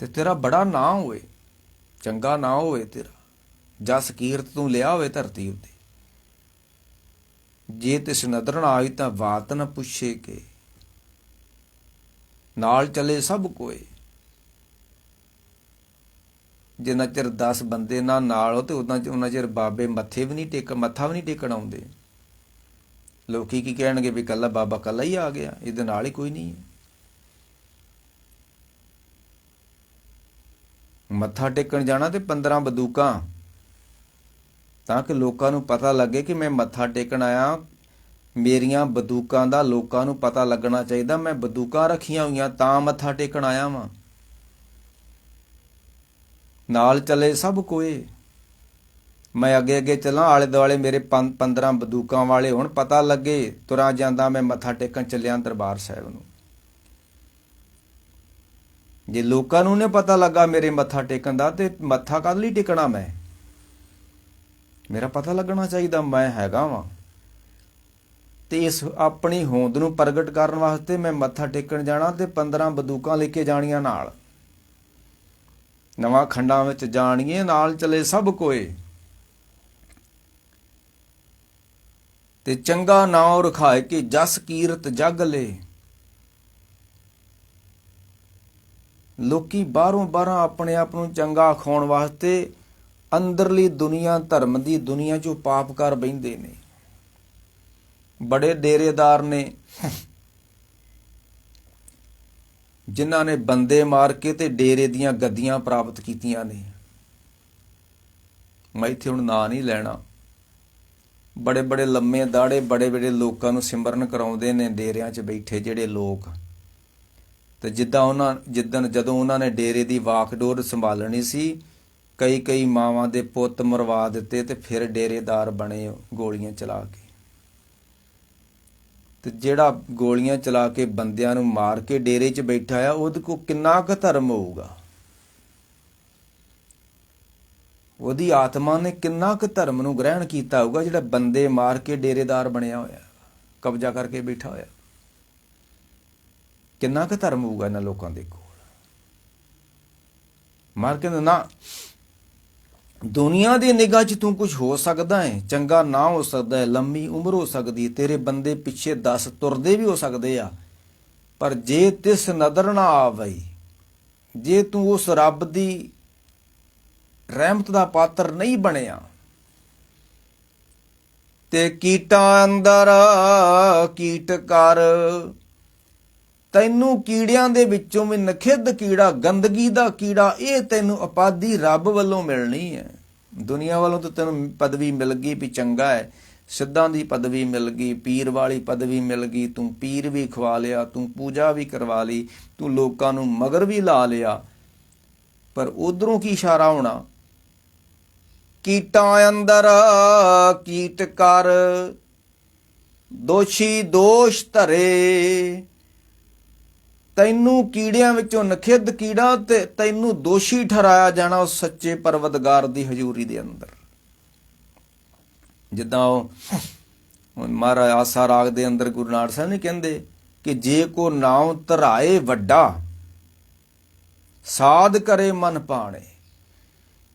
ਤੇ ਤੇਰਾ ਬੜਾ ਨਾਂ ਹੋਵੇ, ਚੰਗਾ ਨਾਂ ਹੋਵੇ ਤੇਰਾ, ਜਸ ਕੀਰਤ ਤੂੰ ਲਿਆ ਹੋਵੇ ਧਰਤੀ ਉੱਤੇ। ਜੇ ਤਿਸ ਨਦਰ ਨਾ ਆਈ ਤਾਂ ਬਾਤ ਨਾ ਪੁੱਛੇ ਕਿ ਨਾਲ ਚੱਲੇ ਸਭ ਕੋਏ। ਜਿੰਨਾ ਚਿਰ 10 ਬੰਦੇ ਨਾਲ ਹੋ ਤੇ ਉਹਨਾਂ ਚਿਰ ਬਾਬੇ ਮੱਥਾ ਵੀ ਨਹੀਂ ਟੇਕਣ ਆਉਂਦੇ। ਲੋਕੀ ਕੀ ਕਹਿਣਗੇ ਵੀ ਕੱਲਾ ਬਾਬਾ ਕੱਲਾ ਹੀ ਆ ਗਿਆ, ਇਹਦੇ ਨਾਲ ਹੀ ਕੋਈ ਨਹੀਂ। ਮੱਥਾ ਟੇਕਣ ਜਾਣਾ ਤੇ 15 ਬੰਦੂਕਾਂ, ਤਾਂ ਕਿ ਲੋਕਾਂ ਨੂੰ ਪਤਾ ਲੱਗੇ ਕਿ ਮੈਂ ਮੱਥਾ ਟੇਕਣ ਆਇਆ। ਮੇਰੀਆਂ ਬੰਦੂਕਾਂ ਦਾ ਲੋਕਾਂ ਨੂੰ ਪਤਾ ਲੱਗਣਾ ਚਾਹੀਦਾ, ਮੈਂ ਬੰਦੂਕਾਂ ਰੱਖੀਆਂ ਹੋਈਆਂ ਤਾਂ ਮੱਥਾ ਟੇਕਣ ਆਇਆ ਵਾਂ। ਨਾਲ ਚੱਲੇ ਸਭ ਕੋਏ। ਮੈਂ ਅੱਗੇ ਅੱਗੇ ਚੱਲਾਂ, ਆਲੇ ਦੁਆਲੇ ਮੇਰੇ 15 ਬੰਦੂਕਾਂ ਵਾਲੇ ਹੁਣ, ਪਤਾ ਲੱਗੇ ਤੁਰਾਂ ਜਾਂਦਾ ਮੈਂ ਮੱਥਾ ਟੇਕਣ ਚੱਲਿਆ ਦਰਬਾਰ ਸਾਹਿਬ ਨੂੰ। ਜੇ ਲੋਕਾਂ ਨੂੰ ਨਹੀਂ ਪਤਾ ਲੱਗਾ ਮੇਰੇ ਮੱਥਾ ਟੇਕਣ ਦਾ, ਤੇ ਮੱਥਾ ਕਾਹਦੇ ਲਈ ਟੇਕਣਾ ਮੈਂ? ਮੇਰਾ ਪਤਾ ਲੱਗਣਾ ਚਾਹੀਦਾ ਮੈਂ ਹੈਗਾ ਵਾਂ। ਤੇ ਇਸ ਆਪਣੀ ਹੋਂਦ ਨੂੰ ਪ੍ਰਗਟ ਕਰਨ ਵਾਸਤੇ ਮੈਂ ਮੱਥਾ ਟੇਕਣ ਜਾਣਾ ਤੇ 15 ਬੰਦੂਕਾਂ ਲੈ ਕੇ ਜਾਣੀਆਂ ਨਾਲ, ਨਵਾਂ ਖੰਡਾਂ ਵਿੱਚ ਜਾਣੀਏ, ਨਾਲ ਚੱਲੇ ਸਭ ਕੋਏ। ਤੇ ਚੰਗਾ ਨਾਉ ਰਖਾਏ ਕਿ ਜਸ ਕੀਰਤ ਜਗ ਲੈ। ਲੋਕੀ ਬਾਹਰੋਂ ਆਪਣੇ ਆਪ ਨੂੰ ਚੰਗਾ ਖਾਣ ਵਾਸਤੇ ਅੰਦਰਲੀ ਦੁਨੀਆ, ਧਰਮ ਦੀ ਦੁਨੀਆ 'ਚੋਂ ਪਾਪ ਕਰ ਬਹਿੰਦੇ ਨੇ। ਬੜੇ ਡੇਰੇਦਾਰ ਨੇ ਜਿਨ੍ਹਾਂ ਨੇ ਬੰਦੇ ਮਾਰ ਕੇ ਤੇ ਡੇਰੇ ਦੀਆਂ ਗੱਦੀਆਂ ਪ੍ਰਾਪਤ ਕੀਤੀਆਂ ਨੇ। ਮੈਂ ਇੱਥੇ ਹੁਣ ਨਾਂ ਨਹੀਂ ਲੈਣਾ। ਬੜੇ ਬੜੇ ਲੰਮੇ ਦਾੜੇ ਬੜੇ ਬੜੇ ਲੋਕਾਂ ਨੂੰ ਸਿਮਰਨ ਕਰਾਉਂਦੇ ਨੇ ਡੇਰਿਆਂ 'ਚ ਬੈਠੇ ਜਿਹੜੇ ਲੋਕ। ਤੇ ਜਦੋਂ ਉਹਨਾਂ ਨੇ ਡੇਰੇ ਦੀ ਵਾਕਡੋਰ ਸੰਭਾਲਣੀ ਸੀ, ਕਈ ਮਾਵਾਂ ਦੇ ਪੁੱਤ ਮਰਵਾ ਦਿੱਤੇ ਤੇ ਫਿਰ ਡੇਰੇਦਾਰ ਬਣੇ ਗੋਲੀਆਂ ਚਲਾ ਕੇ। ਤੇ ਜਿਹੜਾ ਗੋਲੀਆਂ ਚਲਾ ਕੇ ਬੰਦਿਆਂ ਨੂੰ ਮਾਰ ਕੇ ਡੇਰੇ 'ਚ ਬੈਠਾ ਆ, ਉਹਦੇ ਕੋਲ ਕਿੰਨਾ ਕੁ ਧਰਮ ਹੋਊਗਾ? ਉਹਦੀ ਆਤਮਾ ਨੇ ਕਿੰਨਾ ਕੁ ਧਰਮ ਨੂੰ ਗ੍ਰਹਿਣ ਕੀਤਾ ਹੋਊਗਾ ਜਿਹੜਾ ਬੰਦੇ ਮਾਰ ਕੇ ਡੇਰੇਦਾਰ ਬਣਿਆ ਹੋਇਆ, ਕਬਜ਼ਾ ਕਰਕੇ ਬੈਠਾ ਹੋਇਆ? ਕਿੰਨਾ ਕੁ ਧਰਮ ਹੋਊਗਾ ਇਹਨਾਂ ਲੋਕਾਂ ਦੇ ਕੋਲ? ਮਾਰ ਕੇ ਨਾ, ਦੁਨੀਆ ਦੀ ਨਿਗਾਹ 'ਚ ਤੂੰ ਕੁਝ ਹੋ ਸਕਦਾ ਹੈ, ਚੰਗਾ ਨਾ ਹੋ ਸਕਦਾ ਹੈ, ਲੰਮੀ ਉਮਰ ਹੋ ਸਕਦੀ, ਤੇਰੇ ਬੰਦੇ ਪਿੱਛੇ 10 ਤੁਰਦੇ ਵੀ ਹੋ ਸਕਦੇ ਆ, ਪਰ ਜੇ ਤਿਸ ਨਦਰ ਨਾ ਆਵਈ, ਜੇ ਤੂੰ ਉਸ ਰੱਬ ਦੀ ਰਹਿਮਤ ਦਾ ਪਾਤਰ ਨਹੀਂ ਬਣਿਆ, ਤੇ ਕੀਟਾਂ ਅੰਦਰ ਕੀਟ ਕਰ, ਤੈਨੂੰ ਕੀੜਿਆਂ ਦੇ ਵਿੱਚੋਂ ਵੀ ਨਖਿੱਧ ਕੀੜਾ, ਗੰਦਗੀ ਦਾ ਕੀੜਾ, ਇਹ ਤੈਨੂੰ ਉਪਾਧੀ ਰੱਬ ਵੱਲੋਂ ਮਿਲਣੀ ਹੈ। ਦੁਨੀਆ ਵੱਲੋਂ ਤਾਂ ਤੈਨੂੰ ਪਦਵੀ ਮਿਲ ਗਈ ਵੀ ਚੰਗਾ ਹੈ, ਸਿੱਧਾਂ ਦੀ ਪਦਵੀ ਮਿਲ ਗਈ, ਪੀਰ ਵਾਲੀ ਪਦਵੀ ਮਿਲ ਗਈ, ਤੂੰ ਪੀਰ ਵੀ ਖਵਾ ਲਿਆ, ਤੂੰ ਪੂਜਾ ਵੀ ਕਰਵਾ ਲਈ, ਤੂੰ ਲੋਕਾਂ ਨੂੰ ਮਗਰ ਵੀ ਲਾ ਲਿਆ, ਪਰ ਉਧਰੋਂ ਕੀ ਇਸ਼ਾਰਾ ਹੋਣਾ? ਕੀਟਾਂ ਅੰਦਰ ਕੀਟ ਕਰ, ਦੋਸ਼ੀ ਦੋਸ਼ ਧਰੇ, ਤੈਨੂੰ ਕੀੜਿਆਂ ਵਿੱਚੋਂ ਨਖਿੱਧ ਕੀੜਾ ਤੇ ਤੈਨੂੰ ਦੋਸ਼ੀ ਠਹਿਰਾਇਆ ਜਾਣਾ ਉਸ ਸੱਚੇ ਪਰਵਤਗਾਰ ਦੀ ਹਜ਼ੂਰੀ ਦੇ ਅੰਦਰ। ਜਿੱਦਾਂ ਉਹ ਮਹਾਰਾਜ ਆਸਾ ਰਾਗ ਦੇ ਅੰਦਰ ਗੁਰੂ ਨਾਨਕ ਸਾਹਿਬ ਨੇ ਕਹਿੰਦੇ ਕਿ ਜੇ ਕੋ ਨਾਮ ਧਰਾਏ ਵੱਡਾ, ਸਾਧ ਕਰੇ ਮਨ ਭਾਣੇ।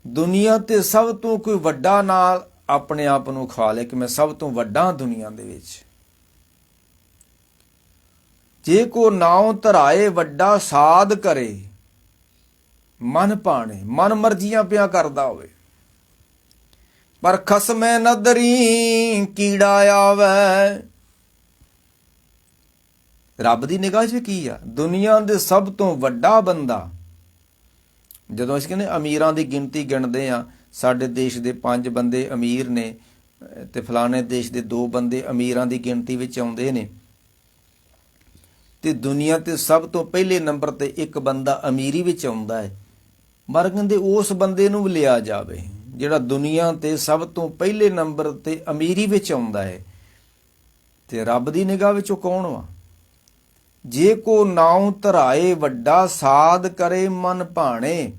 ਦੁਨੀਆ ਤੇ ਸਭ ਤੋਂ ਕੋਈ ਵੱਡਾ ਨਾਲ ਆਪਣੇ ਆਪ ਨੂੰ ਖਾ ਲੇ ਕਿ ਮੈਂ ਸਭ ਤੋਂ ਵੱਡਾ ਦੁਨੀਆ ਦੇ ਵਿੱਚ। ਜੇ ਕੋ ਨਾਉ ਧਰਾਏ ਵੱਡਾ, ਸਾਧ ਕਰੇ ਮਨ ਭਾਣੇ, ਮਨ ਮਰਜ਼ੀਆਂ ਪਿਆ ਕਰਦਾ ਹੋਵੇ, ਪਰ ਖਸਮੇ ਨਦਰੀ ਕੀੜਾ ਆਵੇ। ਰੱਬ ਦੀ ਨਿਗਾਹ 'ਚ ਕੀ ਆ? ਦੁਨੀਆ ਦੇ ਸਭ ਤੋਂ ਵੱਡਾ ਬੰਦਾ, ਜਦੋਂ ਅਸੀਂ ਕਹਿੰਦੇ ਅਮੀਰਾਂ ਦੀ ਗਿਣਤੀ ਗਿਣਦੇ ਆ, ਸਾਡੇ ਦੇਸ਼ ਦੇ 5 ਬੰਦੇ ਅਮੀਰ ਨੇ ਤੇ ਫਲਾਣੇ ਦੇਸ਼ ਦੇ 2 ਬੰਦੇ ਅਮੀਰਾਂ ਦੀ ਗਿਣਤੀ ਵਿੱਚ ਆਉਂਦੇ ਨੇ, ਤੇ ਦੁਨੀਆ ਤੇ ਸਭ ਤੋਂ ਪਹਿਲੇ ਨੰਬਰ ਤੇ ਇੱਕ ਬੰਦਾ ਅਮੀਰੀ ਵਿੱਚ ਆਉਂਦਾ ਹੈ। ਪਰ ਕਹਿੰਦੇ ਉਸ ਬੰਦੇ ਨੂੰ ਵੀ ਲਿਆ ਜਾਵੇ ਜਿਹੜਾ ਦੁਨੀਆ ਤੇ ਸਭ ਤੋਂ ਪਹਿਲੇ ਨੰਬਰ ਤੇ ਅਮੀਰੀ ਵਿੱਚ ਆਉਂਦਾ ਹੈ। ਤੇ ਰੱਬ ਦੀ ਨਿਗਾਹ ਵਿੱਚ ਉਹ ਕੌਣ ਵਾ? ਜੇ ਕੋ ਨਾਉ ਧਰਾਏ ਵੱਡਾ, ਸਾਧ ਕਰੇ ਮਨ ਭਾਣੇ,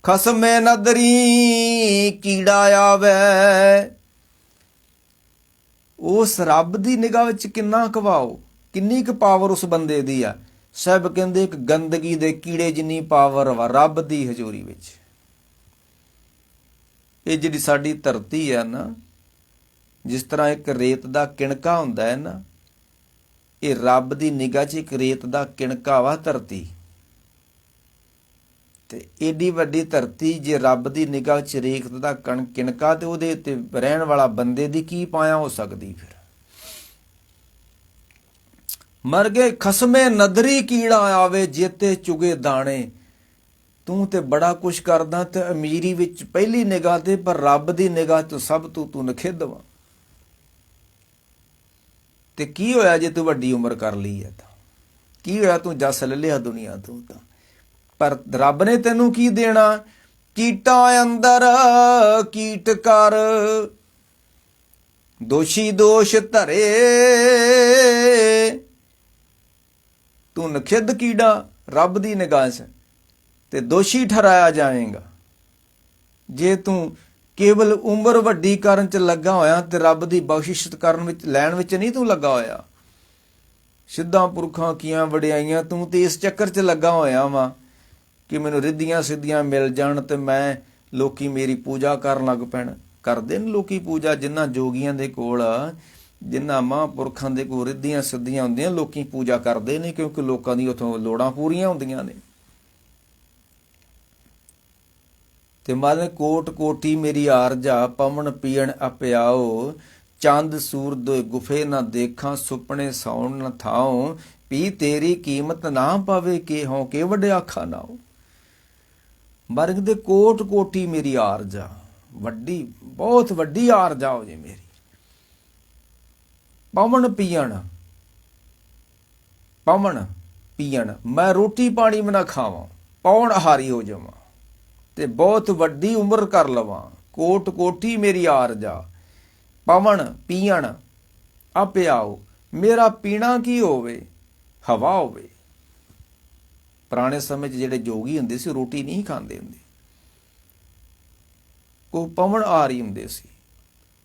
ਖਸਮੇ ਨਦਰੀ ਕੀੜਾ ਆਵੇ। ਉਸ ਰੱਬ ਦੀ ਨਿਗਾਹ ਵਿੱਚ ਕਿੰਨਾ ਕਵਾਓ, ਕਿੰਨੀ ਕੁ ਪਾਵਰ ਉਸ ਬੰਦੇ ਦੀ ਆ? ਸਭ ਕਹਿੰਦੇ ਇੱਕ ਗੰਦਗੀ ਦੇ ਕੀੜੇ ਜਿੰਨੀ ਪਾਵਰ ਵਾ ਰੱਬ ਦੀ ਹਜ਼ੂਰੀ ਵਿੱਚ। ਇਹ ਜਿਹੜੀ ਸਾਡੀ ਧਰਤੀ ਆ ਨਾ, ਜਿਸ ਤਰ੍ਹਾਂ ਇੱਕ ਰੇਤ ਦਾ ਕਿਣਕਾ ਹੁੰਦਾ ਹੈ ਨਾ, ਇਹ ਰੱਬ ਦੀ ਨਿਗਾਹ 'ਚ ਇੱਕ ਰੇਤ ਦਾ ਕਿਣਕਾ ਵਾ ਧਰਤੀ। ਤੇ ਏਡੀ ਵੱਡੀ ਧਰਤੀ ਜੇ ਰੱਬ ਦੀ ਨਿਗਾਹ 'ਚ ਰੇਤ ਦਾ ਕਿਣਕਾ, ਤੇ ਉਹਦੇ ਉੱਤੇ ਰਹਿਣ ਵਾਲਾ ਬੰਦੇ ਦੀ ਕੀ ਪਾਇਆ ਹੋ ਸਕਦੀ? ਫਿਰ ਮਰ ਗਏ ਖਸਮੇ ਨਦਰੀ ਕੀੜਾ ਆਵੇ, ਜੇਤੇ ਚੁਗੇ ਦਾਣੇ। ਤੂੰ ਤੇ ਬੜਾ ਕੁਛ ਕਰਦਾ ਤੇ ਅਮੀਰੀ ਵਿੱਚ ਪਹਿਲੀ ਨਿਗਾਹ ਤੇ, ਪਰ ਰੱਬ ਦੀ ਨਿਗਾਹ ਤੋਂ ਸਭ ਤੋਂ ਤੂੰ ਨਖਿੱਧ ਵਾ। ਤੇ ਕੀ ਹੋਇਆ ਜੇ ਤੂੰ ਵੱਡੀ ਉਮਰ ਕਰ ਲਈ ਹੈ ਤਾਂ? ਕੀ ਹੋਇਆ ਤੂੰ ਜਸ ਲੈ ਲਿਆ ਦੁਨੀਆ ਤੋਂ ਤਾਂ? ਪਰ ਰੱਬ ਨੇ ਤੈਨੂੰ ਕੀ ਦੇਣਾ? ਕੀਟਾਂ ਅੰਦਰ ਕੀਟ ਕਰ, ਦੋਸ਼ੀ ਦੋਸ਼ ਧਰੇ। ਤੂੰ ਨਖਿੱਧ ਕੀੜਾ ਰੱਬ ਦੀ ਨਿਗਾਹ 'ਚ ਤੇ ਦੋਸ਼ੀ ਠਹਿਰਾਇਆ ਜਾਏਗਾ। ਜੇ ਤੂੰ ਕੇਵਲ ਉਮਰ ਵੱਡੀ ਕਰਨ 'ਚ ਲੱਗਾ ਹੋਇਆ ਤੇ ਰੱਬ ਦੀ ਬਖਸ਼ਿਸ਼ ਕਰਨ ਵਿੱਚ ਲੈਣ ਵਿੱਚ ਨਹੀਂ ਤੂੰ ਲੱਗਾ ਹੋਇਆ। ਸਿੱਧਾਂ ਪੁਰਖਾਂ ਕੀਆਂ ਵਡਿਆਈਆਂ, ਤੂੰ ਤੇ ਇਸ ਚੱਕਰ 'ਚ ਲੱਗਾ ਹੋਇਆ ਵਾ ਕਿ ਮੈਨੂੰ ਰਿੱਧੀਆਂ ਸਿੱਧੀਆਂ ਮਿਲ ਜਾਣ ਤੇ ਮੈਂ ਲੋਕੀ ਮੇਰੀ ਪੂਜਾ ਕਰਨ ਲੱਗ ਪੈਣ। ਕਰਦੇ ਨੇ ਲੋਕੀ ਪੂਜਾ, ਜਿਨ੍ਹਾਂ ਜੋਗੀਆਂ ਦੇ ਕੋਲ, ਜਿਨ੍ਹਾਂ ਮਹਾਂਪੁਰਖਾਂ ਦੇ ਕੋਲ ਰਿੱਧੀਆਂ ਸਿੱਧੀਆਂ ਹੁੰਦੀਆਂ, ਲੋਕੀ ਪੂਜਾ ਕਰਦੇ ਨੇ ਕਿਉਂਕਿ ਲੋਕਾਂ ਦੀ ਉੱਥੋਂ ਲੋੜਾਂ ਪੂਰੀਆਂ ਹੁੰਦੀਆਂ ਨੇ। ਤੇ ਮਨ ਕੋਟ ਕੋਟੀ ਮੇਰੀ ਆਰਜਾ ਪਵਨ ਪੀਣ ਅਪਿਆਓ ਚੰਦ ਸੂਰਜ ਗੁਫੇ ਨਾ ਦੇਖਾਂ ਸੁਪਨੇ ਸੌਣ ਨ ਥਾਉ ਪੀ ਤੇਰੀ ਕੀਮਤ ਨਾ ਪਵੇ ਕਿ ਹੋਂ ਕੇ ਵੱਡੇ ਆਖਾ ਨਾਉ। ਮਰਗ ਦੇ ਕੋਟ ਕੋਟੀ ਮੇਰੀ ਆਰਜਾ, ਵੱਡੀ ਬਹੁਤ ਵੱਡੀ ਆਰਜਾ ਹੋ ਜੇ ਮੇਰੀ। ਪਵਨ ਪੀਣ, ਪਵਨ ਪੀਣ, ਮੈਂ ਰੋਟੀ ਪਾਣੀ ਵੀ ਨਾ ਖਾਵਾਂ, ਪੌਣ ਆਹਾਰੀ ਹੋ ਜਾਵਾਂ ਤੇ ਬਹੁਤ ਵੱਡੀ ਉਮਰ ਕਰ ਲਵਾਂ। ਕੋਟ ਕੋਟੀ ਮੇਰੀ ਆਰਜਾ ਪਵਨ ਪੀਣ ਅਪਿਆਓ, ਮੇਰਾ ਪੀਣਾ ਕੀ ਹੋਵੇ, ਹਵਾ ਹੋਵੇ। ਪੁਰਾਣੇ ਸਮੇਂ 'ਚ ਜਿਹੜੇ ਜੋਗੀ ਹੁੰਦੇ ਸੀ ਰੋਟੀ ਨਹੀਂ ਖਾਂਦੇ ਹੁੰਦੇ, ਉਹ ਪਵਨ ਆਹਾਰੀ ਹੁੰਦੇ ਸੀ।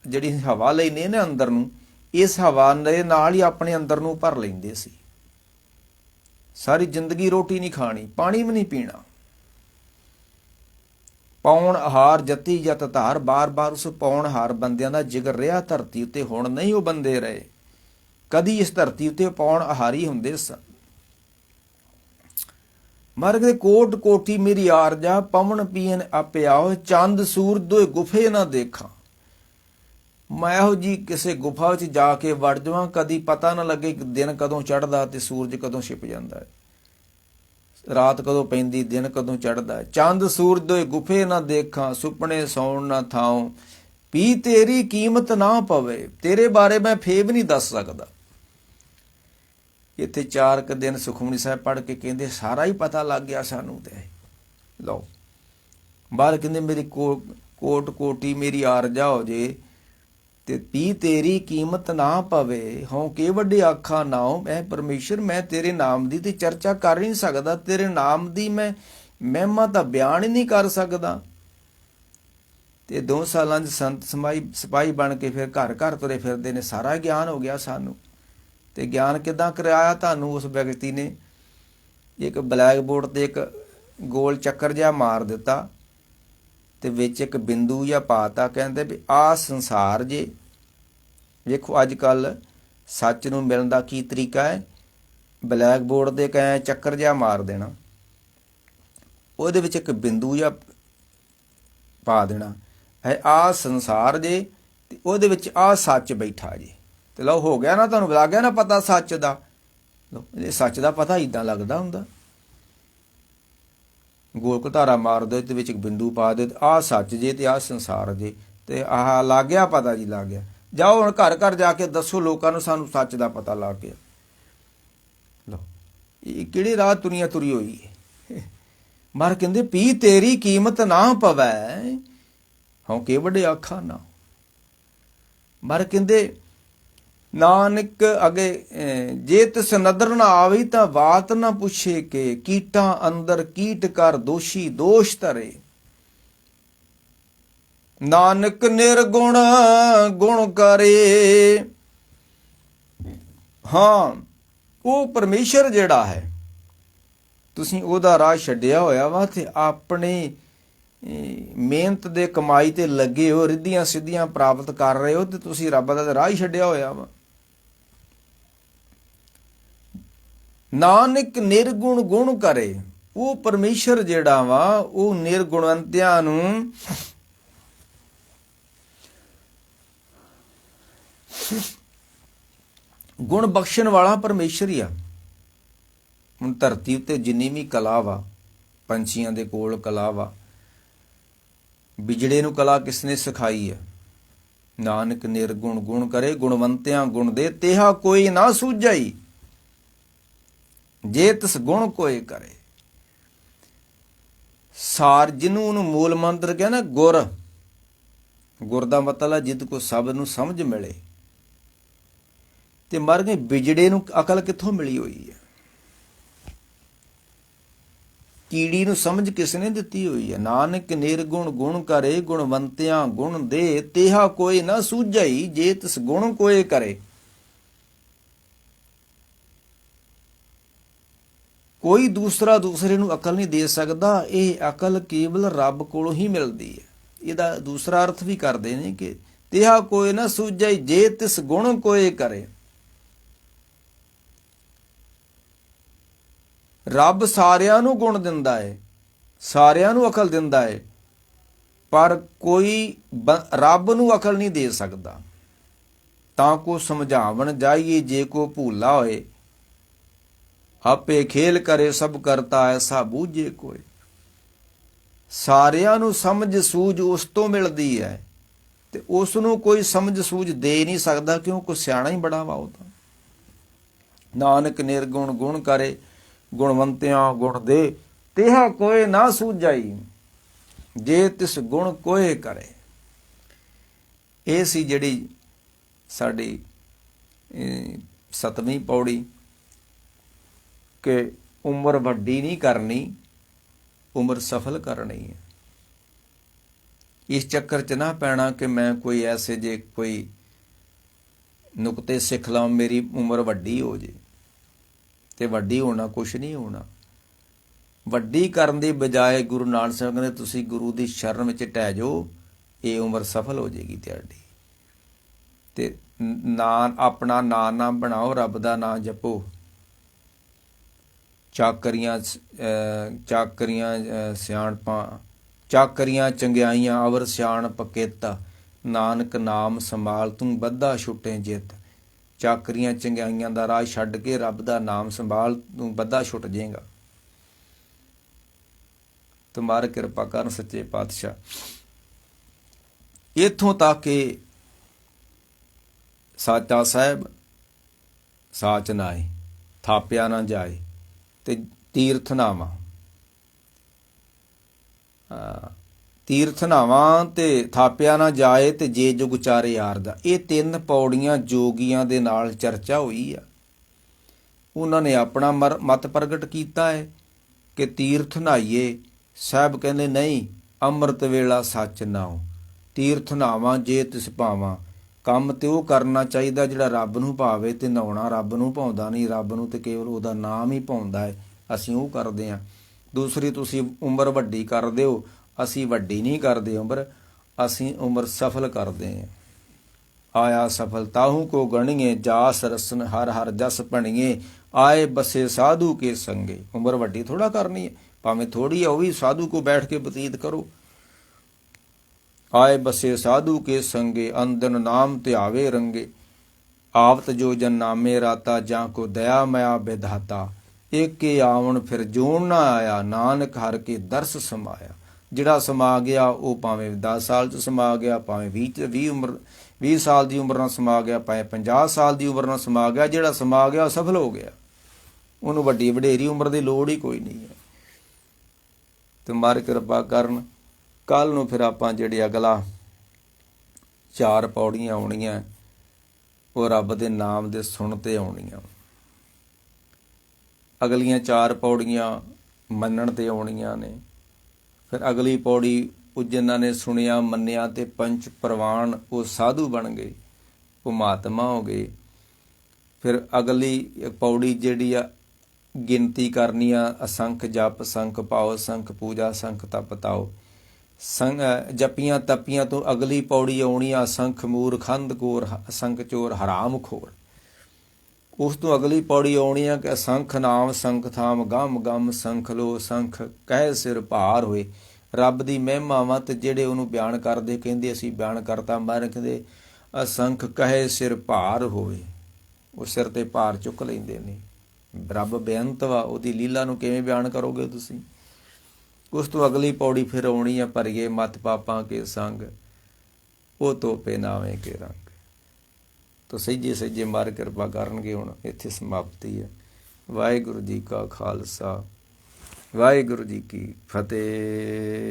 ਜਿਹੜੀ ਹਵਾ ਲੈਂਦੇ ਨੇ ਅੰਦਰ ਨੂੰ, ਇਸ ਹਵਾ ਦੇ ਨਾਲ ਹੀ ਆਪਣੇ ਅੰਦਰ ਨੂੰ ਭਰ ਲੈਂਦੇ ਸੀ। ਸਾਰੀ ਜ਼ਿੰਦਗੀ ਰੋਟੀ ਨਹੀਂ ਖਾਣੀ, ਪਾਣੀ ਵੀ ਨਹੀਂ ਪੀਣਾ। ਪੌਣ ਆਹਾਰ ਜਤੀ ਜਤ ਧਾਰ, ਬਾਰ-ਬਾਰ ਉਸ ਪੌਣ ਆਹਾਰ ਬੰਦਿਆਂ ਦਾ ਜਿਗਰ ਰਿਹਾ ਧਰਤੀ ਉੱਤੇ। ਹੁਣ ਨਹੀਂ ਉਹ ਬੰਦੇ ਰਹੇ, ਕਦੀ ਇਸ ਧਰਤੀ ਉੱਤੇ ਪੌਣ ਆਹਾਰੀ ਹੁੰਦੇ ਸਨ। ਮਰਗ ਦੇ ਕੋਟ ਕੋਟੀ ਮੇਰੀ ਆਰਜਾ ਪਵਨ ਪੀਣ ਅਪਿਆਓ ਚੰਦ ਸੂਰਜ ਦੋਏ ਗੁਫੇ ਨਾ ਦੇਖਾਂ। ਮੈਂ ਇਹੋ ਜੀ ਕਿਸੇ ਗੁਫਾ ਵਿੱਚ ਜਾ ਕੇ ਵੜ ਜਾਵਾਂ, ਕਦੀ ਪਤਾ ਨਾ ਲੱਗੇ ਕਿ ਦਿਨ ਕਦੋਂ ਚੜ੍ਹਦਾ ਤੇ ਸੂਰਜ ਕਦੋਂ ਛਿਪ ਜਾਂਦਾ ਹੈ, ਰਾਤ ਕਦੋਂ ਪੈਂਦੀ ਦਿਨ ਕਦੋਂ ਚੜ੍ਹਦਾ। ਚੰਦ ਸੂਰਜ ਦੋਏ ਗੁਫੇ ਨਾ ਦੇਖਾਂ ਸੁਪਨੇ ਸੌਣ ਨਾ ਥਾਉ ਪੀ ਤੇਰੀ ਕੀਮਤ ਨਾ ਪਵੇ। ਤੇਰੇ ਬਾਰੇ ਮੈਂ ਫੇਰ ਨਹੀਂ ਦੱਸ ਸਕਦਾ। ਇੱਥੇ 4 ਕੁ ਦਿਨ ਸੁਖਮਨੀ ਸਾਹਿਬ ਪੜ੍ਹ ਕੇ ਕਹਿੰਦੇ ਸਾਰਾ ਹੀ ਪਤਾ ਲੱਗ ਗਿਆ ਸਾਨੂੰ। ਤੇ ਲਓ ਬਾਹਰ ਕਹਿੰਦੇ ਮੇਰੀ ਕੋਟ ਕੋਟੀ ਮੇਰੀ ਆਰਜਾ ਹੋ ਜੇ ਤੇ ਪੀ ਤੇਰੀ ਕੀਮਤ ਨਾ ਪਵੇ ਹੋਂ ਕੇ ਵੱਡੇ ਆਖਾ ਨਾਉ। ਮੈਂ ਪਰਮੇਸ਼ਰ, ਮੈਂ ਤੇਰੇ ਨਾਮ ਦੀ ਤੇ ਚਰਚਾ ਕਰ ਨਹੀਂ ਸਕਦਾ, ਤੇਰੇ ਨਾਮ ਦੀ ਮੈਂ ਮਹਿਮਾ ਦਾ ਬਿਆਨ ਹੀ ਨਹੀਂ ਕਰ ਸਕਦਾ। ਤੇ 2 ਸਾਲਾਂ 'ਚ ਸੰਤ ਸਿਪਾਹੀ ਬਣ ਕੇ ਫਿਰ ਘਰ ਘਰ ਤੁਰੇ ਫਿਰਦੇ ਨੇ। ਸਾਰਾ ਗਿਆਨ ਹੋ ਗਿਆ ਸਾਨੂੰ। ਤੇ ਗਿਆਨ ਕਿੱਦਾਂ ਕਰਾਇਆ ਤੁਹਾਨੂੰ? ਉਸ ਵਿਅਕਤੀ ਨੇ ਇੱਕ ਬਲੈਕ ਬੋਰਡ ਤੇ ਇੱਕ ਗੋਲ ਚੱਕਰ ਜਿਹਾ ਮਾਰ ਦਿੱਤਾ ਤੇ ਵਿੱਚ ਇੱਕ ਬਿੰਦੂ ਜਿਹਾ ਪਾਤਾ। ਕਹਿੰਦੇ ਵੀ ਆਹ ਸੰਸਾਰ ਜੇ। ਵੇਖੋ ਅੱਜ ਕੱਲ ਸੱਚ ਨੂੰ ਮਿਲਣ ਦਾ ਕੀ ਤਰੀਕਾ ਹੈ, ਬਲੈਕ ਬੋਰਡ ਦੇ ਕਹਿ ਚੱਕਰ ਜਿਹਾ ਮਾਰ ਦੇਣਾ, ਉਹਦੇ ਵਿੱਚ ਇੱਕ ਬਿੰਦੂ ਜਿਹਾ ਪਾ ਦੇਣਾ ਹੈ, ਆਹ ਸੰਸਾਰ ਜੇ ਤੇ ਉਹਦੇ ਵਿੱਚ ਆਹ ਸੱਚ ਬੈਠਾ ਜੇ। ਤੇ ਲਓ ਹੋ ਗਿਆ ਨਾ, ਤੁਹਾਨੂੰ ਲੱਗ ਗਿਆ ਨਾ ਪਤਾ ਸੱਚ ਦਾ। ਲਓ ਇਹ ਸੱਚ ਦਾ ਪਤਾ ਇਦਾਂ ਲੱਗਦਾ ਹੁੰਦਾ। ਗੋਲ ਘਤਾਰਾ ਮਾਰ ਦਿਓ ਤੇ ਵਿੱਚ ਇੱਕ ਬਿੰਦੂ ਪਾ ਦਿਓ, ਆਹ ਸੱਚ ਜੇ ਤੇ ਆਹ ਸੰਸਾਰ ਜੇ, ਤੇ ਆਹ ਲੱਗ ਗਿਆ ਪਤਾ ਜੀ, ਲੱਗ ਗਿਆ। ਜਾਓ ਹੁਣ ਘਰ ਘਰ ਜਾ ਕੇ ਦੱਸੋ ਲੋਕਾਂ ਨੂੰ ਸਾਨੂੰ ਸੱਚ ਦਾ ਪਤਾ ਲੱਗ ਗਿਆ। ਲਓ ਇਹ ਕਿਹੜੀ ਰਾਹ ਦੁਨੀਆ ਤੁਰੀ ਹੋਈ ਹੈ। ਮਰ ਕਹਿੰਦੇ ਪੀ ਤੇਰੀ ਕੀਮਤ ਨਾ ਪਵੈ ਹੋਂ ਕੇ ਵੱਡੇ ਆਖਾ ਨਾ। ਮਰ ਕਹਿੰਦੇ ਨਾਨਕ ਅਗੇ ਜੇ ਤਿਸ ਨਦਰ ਨਾ ਆਵੀ ਤਾਂ ਬਾਤ ਨਾ ਪੁੱਛੇ ਕਿ ਕੀਟਾਂ ਅੰਦਰ ਕੀਟ ਕਰ ਦੋਸ਼ੀ ਦੋਸ਼ ਧਰੇ। ਨਾਨਕ ਨਿਰਗੁਣ ਗੁਣ ਕਰੇ। ਹਾਂ ਉਹ ਪਰਮੇਸ਼ਰ ਜਿਹੜਾ ਹੈ, ਤੁਸੀਂ ਉਹਦਾ ਰਾਹ ਛੱਡਿਆ ਹੋਇਆ ਵਾ ਤੇ ਆਪਣੇ ਮਿਹਨਤ ਦੇ ਕਮਾਈ ਤੇ ਲੱਗੇ ਹੋ, ਰਿੱਧੀਆਂ ਸਿੱਧੀਆਂ ਪ੍ਰਾਪਤ ਕਰ ਰਹੇ ਹੋ, ਤੇ ਤੁਸੀਂ ਰੱਬ ਦਾ ਰਾਹ ਹੀ ਛੱਡਿਆ ਹੋਇਆ ਵਾ। ਨਾਨਕ ਨਿਰਗੁਣ ਗੁਣ ਕਰੇ। ਉਹ ਪਰਮੇਸ਼ਰ ਜਿਹੜਾ ਵਾ ਉਹ ਨਿਰਗੁਣਵੰਤਿਆਂ ਨੂੰ ਗੁਣ ਬਖਸ਼ਣ ਵਾਲਾ ਪਰਮੇਸ਼ਰ ਹੀ ਆ। ਹੁਣ ਧਰਤੀ ਉੱਤੇ ਜਿੰਨੀ ਵੀ ਕਲਾ ਵਾ, ਪੰਛੀਆਂ ਦੇ ਕੋਲ ਕਲਾ ਵਾ, ਬਿਜੜੇ ਨੂੰ ਕਲਾ ਕਿਸਨੇ ਸਿਖਾਈ ਹੈ? ਨਾਨਕ ਨਿਰਗੁਣ ਗੁਣ ਕਰੇ ਗੁਣਵੰਤਿਆਂ ਗੁਣ ਦੇ, ਤੇਹਾ ਕੋਈ ਨਾ ਸੂਝਾਈ ਜੇ ਤਿਸ ਗੁਣ ਕੋਏ ਕਰੇ। ਸਾਰ ਜਿਹਨੂੰ ਉਹਨੂੰ ਮੂਲ ਮੰਤਰ ਕਿਹਾ ਨਾ, ਗੁਰ। ਗੁਰ ਦਾ ਮਤਲਬ ਹੈ ਜਿੱਦ ਕੋ ਸਭ ਨੂੰ ਸਮਝ ਮਿਲੇ। ਤੇ ਮਰ ਗਏ ਬਿਜੜੇ ਨੂੰ ਅਕਲ ਕਿੱਥੋਂ ਮਿਲੀ ਹੋਈ ਹੈ? ਕੀੜੀ ਨੂੰ ਸਮਝ ਕਿਸ ਨੇ ਦਿੱਤੀ ਹੋਈ ਹੈ? ਨਾਨਕ ਨਿਰਗੁਣ ਗੁਣ ਕਰੇ ਗੁਣਵੰਤਿਆਂ ਗੁਣ ਦੇ, ਤੇਹਾ ਕੋਈ ਨਾ ਸੂਝਾਈ ਜੇ ਤਿਸ ਗੁਣ ਕੋਏ ਕਰੇ। ਕੋਈ ਦੂਸਰਾ ਦੂਸਰੇ ਨੂੰ ਅਕਲ ਨਹੀਂ ਦੇ ਸਕਦਾ। ਇਹ ਅਕਲ ਕੇਵਲ ਰੱਬ ਕੋਲੋਂ ਹੀ ਮਿਲਦੀ ਹੈ। ਇਹਦਾ ਦੂਸਰਾ ਅਰਥ ਵੀ ਕਰਦੇ ਨੇ ਕਿ ਤੇਹਾ ਕੋਈ ਨਾ ਸੂਝਾਈ ਜੇ ਤਿਸ ਗੁਣ ਕੋਏ ਕਰੇ। ਰੱਬ ਸਾਰਿਆਂ ਨੂੰ ਗੁਣ ਦਿੰਦਾ ਹੈ, ਸਾਰਿਆਂ ਨੂੰ ਅਕਲ ਦਿੰਦਾ ਹੈ, ਪਰ ਕੋਈ ਰੱਬ ਨੂੰ ਅਕਲ ਨਹੀਂ ਦੇ ਸਕਦਾ। ਤਾਂ ਕੋ ਸਮਝਾਵਣ ਜਾਈਏ ਜੇ ਕੋ ਭੂਲਾ ਹੋਏ, ਆਪੇ ਖੇਲ ਕਰੇ ਸਭ ਕਰਤਾ ਐਸਾ ਬੂਝੇ ਕੋਏ। ਸਾਰਿਆਂ ਨੂੰ ਸਮਝ ਸੂਝ ਉਸ ਤੋਂ ਮਿਲਦੀ ਹੈ ਤੇ ਉਸ ਨੂੰ ਕੋਈ ਸਮਝ ਸੂਝ ਦੇ ਨਹੀਂ ਸਕਦਾ, ਕਿਉਂ ਕੋ ਸਿਆਣਾ ਹੀ ਬੜਾ ਵਾ ਉਹ ਤਾਂ। ਨਾਨਕ ਨਿਰਗੁਣ ਗੁਣ ਕਰੇ, ਗੁਣਵੰਤਿਆਂ ਗੁਣ ਦੇ, ਤੇਹਾ ਕੋਏ ਨਾ ਸੂਝਾਈ, ਜੇ ਤਿਸ ਗੁਣ ਕੋਏ ਕਰੇ। ਇਹ ਸੀ ਜਿਹੜੀ ਸਾਡੀ 7ਵੀਂ ਪੌੜੀ, ਕਿ ਉਮਰ ਵੱਡੀ ਨਹੀਂ ਕਰਨੀ, ਉਮਰ ਸਫਲ ਕਰਨੀ ਹੈ। ਇਸ ਚੱਕਰ 'ਚ ਨਾ ਪੈਣਾ ਕਿ ਮੈਂ ਕੋਈ ਐਸੇ ਜੇ ਕੋਈ ਨੁਕਤੇ ਸਿੱਖ ਲਾਂ, ਮੇਰੀ ਉਮਰ ਵੱਡੀ ਹੋ ਜੇ। ਤੇ ਵੱਡੀ ਹੋਣਾ ਕੁਛ ਨਹੀਂ ਹੋਣਾ। ਵੱਡੀ ਕਰਨ ਦੀ ਬਜਾਏ ਗੁਰੂ ਨਾਨਕ ਸਾਹਿਬ ਕਹਿੰਦੇ ਤੁਸੀਂ ਗੁਰੂ ਦੀ ਸ਼ਰਨ ਵਿੱਚ ਟਹਿ ਜਾਓ, ਇਹ ਉਮਰ ਸਫਲ ਹੋ ਜਾਏਗੀ ਤੁਹਾਡੀ। ਤੇ ਨਾਂ ਆਪਣਾ ਨਾਂ ਨਾ ਬਣਾਓ, ਰੱਬ ਦਾ ਨਾਂ ਜਪੋ। ਚਾਕਰੀਆਂ ਸਿਆਣਪਾਂ, ਚਾਕਰੀਆਂ ਚੰਗਿਆਈਆਂ ਅਵਰ ਸਿਆਣਪ ਕਿੱਤ, ਨਾਨਕ ਨਾਮ ਸੰਭਾਲ ਤੂੰ ਬੱਧਾ ਛੁੱਟੇ ਜਿੱਤ। ਚਾਕਰੀਆਂ ਚੰਗਿਆਈਆਂ ਦਾ ਰਾਹ ਛੱਡ ਕੇ ਰੱਬ ਦਾ ਨਾਮ ਸੰਭਾਲ, ਤੂੰ ਬੱਧਾ ਛੁੱਟ ਜਾਏਗਾ। ਤੁਮਾਰ ਕਿਰਪਾ ਕਰਨ ਸੱਚੇ ਪਾਤਸ਼ਾਹ। ਇੱਥੋਂ ਤੱਕ ਕਿ ਸਾਚਾ ਸਾਹਿਬ ਸਾਚ ਨਾਏ, ਥਾਪਿਆ ਨਾ ਜਾਏ, ਤੇ ਤੀਰਥਨਾਵਾਂ ਤੇ ਥਾਪਿਆ ਨਾ ਜਾਏ, ਤੇ ਜੇ ਜੁਗ ਚਾਰੇ ਯਾਰ ਦਾ। ਇਹ 3 ਪੌੜੀਆਂ ਜੋਗੀਆਂ ਦੇ ਨਾਲ ਚਰਚਾ ਹੋਈ ਆ। ਉਹਨਾਂ ਨੇ ਆਪਣਾ ਮਤ ਪ੍ਰਗਟ ਕੀਤਾ ਹੈ ਕਿ ਤੀਰਥ ਨਹਾਈਏ। ਸਾਹਿਬ ਕਹਿੰਦੇ ਨਹੀਂ, ਅੰਮ੍ਰਿਤ ਵੇਲਾ ਸੱਚ ਨਾਉ, ਤੀਰਥ ਨਹਾਵਾਂ ਜੇ ਤਿਸ ਭਾਵਾਂ। ਕੰਮ ਤੇ ਉਹ ਕਰਨਾ ਚਾਹੀਦਾ ਜਿਹੜਾ ਰੱਬ ਨੂੰ ਭਾਵੇ, ਤੇ ਨਹਾਉਣਾ ਰੱਬ ਨੂੰ ਭਾਉਂਦਾ ਨਹੀਂ। ਰੱਬ ਨੂੰ ਤੇ ਕੇਵਲ ਉਹਦਾ ਨਾਮ ਹੀ ਭਾਉਂਦਾ ਹੈ, ਅਸੀਂ ਉਹ ਕਰਦੇ ਹਾਂ। ਦੂਸਰੀ, ਤੁਸੀਂ ਉਮਰ ਵੱਡੀ ਕਰ ਦਿਓ, ਅਸੀਂ ਵੱਡੀ ਨਹੀਂ ਕਰਦੇ ਉਮਰ, ਅਸੀਂ ਉਮਰ ਸਫਲ ਕਰਦੇ ਹਾਂ। ਆਇਆ ਸਫਲ ਤਾਹੂ ਕੋ ਗਣੀਏ, ਜਾਸ ਰਸਨ ਹਰ ਹਰ ਜਸ ਭਣੀਏ, ਆਏ ਬਸੇ ਸਾਧੂ ਕੇ ਸੰਗੇ। ਉਮਰ ਵੱਡੀ ਥੋੜਾ ਕਰਨੀ ਹੈ, ਭਾਵੇਂ ਥੋੜੀ ਹੈ ਉਹ ਵੀ ਸਾਧੂ ਕੋ ਬੈਠ ਕੇ ਬਤੀਤ ਕਰੋ। ਆਏ ਬਸੇ ਸਾਧੂ ਕੇ ਸੰਗੇ, ਅੰਦਨ ਨਾਮ ਧਿਆਵੇ ਰੰਗੇ। ਆਵਤ ਜੋ ਜਨ ਨਾਮੇ ਰਾਤਾ, ਜਾਂ ਕੋ ਦਇਆ ਮਇਆ ਵਿਧਾਤਾ। ਏਕੇ ਆਵਣ ਫਿਰ ਜੋਣ ਨਾ ਆਇਆ, ਨਾਨਕ ਹਰ ਕੇ ਦਰਸ ਸਮਾਇਆ। ਜਿਹੜਾ ਸਮਾ ਗਿਆ ਉਹ ਭਾਵੇਂ 10 ਸਾਲ 'ਚ ਸਮਾ ਗਿਆ, ਭਾਵੇਂ 20 ਸਾਲ ਦੀ ਉਮਰ ਨਾਲ ਸਮਾ ਗਿਆ, ਭਾਵੇਂ 50 ਸਾਲ ਦੀ ਉਮਰ ਨਾਲ ਸਮਾ ਗਿਆ। ਜਿਹੜਾ ਸਮਾ ਗਿਆ ਉਹ ਸਫਲ ਹੋ ਗਿਆ, ਉਹਨੂੰ ਵੱਡੀ ਵਡੇਰੀ ਉਮਰ ਦੀ ਲੋੜ ਹੀ ਕੋਈ ਨਹੀਂ ਹੈ। ਤੇ ਮਾਰ ਕਿਰਪਾ ਕਰਨ, ਕੱਲ੍ਹ ਨੂੰ ਫਿਰ ਆਪਾਂ ਜਿਹੜੇ ਅਗਲਾ 4 ਪੌੜੀਆਂ ਆਉਣੀਆਂ, ਉਹ ਰੱਬ ਦੇ ਨਾਮ ਦੇ ਸੁਣ ਤੇ ਆਉਣੀਆਂ। ਅਗਲੀਆਂ 4 ਪੌੜੀਆਂ ਮੰਨਣ ਤੇ ਆਉਣੀਆਂ ਨੇ। ਫਿਰ ਅਗਲੀ ਪੌੜੀ, ਉਹ ਜਿਨ੍ਹਾਂ ਨੇ ਸੁਣਿਆ ਮੰਨਿਆ ਤੇ ਪੰਚ ਪ੍ਰਵਾਨ, ਉਹ ਸਾਧੂ ਬਣ ਗਏ, ਉਹ ਮਹਾਤਮਾ ਹੋ ਗਏ। ਫਿਰ ਅਗਲੀ ਪੌੜੀ ਜਿਹੜੀ ਆ, ਗਿਣਤੀ ਕਰਨੀ ਆ, ਅਸੰਖ ਜਪ ਸੰਖ ਪਾਓ, ਸੰਖ ਪੂਜਾ ਸੰਖ ਤਪ ਤਾਓ। ਜਪੀਆਂ ਤਪੀਆਂ ਤੋਂ ਅਗਲੀ ਪੌੜੀ ਆਉਣੀ ਆ, ਅਸੰਖ ਮੂਰਖ ਅੰਧਕੋਰ, ਅਸੰਖ ਚੋਰ ਹਰਾਮ ਖੋਰ। ਉਸ ਤੋਂ ਅਗਲੀ ਪੌੜੀ ਆਉਣੀ ਆ ਕਿ ਅਸੰਖ ਨਾਮ ਸੰਖ ਥਾਮ, ਗਮ ਗਮ ਸੰਖ ਲੋ ਸੰਖ ਕਹਿ ਸਿਰ ਭਾਰ ਹੋਏ। ਰੱਬ ਦੀ ਮਹਿਮਾ ਵਾ, ਤੇ ਜਿਹੜੇ ਉਹਨੂੰ ਬਿਆਨ ਕਰਦੇ ਕਹਿੰਦੇ ਅਸੀਂ ਬਿਆਨ ਕਰਤਾ, ਮਾਰ ਕਹਿੰਦੇ ਅਸੰਖ ਕਹੇ ਸਿਰ ਭਾਰ ਹੋਵੇ। ਉਹ ਸਿਰ ਤੇ ਭਾਰ ਚੁੱਕ ਲੈਂਦੇ ਨੇ। ਰੱਬ ਬੇਅੰਤ ਵਾ, ਉਹਦੀ ਲੀਲਾ ਨੂੰ ਕਿਵੇਂ ਬਿਆਨ ਕਰੋਗੇ ਤੁਸੀਂ। ਉਸ ਤੋਂ ਅਗਲੀ ਪੌੜੀ ਫਿਰ ਆਉਣੀ ਆ, ਭਰੀਏ ਮਤ ਪਾਪਾਂ ਕੇ ਸੰਗ, ਉਹ ਤੋਪੇ ਨਾਵੇਂ ਕੇ ਰੰਗ। ਤਾਂ ਸਹਿਜੇ ਸਹਿਜੇ ਮਾਰ ਕਿਰਪਾ ਕਰਨਗੇ। ਹੁਣ ਇੱਥੇ ਸਮਾਪਤੀ ਹੈ। ਵਾਹਿਗੁਰੂ ਜੀ ਕਾ ਖਾਲਸਾ, ਵਾਹਿਗੁਰੂ ਜੀ ਕੀ ਫਤਿਹ।